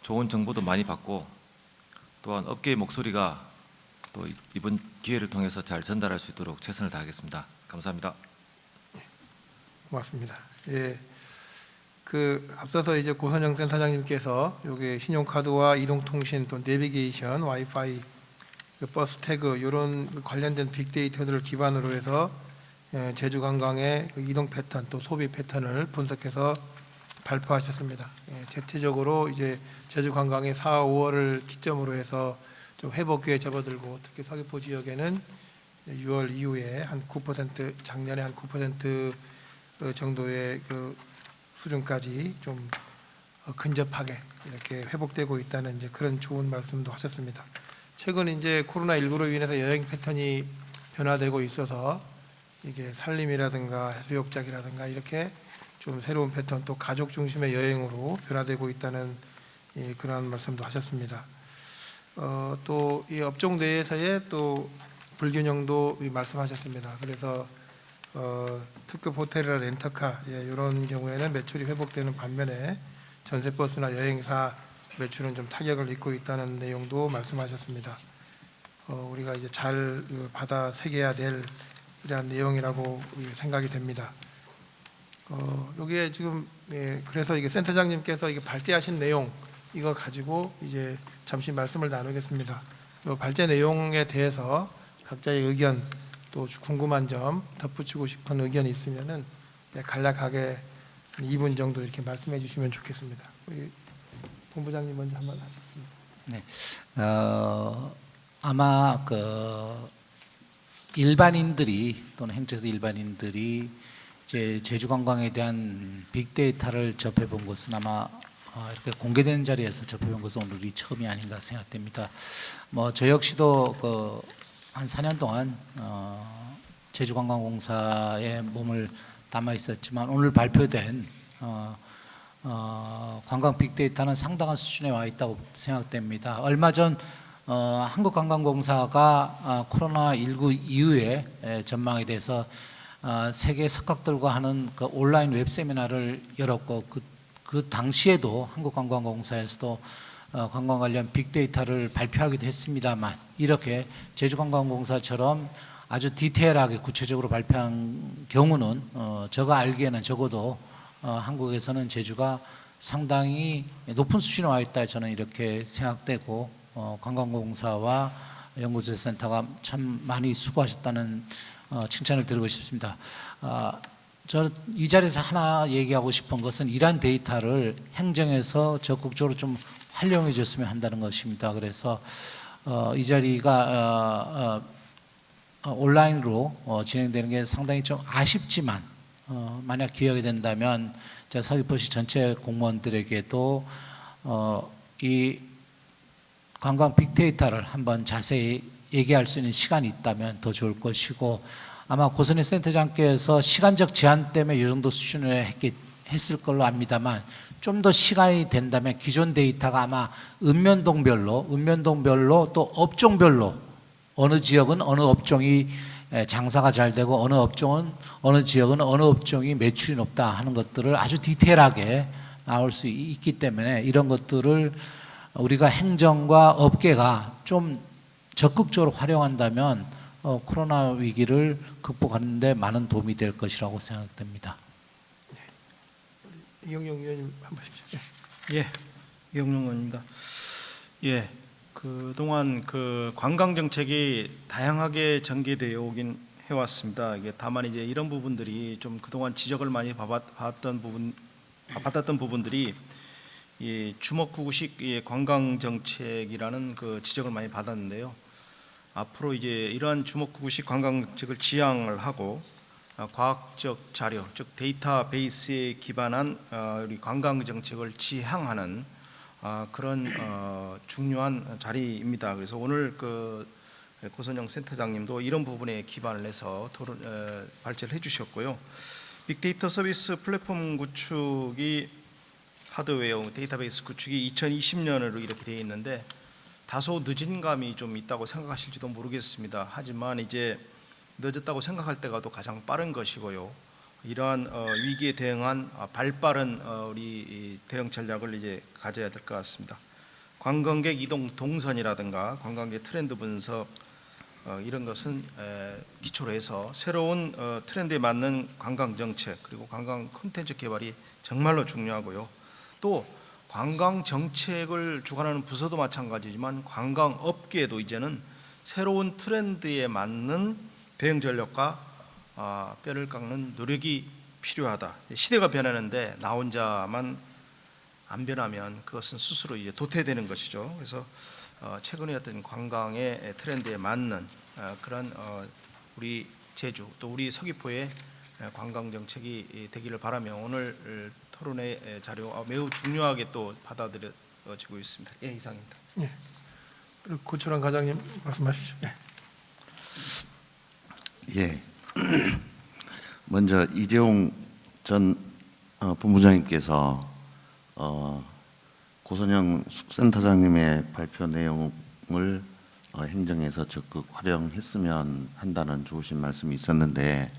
좋은 정보도 많이 받고 또한 업계의 목소리가 또 이번 기회를 통해서 잘 전달할 수 있도록 최선을 다하겠습니다. 감사합니다. 고맙습니다. 예, 앞서서 이제 고선영 센터장님께서 여기 신용카드와 이동통신 또 내비게이션, 와이파이, 버스 태그 이런 관련된 빅데이터들을 기반으로 해서 제주 관광의 이동 패턴 또 소비 패턴을 분석해서 발표하셨습니다. 대체적으로 이제 제주 관광의 4, 5월을 기점으로 해서 좀 회복기에 접어들고 특히 서귀포 지역에는 6월 이후에 한 9% 작년에 한 9% 정도의 그 수준까지 좀 근접하게 이렇게 회복되고 있다는 이제 그런 좋은 말씀도 하셨습니다. 최근 이제 코로나19로 인해서 여행 패턴이 변화되고 있어서 이게 산림이라든가 해수욕장이라든가 이렇게 좀 새로운 패턴 또 가족 중심의 여행으로 변화되고 있다는 그런 말씀도 하셨습니다. 또 이 업종 내에서의 또 불균형도 말씀하셨습니다. 그래서 특급 호텔이나 렌터카 이런 경우에는 매출이 회복되는 반면에 전세버스나 여행사 매출은 좀 타격을 입고 있다는 내용도 말씀하셨습니다. 우리가 이제 잘 받아 새겨야 될 이러한 내용이라고 생각이 됩니다. 여기에 지금 그래서 이게 센터장님께서 이게 발제하신 내용 이거 가지고 이제 잠시 말씀을 나누겠습니다. 이 발제 내용에 대해서 각자의 의견 또 궁금한 점 덧붙이고 싶은 의견이 있으면은 간략하게 2분 정도 이렇게 말씀해 주시면 좋겠습니다. 우리 본부장님 먼저 한번 하시겠습니다. 네, 아마 일반인들이 또는 행정에서 일반인들이 이제 제주 관광에 대한 빅데이터를 접해본 것은 아마 이렇게 공개된 자리에서 접해본 것은 오늘이 처음이 아닌가 생각됩니다. 저 역시도 한 4년 동안 제주관광공사에 몸을 담아 있었지만 오늘 발표된 관광 빅데이터는 상당한 수준에 와 있다고 생각됩니다. 얼마 전 한국관광공사가 코로나19 이후에 전망에 대해서 세계 석학들과 하는 그 온라인 웹 세미나를 열었고 그 당시에도 한국관광공사에서도 관광 관련 빅데이터를 발표하기도 했습니다만 이렇게 제주관광공사처럼 아주 디테일하게 구체적으로 발표한 경우는 제가 알기에는 적어도 한국에서는 제주가 상당히 높은 수준에 와 있다 저는 이렇게 생각되고 관광공사와 연구조사센터가 참 많이 수고하셨다는 칭찬을 드리고 싶습니다. 저 이 자리에서 하나 얘기하고 싶은 것은 이러한 데이터를 행정에서 적극적으로 좀 활용해 줬으면 한다는 것입니다. 그래서 이 자리가 온라인으로 진행되는 게 상당히 좀 아쉽지만 만약 기회가 된다면 제가 서귀포시 전체 공무원들에게도 이 관광 빅데이터를 한번 자세히 얘기할 수 있는 시간이 있다면 더 좋을 것이고, 아마 고선희 센터장께서 시간적 제한 때문에 이 정도 수준을 했을 걸로 압니다만, 좀 더 시간이 된다면 기존 데이터가 아마 읍면동별로 또 업종별로 어느 지역은 어느 업종이 장사가 잘 되고 어느 업종은 어느 지역은 어느 업종이 매출이 높다 하는 것들을 아주 디테일하게 나올 수 있기 때문에 이런 것들을 우리가 행정과 업계가 좀 적극적으로 활용한다면 코로나 위기를 극복하는 데 많은 도움이 될 것이라고 생각됩니다. 이경영 의원님 한번 해주십시오. 예, 이경영 의원입니다. 예, 그동안 그 관광 정책이 다양하게 전개되어 오긴 해왔습니다. 이게 다만 이제 이런 부분들이 좀 그동안 지적을 많이 받았던 부분들이 이 주먹구구식 관광 정책이라는 그 지적을 많이 받았는데요. 앞으로 이제 이러한 주먹구구식 관광 정책을 지향을 하고 과학적 자료, 즉 데이터베이스에 기반한 우리 관광 정책을 지향하는 그런 중요한 자리입니다. 그래서 오늘 그 고선영 센터장님도 이런 부분에 기반을 해서 발제를 해주셨고요. 빅데이터 서비스 플랫폼 구축이 하드웨어 데이터베이스 구축이 2020년으로 이렇게 되어 있는데 다소 늦은 감이 좀 있다고 생각하실지도 모르겠습니다. 하지만 이제 늦었다고 생각할 때가 또 가장 빠른 것이고요. 이러한 위기에 대응한 발빠른 우리 대응 전략을 이제 가져야 될 것 같습니다. 관광객 이동 동선이라든가 관광객 트렌드 분석 이런 것은 기초로 해서 새로운 트렌드에 맞는 관광 정책 그리고 관광 콘텐츠 개발이 정말로 중요하고요. 또 관광 정책을 주관하는 부서도 마찬가지지만 관광 업계도 이제는 새로운 트렌드에 맞는 대응 전략과 뼈를 깎는 노력이 필요하다. 시대가 변하는데 나 혼자만 안 변하면 그것은 스스로 이제 도태되는 것이죠. 그래서 최근에 어떤 관광의 트렌드에 맞는 그런 우리 제주 또 우리 서귀포의 관광 정책이 되기를 바라며 오늘 토론회 자료 매우 중요하게 또 받아들여지고 있습니다. 예, 이상입니다. 예. 그리고 고철환 과장님 말씀하십시오. 예. 예. 먼저 이재용 전 본부장님께서 고선영 센터장님의 발표 내용을 행정에서 적극 활용했으면 한다는 좋으신 말씀이 있었는데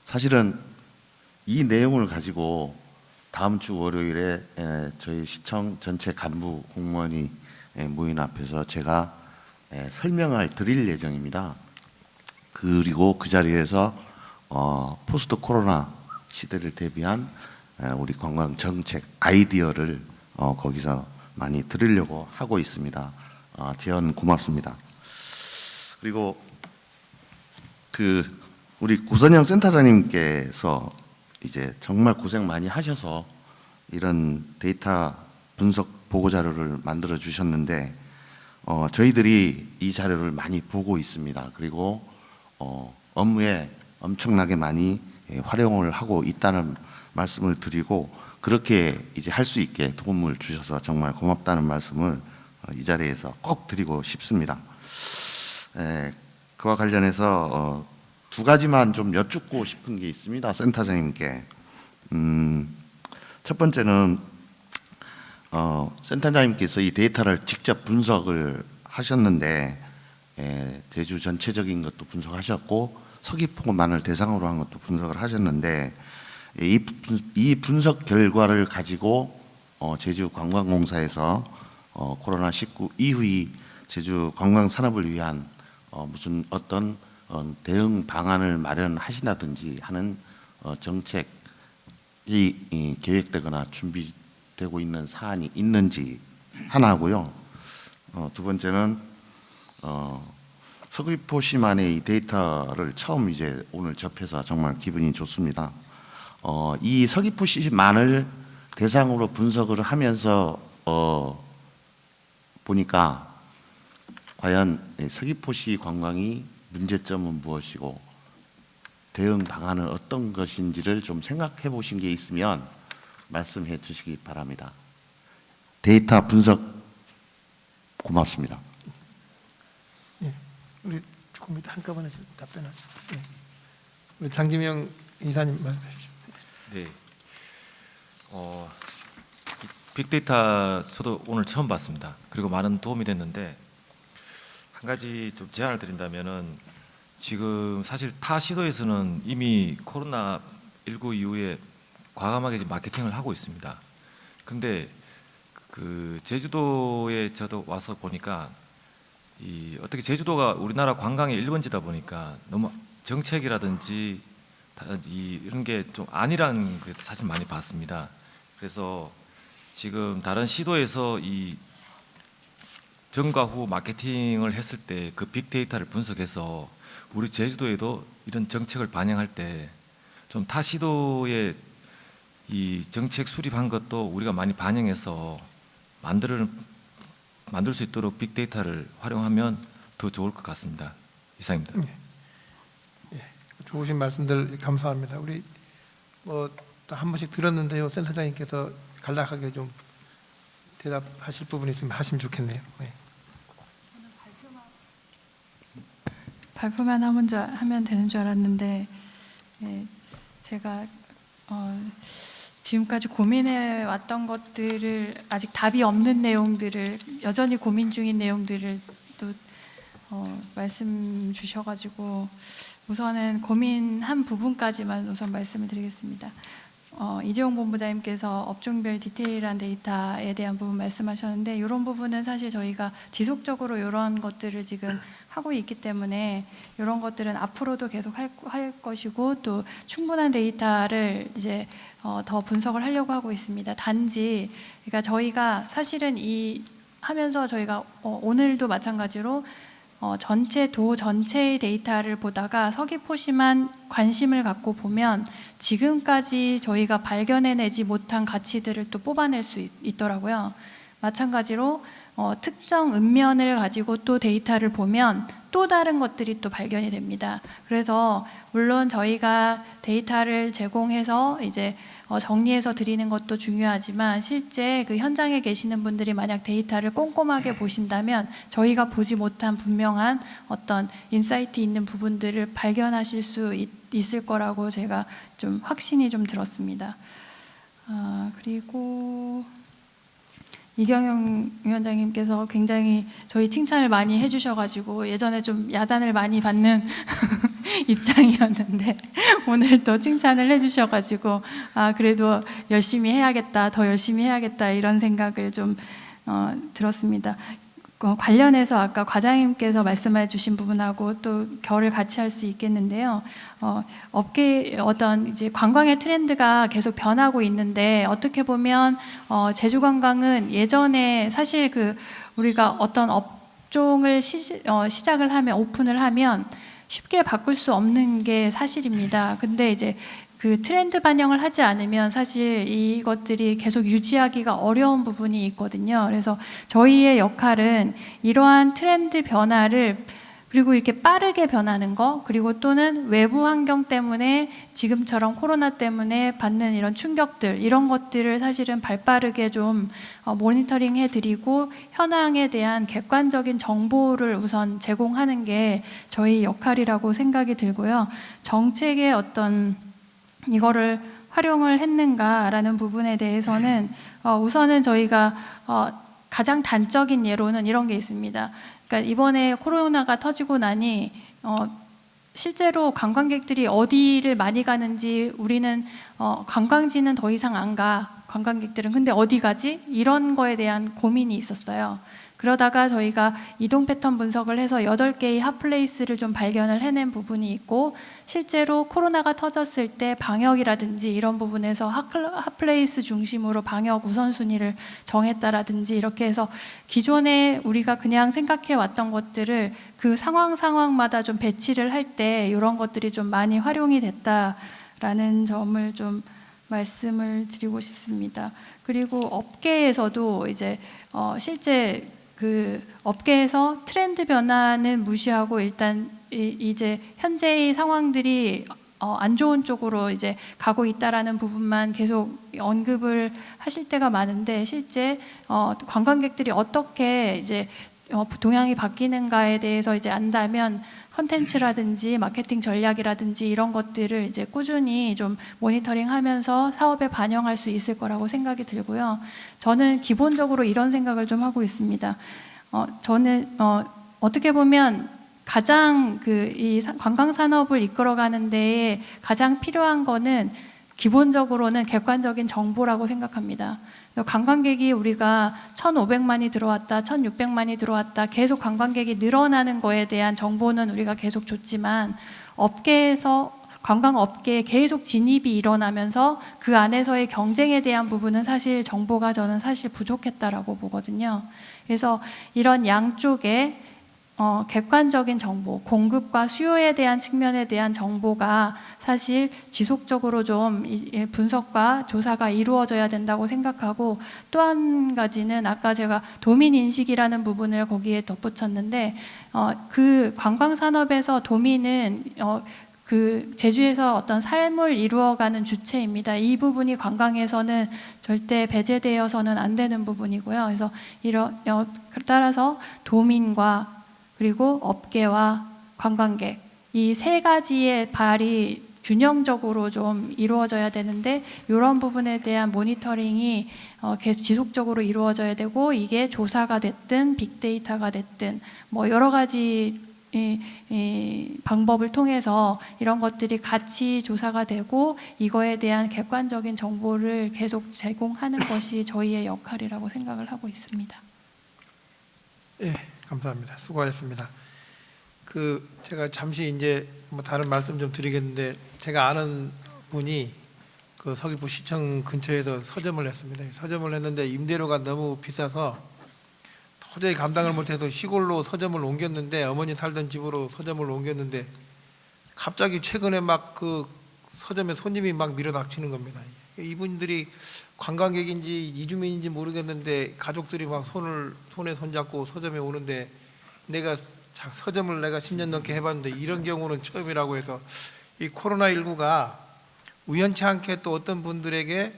사실은 이 내용을 가지고 다음 주 월요일에 저희 시청 전체 간부 공무원이 모인 앞에서 제가 설명을 드릴 예정입니다. 그리고 그 자리에서 포스트 코로나 시대를 대비한 우리 관광 정책 아이디어를 거기서 많이 드리려고 하고 있습니다. 제언 고맙습니다. 그리고 우리 고선영 센터장님께서 이제 정말 고생 많이 하셔서 이런 데이터 분석 보고 자료를 만들어 주셨는데 저희들이 이 자료를 많이 보고 있습니다. 그리고 업무에 엄청나게 많이 활용을 하고 있다는 말씀을 드리고 그렇게 이제 할 수 있게 도움을 주셔서 정말 고맙다는 말씀을 이 자리에서 꼭 드리고 싶습니다. 그와 관련해서 두 가지만 좀 여쭙고 싶은 게 있습니다. 센터장님께. 첫 번째는 센터장님께서 이 데이터를 직접 분석을 하셨는데 제주 전체적인 것도 분석하셨고 서귀포만을 대상으로 한 것도 분석을 하셨는데 이 분석 결과를 가지고 제주관광공사에서 코로나19 이후의 제주 관광 산업을 위한 무슨 어떤 대응 방안을 마련하신다든지 하는 정책이 계획되거나 준비되고 있는 사안이 있는지 하나고요. 두 번째는 서귀포시만의 이 데이터를 처음 이제 오늘 접해서 정말 기분이 좋습니다. 이 서귀포시만을 대상으로 분석을 하면서 보니까 과연 서귀포시 관광이 문제점은 무엇이고 대응 방안은 어떤 것인지를 좀 생각해 보신 게 있으면 말씀해 주시기 바랍니다. 데이터 분석 고맙습니다. 예, 우리 조금 이따 한꺼번에 좀 답변하죠. 예. 우리 장지명 이사님 말씀해 주십시오. 네. 빅데이터 저도 오늘 처음 봤습니다. 그리고 많은 도움이 됐는데 한 가지 좀 제안을 드린다면은 지금 사실 타 시도에서는 이미 코로나19 이후에 과감하게 마케팅을 하고 있습니다. 그런데 그 제주도에 저도 와서 보니까 어떻게 제주도가 우리나라 관광의 1번지다 보니까 너무 정책이라든지 이런 게 좀 아니라는 게 사실 많이 봤습니다. 그래서 지금 다른 시도에서 이 전과 후 마케팅을 했을 때 그 빅데이터를 분석해서 우리 제주도에도 이런 정책을 반영할 때 좀 타 시도의 이 정책 수립한 것도 우리가 많이 반영해서 만들 수 있도록 빅데이터를 활용하면 더 좋을 것 같습니다. 이상입니다. 예, 좋으신 말씀들 감사합니다. 우리 뭐 또 한 번씩 들었는데요, 센터장님께서 간략하게 좀 대답하실 부분이 있으면 하시면 좋겠네요. 네. 발표만 하면 되는 줄 알았는데 예, 제가 지금까지 고민해 왔던 것들을 아직 답이 없는 내용들을 여전히 고민 중인 내용들을 또 말씀 주셔가지고 우선은 고민한 부분까지만 우선 말씀을 드리겠습니다. 이재용 본부장님께서 업종별 디테일한 데이터에 대한 부분 말씀하셨는데 이런 부분은 사실 저희가 지속적으로 이런 것들을 지금 하고 있기 때문에 이런 것들은 앞으로도 계속 할 것이고 또 충분한 데이터를 이제 더 분석을 하려고 하고 있습니다. 단지 그러니까 저희가 사실은 하면서 저희가 오늘도 마찬가지로 도 전체의 데이터를 보다가 서귀포시만 관심을 갖고 보면 지금까지 저희가 발견해내지 못한 가치들을 또 뽑아낼 수 있더라고요. 마찬가지로 특정 읍면을 가지고 또 데이터를 보면 또 다른 것들이 또 발견이 됩니다. 그래서 물론 저희가 데이터를 제공해서 이제 정리해서 드리는 것도 중요하지만 실제 그 현장에 계시는 분들이 만약 데이터를 꼼꼼하게 보신다면 저희가 보지 못한 분명한 어떤 인사이트 있는 부분들을 발견하실 수 있을 거라고 제가 좀 확신이 좀 들었습니다. 그리고 이경영 위원장님께서 굉장히 저희 칭찬을 많이 해주셔가지고 예전에 좀 야단을 많이 받는 입장이었는데 오늘 또 칭찬을 해주셔가지고 그래도 열심히 해야겠다, 더 열심히 해야겠다 이런 생각을 좀 들었습니다. 관련해서 아까 과장님께서 말씀해 주신 부분하고 또 결을 같이 할 수 있겠는데요. 업계 어떤 이제 관광의 트렌드가 계속 변하고 있는데 어떻게 보면 제주 관광은 예전에 사실 우리가 어떤 업종을 시작을 하면 오픈을 하면 쉽게 바꿀 수 없는 게 사실입니다. 근데 이제 그 트렌드 반영을 하지 않으면 사실 이것들이 계속 유지하기가 어려운 부분이 있거든요. 그래서 저희의 역할은 이러한 트렌드 변화를 그리고 이렇게 빠르게 변하는 거 그리고 또는 외부 환경 때문에 지금처럼 코로나 때문에 받는 이런 충격들 이런 것들을 사실은 발빠르게 좀 모니터링 해드리고 현황에 대한 객관적인 정보를 우선 제공하는 게 저희 역할이라고 생각이 들고요. 정책의 어떤 이거를 활용을 했는가라는 부분에 대해서는 우선은 저희가 가장 단적인 예로는 이런 게 있습니다. 그러니까 이번에 코로나가 터지고 나니 실제로 관광객들이 어디를 많이 가는지 우리는 관광지는 더 이상 안 가. 관광객들은 근데 어디 가지? 이런 거에 대한 고민이 있었어요. 그러다가 저희가 이동 패턴 분석을 해서 8개의 핫플레이스를 좀 발견을 해낸 부분이 있고, 실제로 코로나가 터졌을 때 방역이라든지 이런 부분에서 핫플레이스 중심으로 방역 우선순위를 정했다라든지, 이렇게 해서 기존에 우리가 그냥 생각해 왔던 것들을 그 상황마다 좀 배치를 할 때 이런 것들이 좀 많이 활용이 됐다라는 점을 좀 말씀을 드리고 싶습니다. 그리고 업계에서도 이제 실제 그 업계에서 트렌드 변화는 무시하고 일단 이제 현재의 상황들이 안 좋은 쪽으로 이제 가고 있다라는 부분만 계속 언급을 하실 때가 많은데, 실제 관광객들이 어떻게 이제 동향이 바뀌는가에 대해서 이제 안다면 컨텐츠라든지 마케팅 전략이라든지 이런 것들을 이제 꾸준히 좀 모니터링하면서 사업에 반영할 수 있을 거라고 생각이 들고요. 저는 기본적으로 이런 생각을 좀 하고 있습니다. 저는 어떻게 보면 가장 이 관광 산업을 이끌어가는 데에 가장 필요한 거는 기본적으로는 객관적인 정보라고 생각합니다. 관광객이 우리가 1,500만이 들어왔다, 1,600만이 들어왔다, 계속 관광객이 늘어나는 거에 대한 정보는 우리가 계속 줬지만, 관광업계에 계속 진입이 일어나면서 그 안에서의 경쟁에 대한 부분은 사실 정보가 저는 사실 부족했다라고 보거든요. 그래서 이런 양쪽에 객관적인 정보, 공급과 수요에 대한 측면에 대한 정보가 사실 지속적으로 좀 분석과 조사가 이루어져야 된다고 생각하고, 또 한 가지는 아까 제가 도민 인식이라는 부분을 거기에 덧붙였는데, 그 관광 산업에서 도민은 그 제주에서 어떤 삶을 이루어가는 주체입니다. 이 부분이 관광에서는 절대 배제되어서는 안 되는 부분이고요. 그래서 따라서 도민과 그리고 업계와 관광객, 이 세 가지의 발이 균형적으로 좀 이루어져야 되는데, 이런 부분에 대한 모니터링이 계속 지속적으로 이루어져야 되고, 이게 조사가 됐든 빅데이터가 됐든 뭐 여러 가지 방법을 통해서 이런 것들이 같이 조사가 되고, 이거에 대한 객관적인 정보를 계속 제공하는 것이 저희의 역할이라고 생각을 하고 있습니다. 예, 감사합니다. 수고하셨습니다. 제가 잠시 이제 뭐 다른 말씀 좀 드리겠는데, 제가 아는 분이 그 서귀포 시청 근처에서 서점을 했습니다. 서점을 했는데 임대료가 너무 비싸서 도저히 감당을 못해서 시골로 서점을 옮겼는데, 어머니 살던 집으로 서점을 옮겼는데, 갑자기 최근에 막 그 서점에 손님이 막 밀어닥치는 겁니다. 이분들이 관광객인지 이주민인지 모르겠는데 가족들이 막 손에 손잡고 서점에 오는데, 서점을 내가 10년 넘게 해봤는데 이런 경우는 처음이라고 해서, 이 코로나19가 우연치 않게 또 어떤 분들에게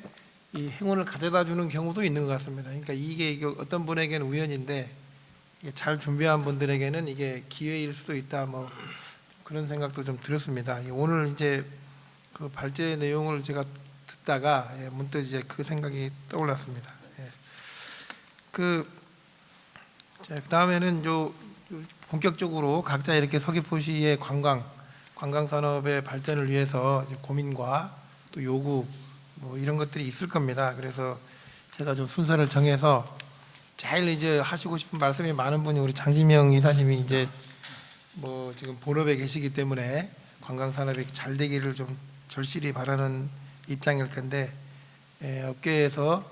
이 행운을 가져다 주는 경우도 있는 것 같습니다. 그러니까 이게 어떤 분에게는 우연인데, 이게 잘 준비한 분들에게는 이게 기회일 수도 있다, 뭐 그런 생각도 좀 들었습니다. 오늘 이제 그 발제 내용을 제가 듣다가 문득 이제 그 생각이 떠올랐습니다. 그다음에는 본격적으로 각자 이렇게 서귀포시의 관광 산업의 발전을 위해서 이제 고민과 또 요구 뭐 이런 것들이 있을 겁니다. 그래서 제가 좀 순서를 정해서 제일 이제 하시고 싶은 말씀이 많은 분이 우리 장지명 이사님이 이제 뭐 지금 본업에 계시기 때문에 관광 산업이 잘 되기를 좀 절실히 바라는 입장일 텐데, 업계에서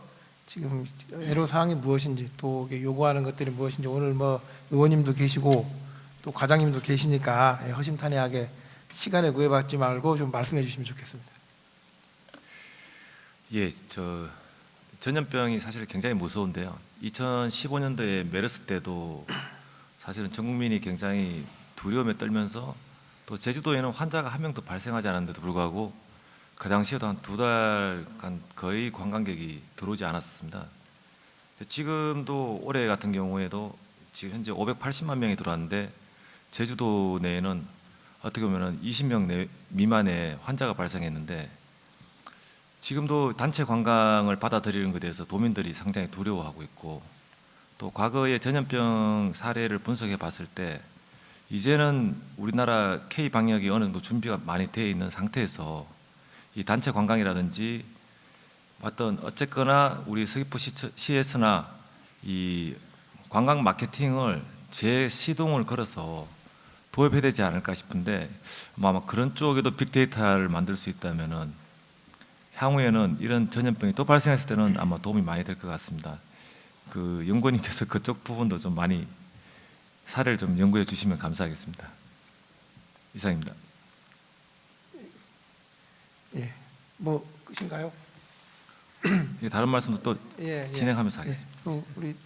지금 애로사항이 무엇인지, 또 요구하는 것들이 무엇인지, 오늘 뭐 의원님도 계시고 또 과장님도 계시니까 허심탄회하게 시간에 구애받지 말고 좀 말씀해 주시면 좋겠습니다. 예, 전염병이 사실 굉장히 무서운데요. 2015년도에 메르스 때도 사실은 전 국민이 굉장히 두려움에 떨면서, 또 제주도에는 환자가 한 명도 발생하지 않았는데도 불구하고 그 당시에도 한 2달간 거의 관광객이 들어오지 않았습니다. 지금도 올해 같은 경우에도 지금 현재 580만 명이 들어왔는데, 제주도 내에는 어떻게 보면 20명 미만의 환자가 발생했는데, 지금도 단체 관광을 받아들이는 것에 대해서 도민들이 상당히 두려워하고 있고, 또 과거의 전염병 사례를 분석해 봤을 때 이제는 우리나라 K 방역이 어느 정도 준비가 많이 되어 있는 상태에서 이 단체 관광이라든지 어쨌거나 우리 서귀포시에서나 이 관광 마케팅을 재시동을 걸어서 도입해야 되지 않을까 싶은데 아마 그런 쪽에도 빅데이터를 만들 수 있다면은 향후에는 이런 전염병이 또 발생했을 때는 아마 도움이 많이 될 것 같습니다. 그 연구원님께서 그쪽 부분도 좀 많이 사례를 좀 연구해 주시면 감사하겠습니다. 이상입니다. 예, 뭐 끝인가요? 다른 말씀도 또 예, 진행하면서 하겠습니다. 예, 또 우리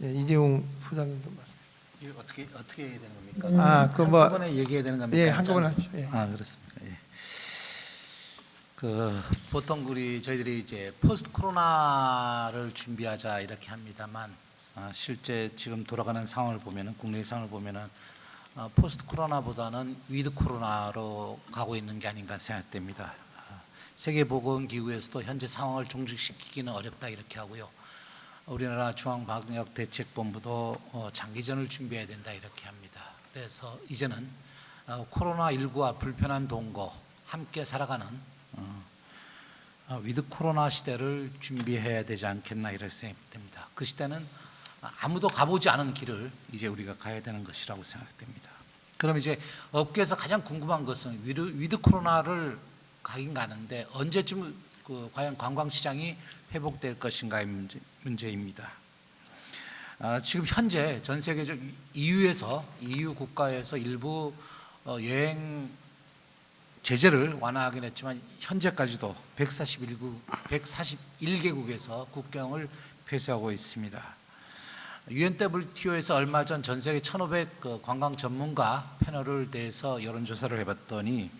이재용 소장님 좀 말씀. 이거 어떻게 해야 되는 겁니까? 한꺼번에 얘기해야 되는 겁니까? 예, 한꺼번에 하십시오. 예. 그렇습니까? 예. 그 보통 저희들이 이제 포스트 코로나를 준비하자 이렇게 합니다만 실제 지금 돌아가는 상황을 보면은 국내 상황을 보면은 포스트 코로나보다는 위드 코로나로 가고 있는 게 아닌가 생각됩니다. 세계보건기구에서도 현재 상황을 종식시키기는 어렵다 이렇게 하고요. 우리나라 중앙방역대책본부도 장기전을 준비해야 된다 이렇게 합니다. 그래서 이제는 코로나19와 불편한 동거 함께 살아가는 위드 코로나 시대를 준비해야 되지 않겠나 이렇게 생각됩니다. 그 시대는 아무도 가보지 않은 길을 이제 우리가 가야 되는 것이라고 생각됩니다. 그럼 이제 업계에서 가장 궁금한 것은 위드 코로나를 가긴 가는데 언제쯤 과연 관광 시장이 회복될 것인가의 문제입니다. 지금 현재 전 세계적 EU 국가에서 일부 여행 제재를 완화하긴 했지만 현재까지도 141개국에서 국경을 폐쇄하고 있습니다. UNWTO에서 얼마 전 전 세계 1,500 관광 전문가 패널을 대해서 여론조사를 해봤더니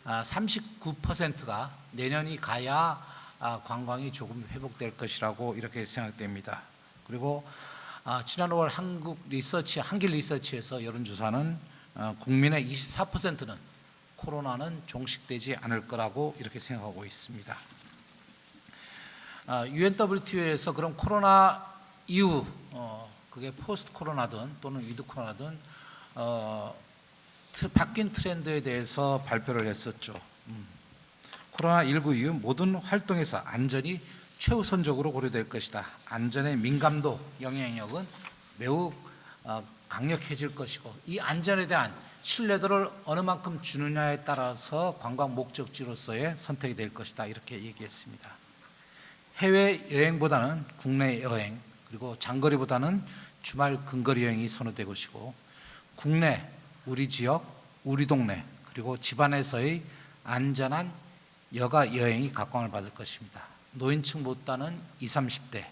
39%가 내년이 가야 관광이 조금 회복될 것이라고 이렇게 생각됩니다. 그리고 지난 5월 한길 리서치에서 여론조사는 국민의 24%는 코로나는 종식되지 않을 거라고 이렇게 생각하고 있습니다. UNWTO에서 그럼 코로나 이후 그게 포스트 코로나든 또는 위드 코로나든 바뀐 트렌드에 대해서 발표를 했었죠. 코로나19 이후 모든 활동에서 안전이 최우선적으로 고려될 것이다. 안전의 민감도, 영향력은 매우 강력해질 것이고 이 안전에 대한 신뢰도를 어느 만큼 주느냐에 따라서 관광 목적지로서의 선택이 될 것이다. 이렇게 얘기했습니다. 해외 여행보다는 국내 여행 그리고 장거리보다는 주말 근거리 여행이 선호될 것이고 국내, 우리 지역, 우리 동네 그리고 집안에서의 안전한 여가 여행이 각광을 받을 것입니다. 노인층보다는 20, 30대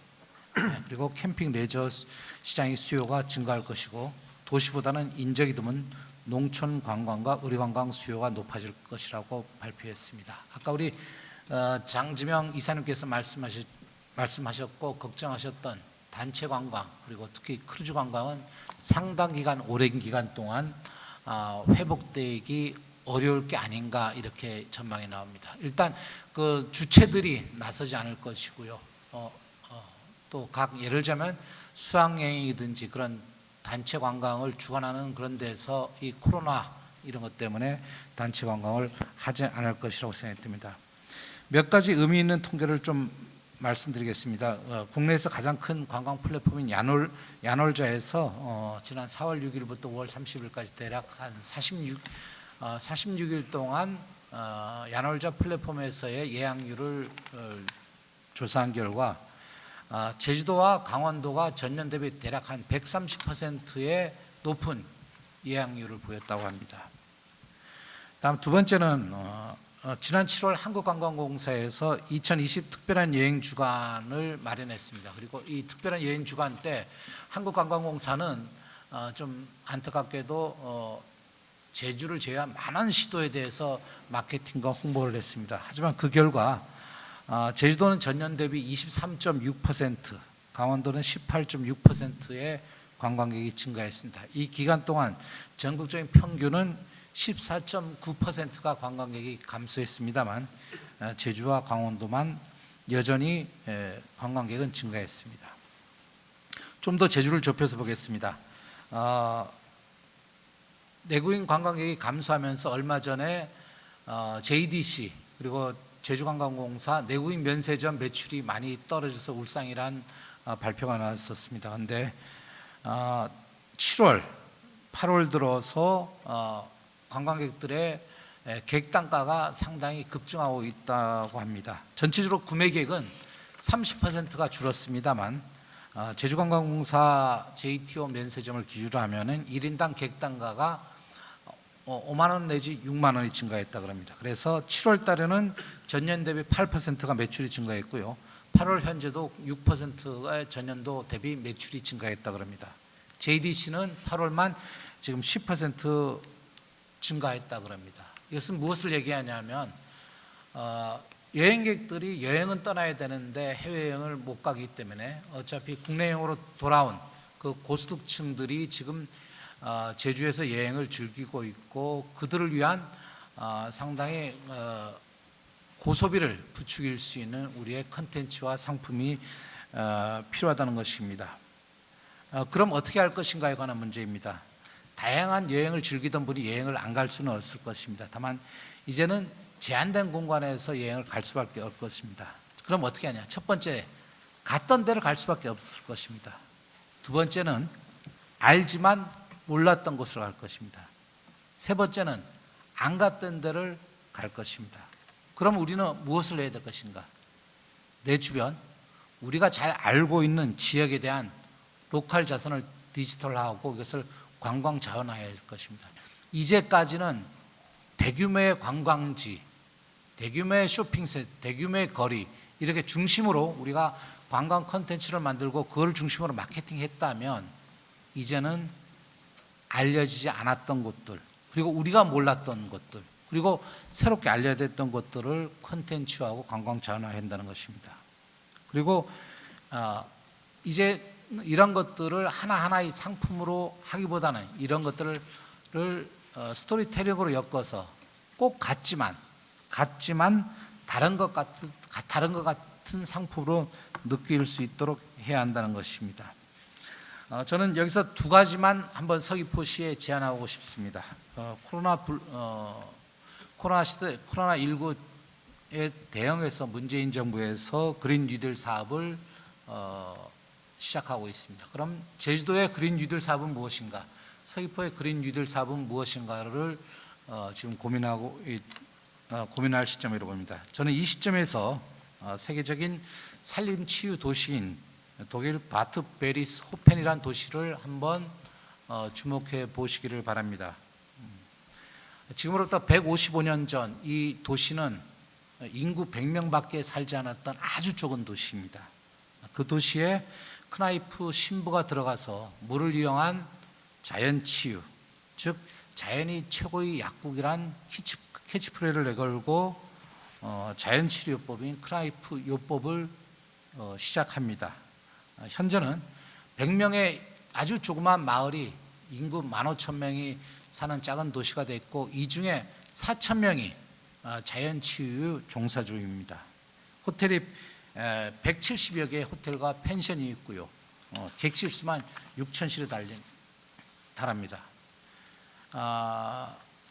그리고 캠핑 레저 시장의 수요가 증가할 것이고 도시보다는 인적이 드문 농촌 관광과 의리 관광 수요가 높아질 것이라고 발표했습니다. 아까 우리 장지명 이사님께서 말씀하셨고 걱정하셨던 단체 관광 그리고 특히 크루즈 관광은 상당 기간 오랜 기간 동안 회복되기 어려울 게 아닌가 이렇게 전망이 나옵니다. 일단 그 주체들이 나서지 않을 것이고요. 또 각 예를 들자면 수학여행이든지 그런 단체 관광을 주관하는 그런 데서 이 코로나 이런 것 때문에 단체 관광을 하지 않을 것이라고 생각됩니다. 몇 가지 의미 있는 통계를 좀 말씀드리겠습니다. 국내에서 가장 큰 관광 플랫폼인 야놀자에서 지난 4월 6일부터 5월 30일까지 대략 한 46일 동안 야놀자 플랫폼에서의 예약률을 조사한 결과 제주도와 강원도가 전년 대비 대략 한 130%의 높은 예약률을 보였다고 합니다. 다음 두 번째는 지난 7월 한국관광공사에서 2020 특별한 여행 주간을 마련했습니다. 그리고 이 특별한 여행 주간 때 한국관광공사는 좀 안타깝게도 제주를 제외한 많은 시도에 대해서 마케팅과 홍보를 했습니다. 하지만 그 결과 제주도는 전년 대비 23.6%, 강원도는 18.6%의 관광객이 증가했습니다. 이 기간 동안 전국적인 평균은 14.9%가 관광객이 감소했습니다만 제주와 강원도만 여전히 관광객은 증가했습니다. 좀 더 제주를 좁혀서 보겠습니다. 내국인 관광객이 감소하면서 얼마 전에 JDC 그리고 제주관광공사 내국인 면세점 매출이 많이 떨어져서 울상이란 발표가 나왔었습니다. 그런데 7월, 8월 들어서 관광객들의 객단가가 상당히 급증하고 있다고 합니다. 전체적으로 구매 계획은 30%가 줄었습니다만 제주관광공사 JTO 면세점을 기준으로 하면은 1인당 객단가가 5만 원 내지 6만 원이 증가했다 그럽니다. 그래서 7월 달에는 전년 대비 8%가 매출이 증가했고요. 8월 현재도 6%의 전년도 대비 매출이 증가했다 그럽니다. JDC는 8월만 지금 10% 증가했다 그럽니다. 이것은 무엇을 얘기하냐면 여행객들이 여행은 떠나야 되는데 해외여행을 못 가기 때문에 어차피 국내여행으로 돌아온 그 고소득층들이 지금 제주에서 여행을 즐기고 있고 그들을 위한 상당히 고소비를 부추길 수 있는 우리의 컨텐츠와 상품이 필요하다는 것입니다. 그럼 어떻게 할 것인가에 관한 문제입니다. 다양한 여행을 즐기던 분이 여행을 안 갈 수는 없을 것입니다. 다만 이제는 제한된 공간에서 여행을 갈 수밖에 없을 것입니다. 그럼 어떻게 하냐? 첫 번째, 갔던 데를 갈 수밖에 없을 것입니다. 두 번째는 알지만 몰랐던 곳으로 갈 것입니다. 세 번째는 안 갔던 데를 갈 것입니다. 그럼 우리는 무엇을 해야 될 것인가? 내 주변, 우리가 잘 알고 있는 지역에 대한 로컬 자산을 디지털화하고 이것을 관광 자원화해야 할 것입니다. 이제까지는 대규모의 관광지, 대규모의 쇼핑센터, 대규모의 거리 이렇게 중심으로 우리가 관광 콘텐츠를 만들고 그걸 중심으로 마케팅했다면 이제는 알려지지 않았던 곳들 그리고 우리가 몰랐던 곳들 그리고 새롭게 알려야 됐던 것들을 콘텐츠화하고 관광 자원화한다는 것입니다. 그리고 이제 이런 것들을 하나하나의 상품으로 하기보다는 이런 것들을 스토리텔링으로 엮어서 꼭 같지만 다른 것 같은 상품으로 느낄 수 있도록 해야 한다는 것입니다. 저는 여기서 두 가지만 한번 서귀포시에 제안하고 싶습니다. 코로나19에 대응해서 문재인 정부에서 그린 뉴딜 사업을 시작하고 있습니다. 그럼 제주도의 그린 뉴딜 사업은 무엇인가? 서귀포의 그린 뉴딜 사업은 무엇인가를 지금 고민할 시점이라고 봅니다. 저는 이 시점에서 세계적인 산림 치유 도시인 독일 바트 베리스 호펜이라는 도시를 한번 주목해 보시기를 바랍니다. 지금으로부터 155년 전 이 도시는 인구 100명밖에 살지 않았던 아주 적은 도시입니다. 그 도시에 크나이프 신부가 들어가서 물을 이용한 자연 치유, 즉 자연이 최고의 약국이란 캐치프레이를 내걸고 자연 치료 요법인 크나이프 요법을 시작합니다. 현재는 100명의 아주 조그마한 마을이 인구 15,000명이 사는 작은 도시가 됐고 이 중에 4,000명이 자연치유 종사 중입니다. 호텔이 170여 개의 호텔과 펜션이 있고요. 객실 수만 6,000실에 달합니다.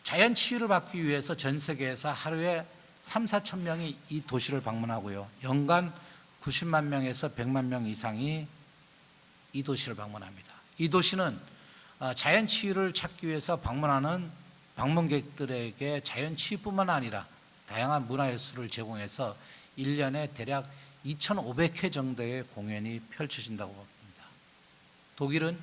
자연치유를 받기 위해서 전 세계에서 하루에 3,4천 명이 이 도시를 방문하고요. 연간 90만 명에서 100만 명 이상이 이 도시를 방문합니다. 이 도시는 자연치유를 찾기 위해서 방문하는 방문객들에게 자연치유뿐만 아니라 다양한 문화예술을 제공해서 1년에 대략 2,500회 정도의 공연이 펼쳐진다고 봅니다. 독일은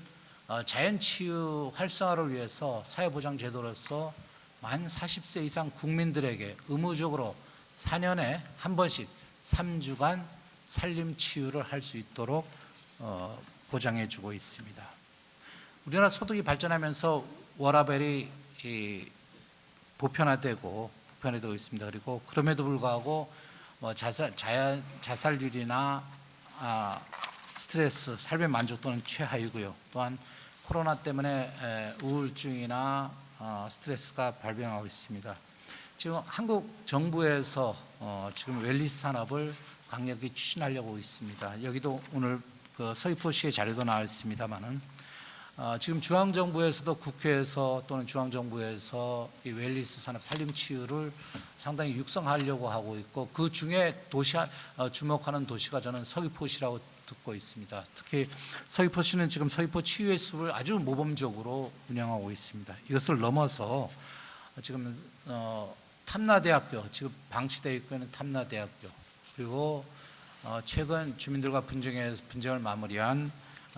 자연치유 활성화를 위해서 사회보장제도로서 만 40세 이상 국민들에게 의무적으로 4년에 한 번씩 3주간 산림치유를 할 수 있도록 보장해 주고 있습니다. 우리나라 소득이 발전하면서 워라밸이 보편화되고 있습니다. 그리고 그럼에도 불구하고 자살률이나 스트레스, 삶의 만족도는 최하이고요. 또한 코로나 때문에 우울증이나 스트레스가 발병하고 있습니다. 지금 한국 정부에서 지금 웰니스 산업을 강력히 추진하려고 있습니다. 여기도 오늘 그 서귀포시의 자료도 나와 있습니다만은 지금 중앙정부에서도 국회에서 또는 중앙정부에서 이 웰니스 산업 산림치유를 상당히 육성하려고 하고 있고 그 중에 주목하는 도시가 저는 서귀포시라고 듣고 있습니다. 특히 서귀포시는 지금 서귀포 치유의 숲을 아주 모범적으로 운영하고 있습니다. 이것을 넘어서 지금 탐나대학교, 지금 방치되어 있고 있는 탐나대학교, 그리고 최근 주민들과 분쟁을 마무리한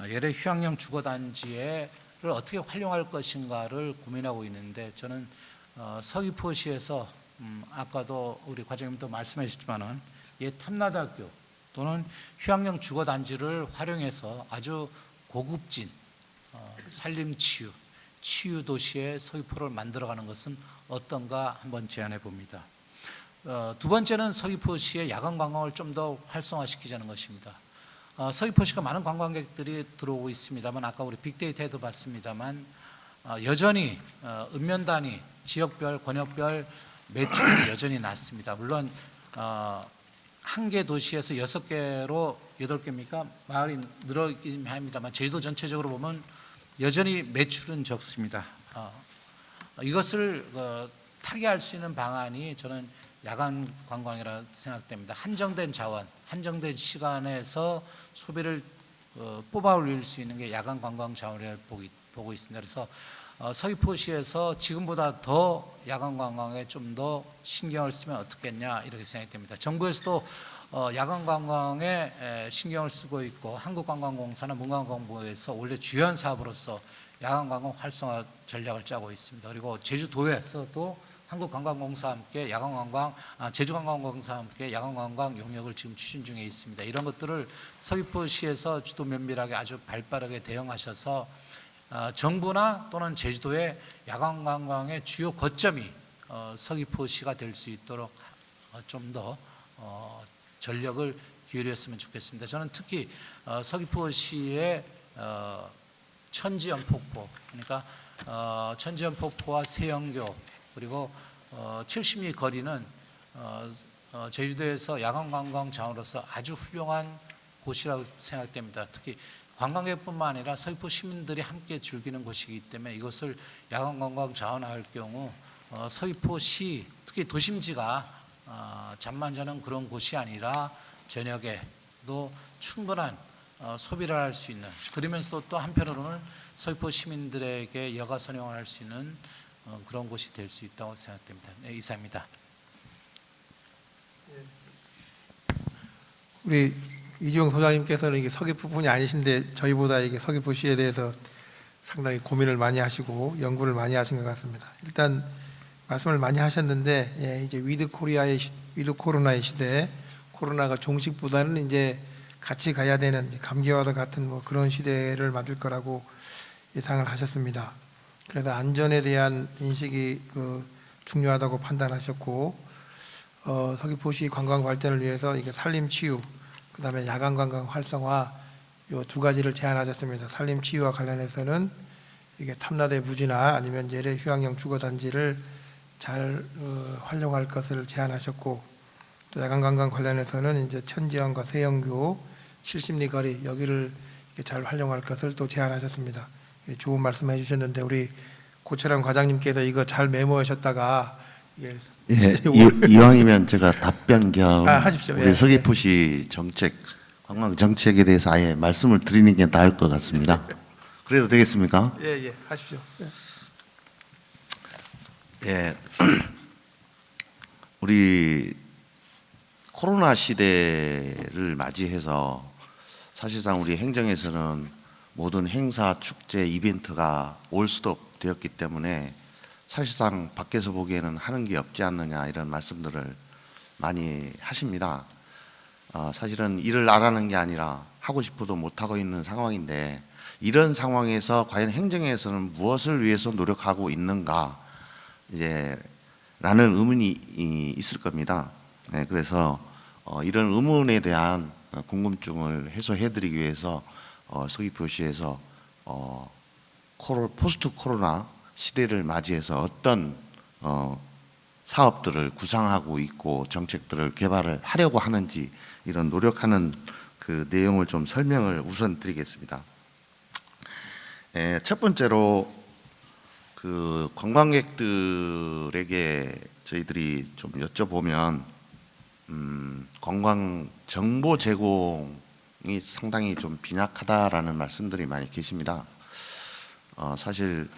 예래 휴양령 주거단지를 어떻게 활용할 것인가를 고민하고 있는데, 저는 서귀포시에서 아까도 우리 과장님도 말씀하셨지만은 탐나대학교 또는 휴양령 주거단지를 활용해서 아주 고급진 산림치유, 치유도시의 서귀포를 만들어가는 것은 어떤가 한번 제안해 봅니다. 두 번째는 서귀포시의 야간 관광을 좀 더 활성화시키자는 것입니다. 서귀포시가 많은 관광객들이 들어오고 있습니다만, 아까 우리 빅데이터에도 봤습니다만 여전히 읍면 단위, 지역별, 권역별 매출이 여전히 낮습니다. 물론 한 개 도시에서 6개로 8개입니까? 마을이 늘어있긴 합니다만 제주도 전체적으로 보면 여전히 매출은 적습니다. 이것을 타개할 수 있는 방안이 저는 야간 관광이라 생각됩니다. 한정된 자원, 한정된 시간에서 소비를 뽑아 올릴 수 있는 게 야간 관광 자원이라고 보고 있습니다. 그래서 서귀포시에서 지금보다 더 야간 관광에 좀 더 신경을 쓰면 어떻겠냐 이렇게 생각됩니다. 정부에서도 야간 관광에 신경을 쓰고 있고, 한국관광공사나 문관광부에서 원래 주연 사업으로서 야간 관광 활성화 전략을 짜고 있습니다. 그리고 제주도에서도 한국관광공사와 함께 제주관광공사와 함께 야간관광 용역을 지금 추진 중에 있습니다. 이런 것들을 서귀포시에서 주도 면밀하게 아주 발빠르게 대응하셔서 정부나 또는 제주도의 야간관광의 주요 거점이 서귀포시가 될 수 있도록 좀 더 전력을 기울였으면 좋겠습니다. 저는 특히 서귀포시의 천지연폭포, 그러니까 천지연폭포와 세영교, 그리고 70리 거리는 제주도에서 야간관광 자원으로서 아주 훌륭한 곳이라고 생각됩니다. 특히 관광객뿐만 아니라 서귀포 시민들이 함께 즐기는 곳이기 때문에 이것을 야간관광 자원화할 경우 서귀포시, 특히 도심지가 잠만 자는 그런 곳이 아니라 저녁에도 충분한 소비를 할 수 있는, 그러면서 또 한편으로는 서귀포 시민들에게 여가 선용을 할 수 있는 그런 곳이 될 수 있다고 생각됩니다. 네, 이상입니다. 우리 이주영 소장님께서는 이게 서귀포분이 아니신데 저희보다 이게 서귀포시에 대해서 상당히 고민을 많이 하시고 연구를 많이 하신 것 같습니다. 일단 말씀을 많이 하셨는데, 이제 위드 코로나의 시대에 코로나가 종식보다는 이제 같이 가야 되는 감기와도 같은 뭐 그런 시대를 맞을 거라고 예상을 하셨습니다. 그래서 안전에 대한 인식이 중요하다고 판단하셨고, 서귀포시 관광 발전을 위해서 이게 산림 치유, 그다음에 야간 관광 활성화 요 두 가지를 제안하셨습니다. 산림 치유와 관련해서는 이게 탐나대 부지나 아니면 예래 휴양형 주거 단지를 잘 활용할 것을 제안하셨고, 야간 관광 관련해서는 이제 천지연과 세영교 70리 거리 여기를 잘 활용할 것을 또 제안하셨습니다. 좋은 말씀해 주셨는데 우리 고철환 과장님께서 이거 잘 메모하셨다가 이왕이면 제가 답변 겸 하십시오. 우리 서귀포시 정책, 관광 정책에 대해서 아예 말씀을 드리는 게 나을 것 같습니다. 그래도 되겠습니까? 예, 하십시오. 예, 우리 코로나 시대를 맞이해서 사실상 우리 행정에서는 모든 행사, 축제, 이벤트가 올 스톱 되었기 때문에 사실상 밖에서 보기에는 하는 게 없지 않느냐 이런 말씀들을 많이 하십니다. 사실은 일을 안 하는 게 아니라 하고 싶어도 못 하고 있는 상황인데, 이런 상황에서 과연 행정에서는 무엇을 위해서 노력하고 있는가 이제 라는 의문이 있을 겁니다. 네, 그래서 이런 의문에 대한 궁금증을 해소해드리기 위해서 서귀포시에서 포스트 코로나 시대를 맞이해서 어떤 사업들을 구상하고 있고 정책들을 개발을 하려고 하는지 이런 노력하는 그 내용을 좀 설명을 우선 드리겠습니다. 첫 번째로 그 관광객들에게 저희들이 좀 여쭤보면 관광 정보 제공에 상당히 좀 빈약하다라는 말씀들이 많이 계십니다. 사실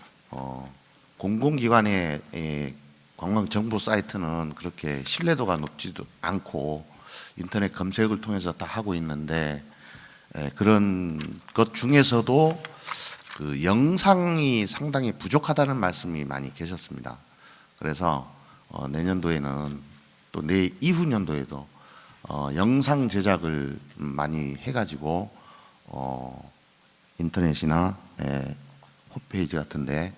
공공기관의 관광 정보 사이트는 그렇게 신뢰도가 높지도 않고 인터넷 검색을 통해서 다 하고 있는데 그런 것 중에서도 그 영상이 상당히 부족하다는 말씀이 많이 계셨습니다. 그래서 내년도에는 또 내 이후 년도에도 영상 제작을 많이 해가지고 인터넷이나 홈페이지 같은데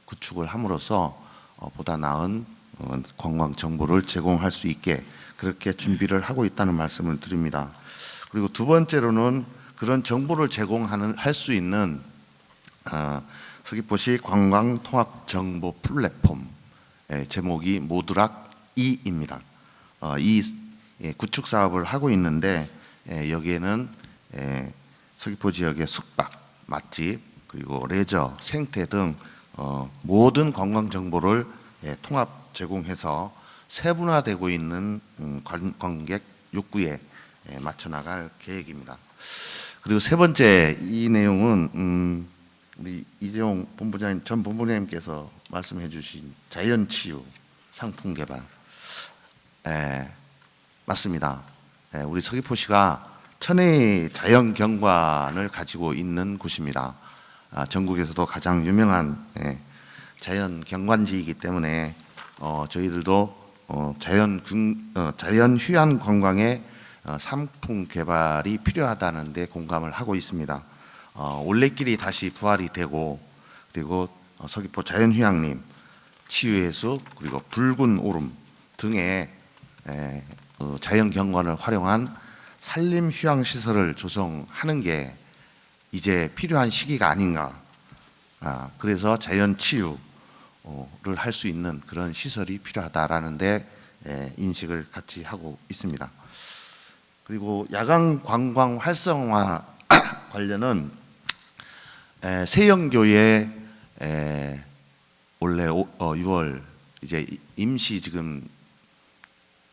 구축을 함으로써 보다 나은 관광 정보를 제공할 수 있게 그렇게 준비를 하고 있다는 말씀을 드립니다. 그리고 두 번째로는 그런 정보를 할 수 있는 서귀포시 관광통합정보 플랫폼 제목이 모드락 2입니다. 이 구축 사업을 하고 있는데 여기에는 서귀포 지역의 숙박, 맛집, 그리고 레저, 생태 등 모든 관광 정보를 통합 제공해서 세분화되고 있는 관광객 욕구에 맞춰 나갈 계획입니다. 그리고 세 번째 이 내용은 우리 이재용 본부장님, 전 본부장님께서 말씀해 주신 자연치유 상품 개발 맞습니다. 우리 서귀포시가 천혜의 자연 경관을 가지고 있는 곳입니다. 전국에서도 가장 유명한 자연 경관지이기 때문에 저희들도 자연 휴양 관광의 상품 개발이 필요하다는 데 공감을 하고 있습니다. 올레길이 다시 부활이 되고 그리고 서귀포 자연휴양림, 치유해수 그리고 붉은 오름 등의 자연 경관을 활용한 산림 휴양 시설을 조성하는 게 이제 필요한 시기가 아닌가. 그래서 자연 치유를 할 수 있는 그런 시설이 필요하다라는데 인식을 같이 하고 있습니다. 그리고 야간 관광 활성화 관련은 세영교에 원래 6월 이제 임시 지금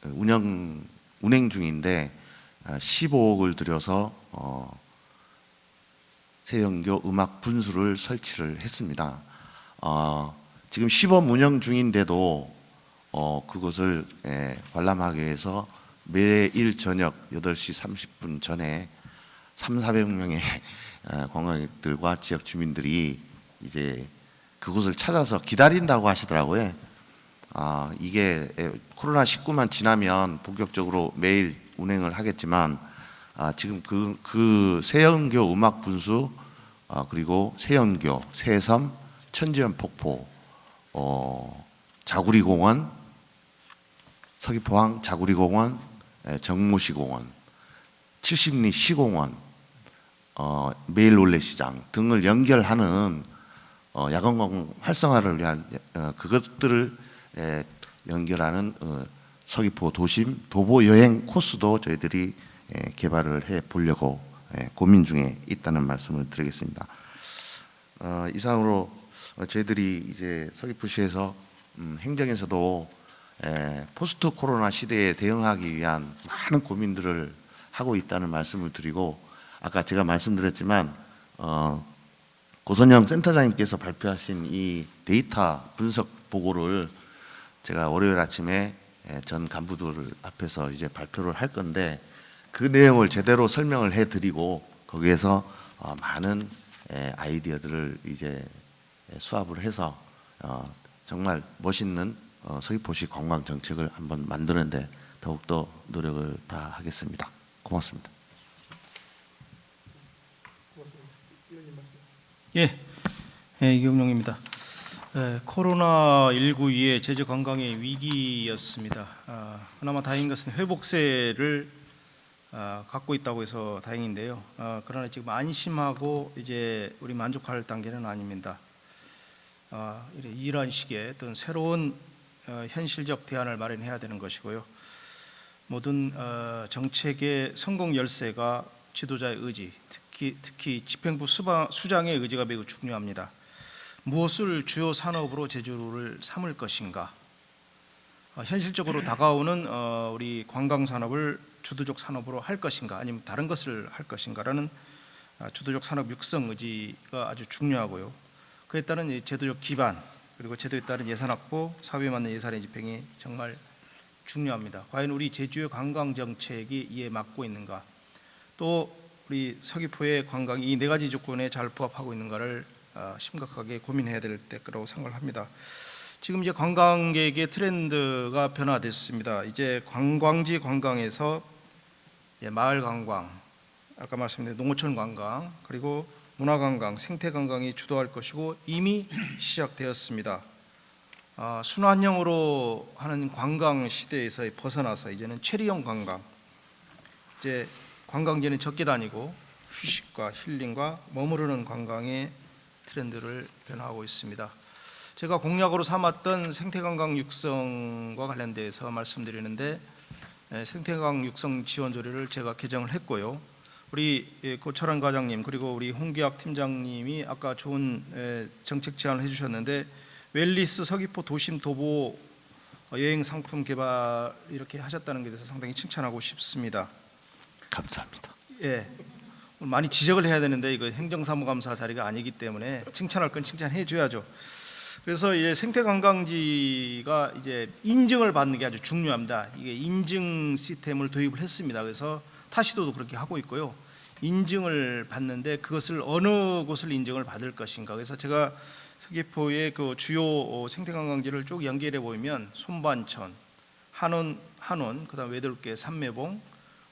운행 중인데 15억을 들여서 세영교 음악 분수를 설치를 했습니다. 지금 시범 운영 중인데도 그것을 관람하기 위해서 매일 저녁 8시 30분 전에 300~400명의 관광객들과 지역 주민들이 이제 그곳을 찾아서 기다린다고 하시더라고요. 이게 코로나19만 지나면 본격적으로 매일 운행을 하겠지만 지금 그 세영교 음악 분수 그리고 세영교, 세섬, 천지연 폭포, 자구리공원, 서귀포항 자구리공원, 정모시공원, 70리 시공원, 매일올레시장 등을 연결하는 야간관광 활성화를 위한 그것들을 연결하는 서귀포 도심 도보 여행 코스도 저희들이 개발을 해 보려고 고민 중에 있다는 말씀을 드리겠습니다. 이상으로 저희들이 이제 서귀포시에서 행정에서도 포스트 코로나 시대에 대응하기 위한 많은 고민들을 하고 있다는 말씀을 드리고, 아까 제가 말씀드렸지만 고선영 센터장님께서 발표하신 이 데이터 분석 보고를 제가 월요일 아침에 전 간부들 앞에서 이제 발표를 할 건데, 그 내용을 제대로 설명을 해드리고 거기에서 많은 아이디어들을 이제 수합을 해서 정말 멋있는 서귀포시 관광 정책을 한번 만드는데 더욱더 노력을 다하겠습니다. 고맙습니다. 이경룡입니다. 코로나19 이후에 제주 관광의 위기였습니다. 그나마 다행인 것은 회복세를 갖고 있다고 해서 다행인데요. 그러나 지금 안심하고 이제 우리 만족할 단계는 아닙니다. 이러한 시기에 어떤 새로운 현실적 대안을 마련해야 되는 것이고요. 모든 정책의 성공 열쇠가 지도자의 의지, 특히 집행부 수장의 의지가 매우 중요합니다. 무엇을 주요 산업으로 제주를 삼을 것인가, 현실적으로 다가오는 우리 관광 산업을 주도적 산업으로 할 것인가 아니면 다른 것을 할 것인가라는 주도적 산업 육성 의지가 아주 중요하고요. 그에 따른 이 제도적 기반 그리고 제도에 따른 예산 확보, 사회에 맞는 예산의 집행이 정말 중요합니다. 과연 우리 제주의 관광 정책이 이에 맞고 있는가? 또 우리 서귀포의 관광이 이 네 가지 조건에 잘 부합하고 있는가를 심각하게 고민해야 될 때라고 생각을 합니다. 지금 이제 관광객의 트렌드가 변화됐습니다. 이제 관광지 관광에서 마을 관광, 아까 말씀드린 농어촌 관광, 그리고 문화 관광, 생태 관광이 주도할 것이고 이미 시작되었습니다. 순환형으로 하는 관광 시대에서 벗어나서 이제는 체리형 관광, 이제 관광지는 적게 다니고 휴식과 힐링과 머무르는 관광의 트렌드를 변화하고 있습니다. 제가 공약으로 삼았던 생태관광 육성과 관련돼서 말씀드리는데 생태관광 육성 지원 조례를 제가 개정을 했고요. 우리 고철환 과장님 그리고 우리 홍기학 팀장님이 아까 좋은 정책 제안을 해주셨는데 웰리스 서귀포 도심 도보 여행 상품 개발 이렇게 하셨다는 것에 대해서 상당히 칭찬하고 싶습니다. 감사합니다. 예, 많이 지적을 해야 되는데 이거 행정사무감사 자리가 아니기 때문에 칭찬할 건 칭찬해 줘야죠. 그래서 이제 생태관광지가 이제 인증을 받는 게 아주 중요합니다. 이게 인증 시스템을 도입을 했습니다. 그래서 타시도도 그렇게 하고 있고요. 인증을 받는데 그것을 어느 곳을 인증을 받을 것인가. 그래서 제가 서귀포의 그 주요 생태관광지를 쭉 연결해 보면 손반천, 한원, 그다음 외돌개, 삼매봉,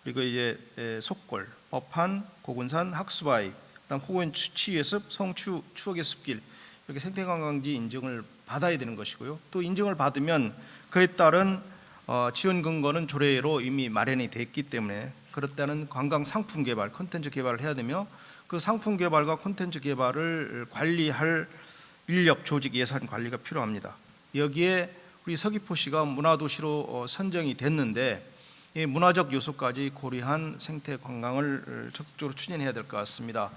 그리고 이제 속골, 법한, 고군산, 학수바위, 그다음 호원 치유예습, 성추 추억의 숲길 이렇게 생태관광지 인증을 받아야 되는 것이고요. 또 인증을 받으면 그에 따른 지원 근거는 조례로 이미 마련이 됐기 때문에 그렇다는 관광 상품 개발, 콘텐츠 개발을 해야 되며 그 상품 개발과 콘텐츠 개발을 관리할 인력, 조직, 예산 관리가 필요합니다. 여기에 우리 서귀포시가 문화도시로 선정이 됐는데 이 문화적 요소까지 고려한 생태 관광을 적극적으로 추진해야 될 것 같습니다.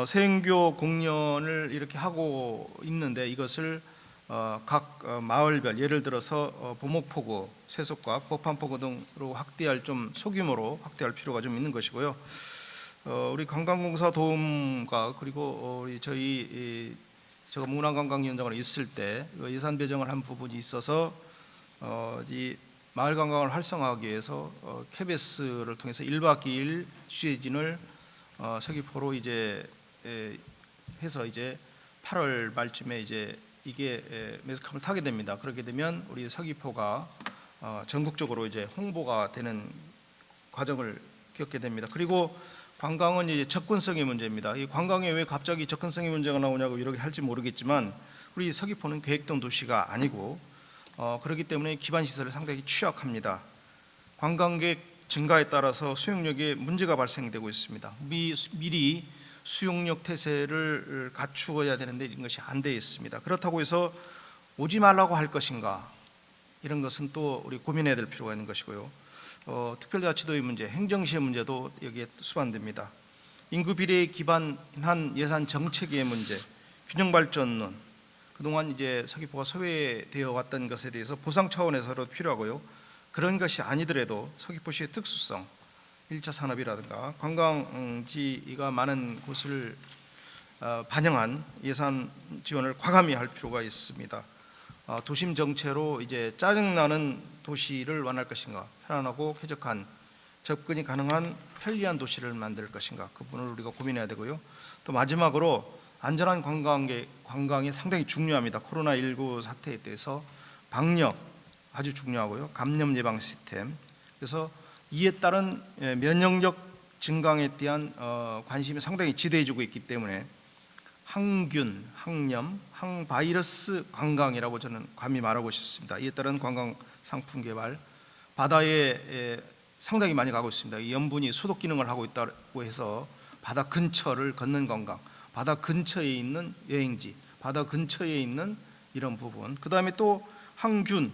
세행교 공연을 이렇게 하고 있는데 이것을 각 마을별 예를 들어서 보목포구, 세속각, 법한포구 등으로 확대할 좀 소규모로 확대할 필요가 좀 있는 것이고요. 우리 관광공사 도움과 그리고 제가 문화관광위원장으로 있을 때 예산 배정을 한 부분이 있어서 이 마을 관광을 활성화하기 위해서 KBS를 통해서 1박 2일 취재진을 서귀포로 이제 해서 이제 8월 말쯤에 이제 이게 매스컴을 타게 됩니다. 그렇게 되면 우리 서귀포가 전국적으로 이제 홍보가 되는 과정을 겪게 됩니다. 그리고 관광은 이제 접근성의 문제입니다. 이 관광에 왜 갑자기 접근성의 문제가 나오냐고 이렇게 할지 모르겠지만 우리 서귀포는 계획동 도시가 아니고 그렇기 때문에 기반 시설이 상당히 취약합니다. 관광객 증가에 따라서 수용력에 문제가 발생되고 있습니다. 미리 수용력 태세를 갖추어야 되는데 이런 것이 안 되어 있습니다. 그렇다고 해서 오지 말라고 할 것인가 이런 것은 또 우리 고민해야 될 필요가 있는 것이고요. 특별자치도의 문제, 행정시의 문제도 여기에 수반됩니다. 인구 비례에 기반한 예산 정책의 문제, 균형발전론, 그동안 이제 서귀포가 소외되어 왔던 것에 대해서 보상 차원에서도 필요하고요. 그런 것이 아니더라도 서귀포시의 특수성, 1차 산업이라든가 관광지가 많은 곳을 반영한 예산 지원을 과감히 할 필요가 있습니다. 도심 정체로 이제 짜증나는 도시를 원할 것인가, 편안하고 쾌적한 접근이 가능한 편리한 도시를 만들 것인가, 그 부분을 우리가 고민해야 되고요. 또 마지막으로 안전한 관광이 상당히 중요합니다. 코로나19 사태에 대해서 방역 아주 중요하고요. 감염 예방 시스템. 그래서 이에 따른 면역력 증강에 대한 관심이 상당히 지대해지고 있기 때문에 항균, 항염, 항바이러스 관광이라고 저는 감히 말하고 싶습니다. 이에 따른 관광 상품 개발, 바다에 상당히 많이 가고 있습니다. 이 염분이 소독 기능을 하고 있다고 해서 바다 근처를 걷는 관광, 바다 근처에 있는 여행지, 바다 근처에 있는 이런 부분. 그 다음에 또 항균,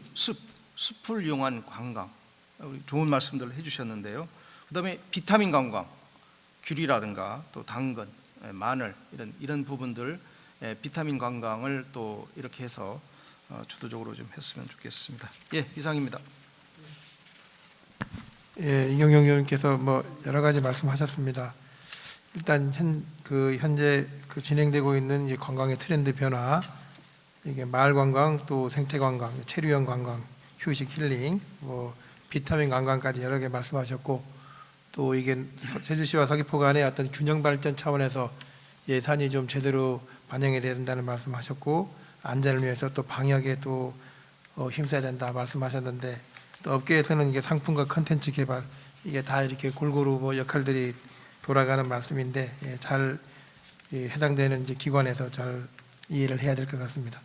숲을 이용한 관광, 좋은 말씀들을 해주셨는데요. 그 다음에 비타민 관광, 귤이라든가 또 당근, 마늘 이런 부분들 비타민 관광을 또 이렇게 해서 주도적으로 좀 했으면 좋겠습니다. 예, 이상입니다. 예, 이경영 의원께서 뭐 여러 가지 말씀하셨습니다. 일단 현재 진행되고 있는 이 관광의 트렌드 변화, 이게 마을 관광, 또 생태 관광, 체류형 관광, 휴식 힐링, 뭐 비타민 관광까지 여러 개 말씀하셨고, 또 이게 제주시와 서귀포 간의 어떤 균형 발전 차원에서 예산이 좀 제대로 반영이 돼야 된다는 말씀하셨고, 안전을 위해서 또 방역에 또 힘써야 된다 말씀하셨는데, 또 업계에서는 이게 상품과 컨텐츠 개발, 이게 다 이렇게 골고루 뭐 역할들이 돌아가는 말씀인데, 잘 해당되는 이제 기관에서 잘 이해를 해야 될 것 같습니다.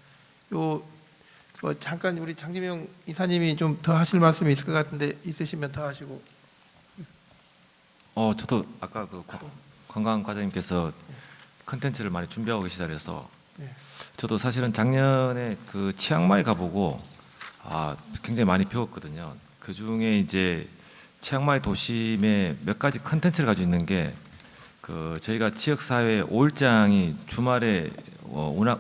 잠깐 우리 장지명 이사님이 좀 더 하실 말씀이 있을 것 같은데, 있으시면 더 하시고. 저도 아까 그 관광 과장님께서 컨텐츠를 많이 준비하고 계시다 그래서 저도 사실은 작년에 그 치앙마이 가보고 굉장히 많이 배웠거든요. 그 중에 이제 치앙마이 도심에 몇 가지 컨텐츠를 가지고 있는 게 저희가 지역사회 5일장이 주말에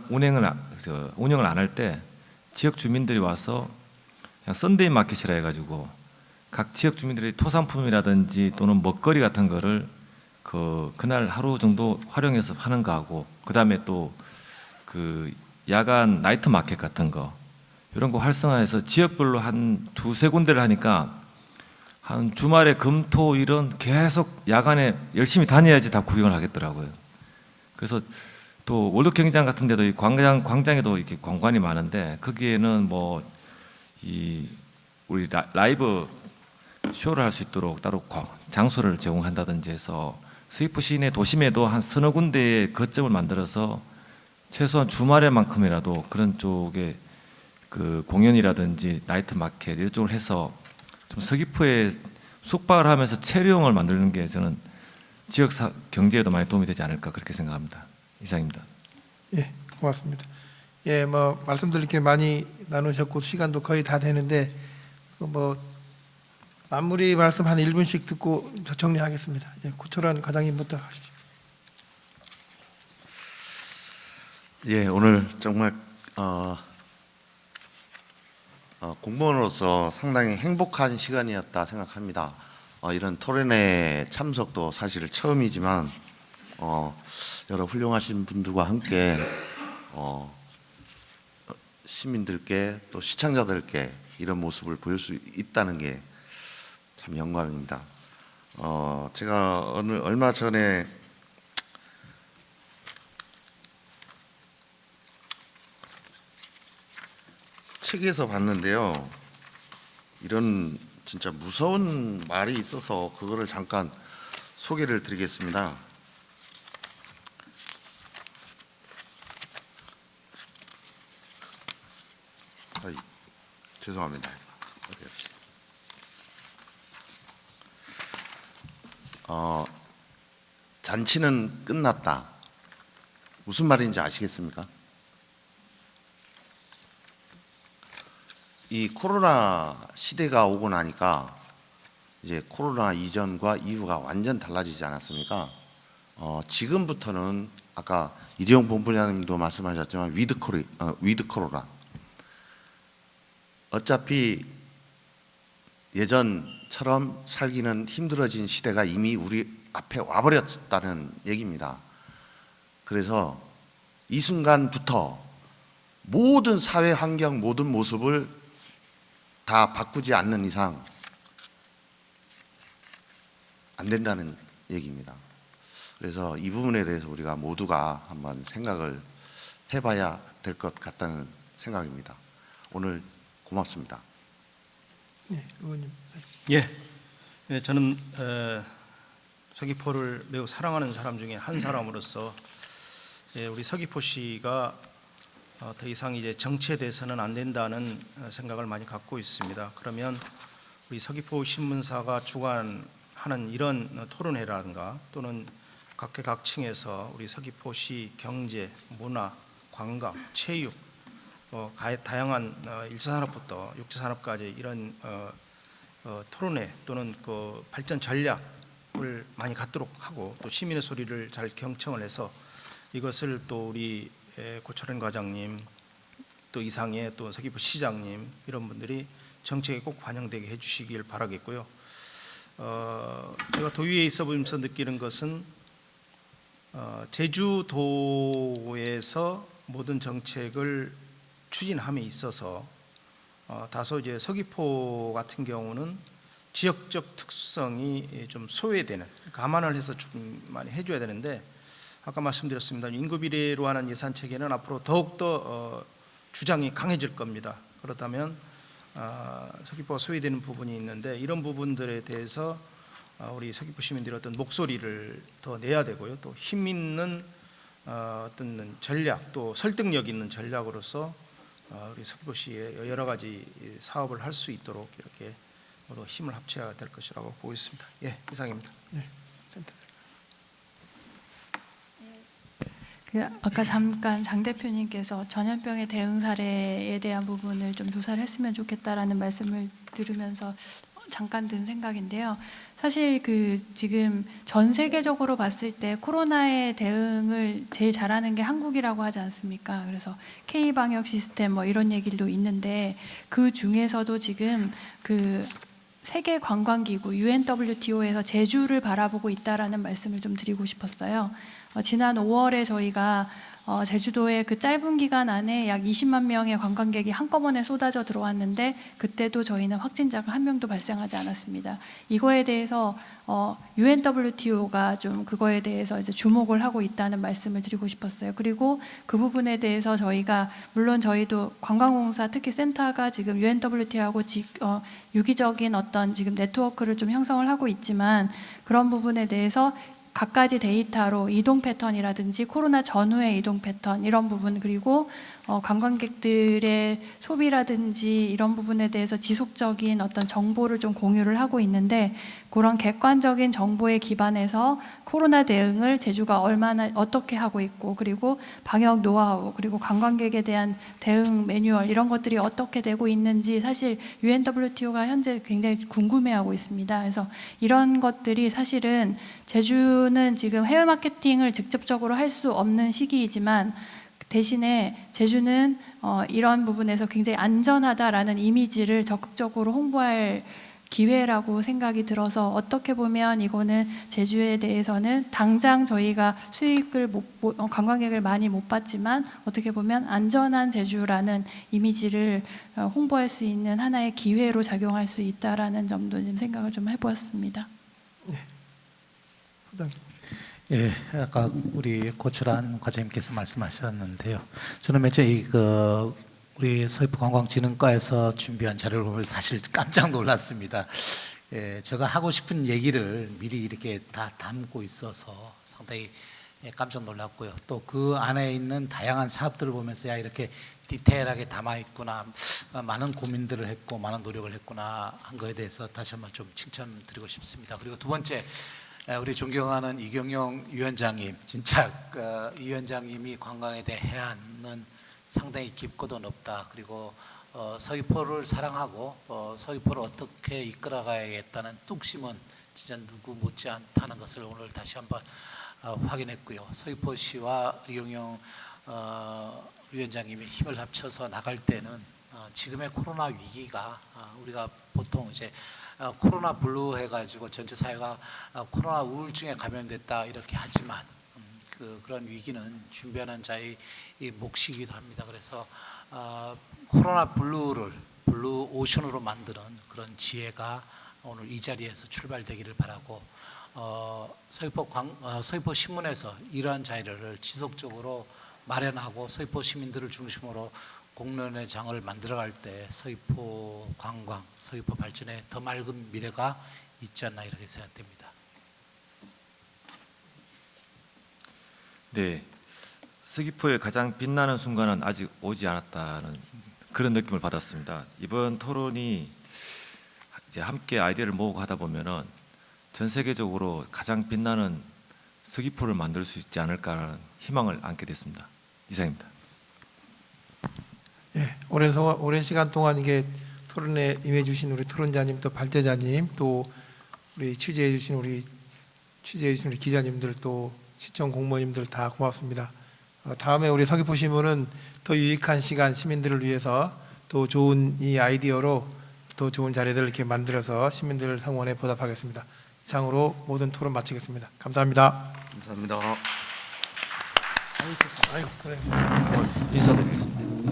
운영을 안 할 때 지역 주민들이 와서 그냥 썬데이 마켓이라 해가지고 각 지역 주민들이 토산품이라든지 또는 먹거리 같은 거를 그날 하루 정도 활용해서 하는 거하고, 그 다음에 또 그 야간 나이트 마켓 같은 거 이런 거 활성화해서 지역별로 한 두세 군데를 하니까 한 주말에 금토 일은 계속 야간에 열심히 다녀야지 다 구경을 하겠더라고요. 그래서 또 월드 경기장 같은 데도 이 광장에도 이렇게 관관이 많은데 거기에는 뭐 우리 라이브 쇼를 할 수 있도록 따로 장소를 제공한다든지 해서 서귀포 시내 도심에도 한 서너 군데의 거점을 만들어서 최소한 주말에만큼이라도 그런 쪽에 그 공연이라든지 나이트 마켓 이런 쪽을 해서 좀 서귀포에 숙박을 하면서 체류형을 만드는 게 저는 지역 경제에도 많이 도움이 되지 않을까 그렇게 생각합니다. 이상입니다. 예, 고맙습니다. 예, 뭐 말씀드릴 게 많이 나누셨고 시간도 거의 다 되는데 뭐 마무리 말씀 한 1분씩 듣고 정리하겠습니다. 예, 고철환 과장님부터 하시죠. 예, 오늘 정말 공무원으로서 상당히 행복한 시간이었다 생각합니다. 이런 토론회 참석도 사실 처음이지만 여러 훌륭하신 분들과 함께 시민들께 또 시청자들께 이런 모습을 보일 수 있다는 게 참 영광입니다. 제가 얼마 전에 책에서 봤는데요. 이런 진짜 무서운 말이 있어서 그거를 잠깐 소개를 드리겠습니다. 죄송합니다. 잔치는 끝났다. 무슨 말인지 아시겠습니까? 이 코로나 시대가 오고 나니까 이제 코로나 이전과 이후가 완전 달라지지 않았습니까? 지금부터는 아까 이재용 본부장님도 말씀하셨지만 위드 코로나. 어차피 예전처럼 살기는 힘들어진 시대가 이미 우리 앞에 와버렸다는 얘기입니다. 그래서 이 순간부터 모든 사회 환경, 모든 모습을 다 바꾸지 않는 이상 안 된다는 얘기입니다. 그래서 이 부분에 대해서 우리가 모두가 한번 생각을 해봐야 될 것 같다는 생각입니다. 오늘 고맙습니다. 네, 의원님. 예, 저는 서귀포를 매우 사랑하는 사람 중에 한 사람으로서 우리 서귀포시가 더 이상 이제 정체돼서는 안 된다는 생각을 많이 갖고 있습니다. 그러면 우리 서귀포 신문사가 주관하는 이런 토론회라든가 또는 각계각층에서 우리 서귀포시 경제, 문화, 관광, 체육, 다양한 1차 산업부터 6차 산업까지 이런 토론회 또는 그 발전 전략을 많이 갖도록 하고 또 시민의 소리를 잘 경청을 해서 이것을 또 우리 고철현 과장님 또 이상의 또 서귀포 시장님 이런 분들이 정책에 꼭 반영되게 해주시길 바라겠고요. 제가 도의회에 있어 보면서 느끼는 것은 제주도에서 모든 정책을 추진함에 있어서 다소 이제 서귀포 같은 경우는 지역적 특성이 좀 소외되는, 감안을 해서 좀 많이 해줘야 되는데, 아까 말씀드렸습니다. 인구 비례로 하는 예산 체계는 앞으로 더욱더 주장이 강해질 겁니다. 그렇다면 서귀포가 소외되는 부분이 있는데, 이런 부분들에 대해서 우리 서귀포 시민들의 어떤 목소리를 더 내야 되고요. 또 힘 있는 어떤 전략, 또 설득력 있는 전략으로서 우리 서귀포시에 여러 가지 사업을 할 수 있도록 이렇게 모두 힘을 합쳐야 될 것이라고 보고 있습니다. 예, 이상입니다. 네. 아까 잠깐 장 대표님께서 전염병의 대응 사례에 대한 부분을 좀 조사를 했으면 좋겠다라는 말씀을 들으면서 잠깐 든 생각인데요. 사실 지금 전 세계적으로 봤을 때 코로나의 대응을 제일 잘하는 게 한국이라고 하지 않습니까? 그래서 K 방역 시스템 뭐 이런 얘기도 있는데, 그 중에서도 지금 세계 관광기구 UNWTO에서 제주를 바라보고 있다라는 말씀을 좀 드리고 싶었어요. 지난 5월에 저희가 제주도에 그 짧은 기간 안에 약 20만 명의 관광객이 한꺼번에 쏟아져 들어왔는데, 그때도 저희는 확진자가 한 명도 발생하지 않았습니다. 이거에 대해서 UNWTO가 좀 그거에 대해서 이제 주목을 하고 있다는 말씀을 드리고 싶었어요. 그리고 그 부분에 대해서 저희가, 물론 저희도 관광공사 특히 센터가 지금 UNWTO하고 유기적인 어떤 지금 네트워크를 좀 형성을 하고 있지만, 그런 부분에 대해서 각가지 데이터로 이동 패턴이라든지 코로나 전후의 이동 패턴 이런 부분, 그리고 관광객들의 소비라든지 이런 부분에 대해서 지속적인 어떤 정보를 좀 공유를 하고 있는데, 그런 객관적인 정보에 기반해서 코로나 대응을 제주가 얼마나 어떻게 하고 있고, 그리고 방역 노하우, 그리고 관광객에 대한 대응 매뉴얼 이런 것들이 어떻게 되고 있는지 사실 UNWTO가 현재 굉장히 궁금해하고 있습니다. 그래서 이런 것들이 사실은 제주는 지금 해외 마케팅을 직접적으로 할 수 없는 시기이지만, 대신에 제주는 이런 부분에서 굉장히 안전하다라는 이미지를 적극적으로 홍보할 기회라고 생각이 들어서, 어떻게 보면 이거는 제주에 대해서는 당장 저희가 수익을 관광객을 많이 못 받지만, 어떻게 보면 안전한 제주라는 이미지를 홍보할 수 있는 하나의 기회로 작용할 수 있다라는 점도 좀 생각을 좀 해보았습니다. 네. 부장님. 예, 아까 우리 고철한 과장님께서 말씀하셨는데요. 저는 맨 처음에 우리 서귀포관광진흥과에서 준비한 자료를 보면서 사실 깜짝 놀랐습니다. 예, 제가 하고 싶은 얘기를 미리 이렇게 다 담고 있어서 상당히 깜짝 놀랐고요. 또 그 안에 있는 다양한 사업들을 보면서 야, 이렇게 디테일하게 담아 있구나, 많은 고민들을 했고 많은 노력을 했구나 한 거에 대해서 다시 한번 좀 칭찬드리고 싶습니다. 그리고 두 번째, 우리 존경하는 이경영 위원장님, 진짜 이 위원장님이 관광에 대해 해안은 상당히 깊고도 높다. 그리고 서귀포를 사랑하고 서귀포를 어떻게 이끌어가야겠다는 뚝심은 진짜 누구 못지 않다는 것을 오늘 다시 한번 확인했고요. 서귀포시와 이경영 위원장님이 힘을 합쳐서 나갈 때는 지금의 코로나 위기가, 우리가 보통 이제 코로나 블루 해가지고 전체 사회가 코로나 우울증에 감염됐다 이렇게 하지만, 그런 위기는 준비하는 자의 몫이기도 합니다. 그래서 코로나 블루 오션으로 만드는 그런 지혜가 오늘 이 자리에서 출발되기를 바라고, 서귀포 신문에서 이러한 자리를 지속적으로 마련하고 서귀포 시민들을 중심으로 공론의 장을 만들어갈 때 서귀포 관광, 서귀포 발전에 더 맑은 미래가 있지 않나 이렇게 생각됩니다. 네, 서귀포의 가장 빛나는 순간은 아직 오지 않았다는 그런 느낌을 받았습니다. 이번 토론이 이제 함께 아이디어를 모으고 하다 보면은 전 세계적으로 가장 빛나는 서귀포를 만들 수 있지 않을까라는 희망을 안게 됐습니다. 이상입니다. 예, 오랜 시간 동안 이게 토론에 임해주신 우리 토론자님, 또 발제자님, 또 우리 취재해주신 우리 기자님들, 또 시청 공무원님들 다 고맙습니다. 다음에 우리 서귀포 신문은 더 유익한 시간 시민들을 위해서 또 좋은 이 아이디어로 또 좋은 자리들을 이렇게 만들어서 시민들 성원에 보답하겠습니다. 이상으로 모든 토론 마치겠습니다. 감사합니다. 감사합니다. 아이고, 그래. 인사드리겠습니다.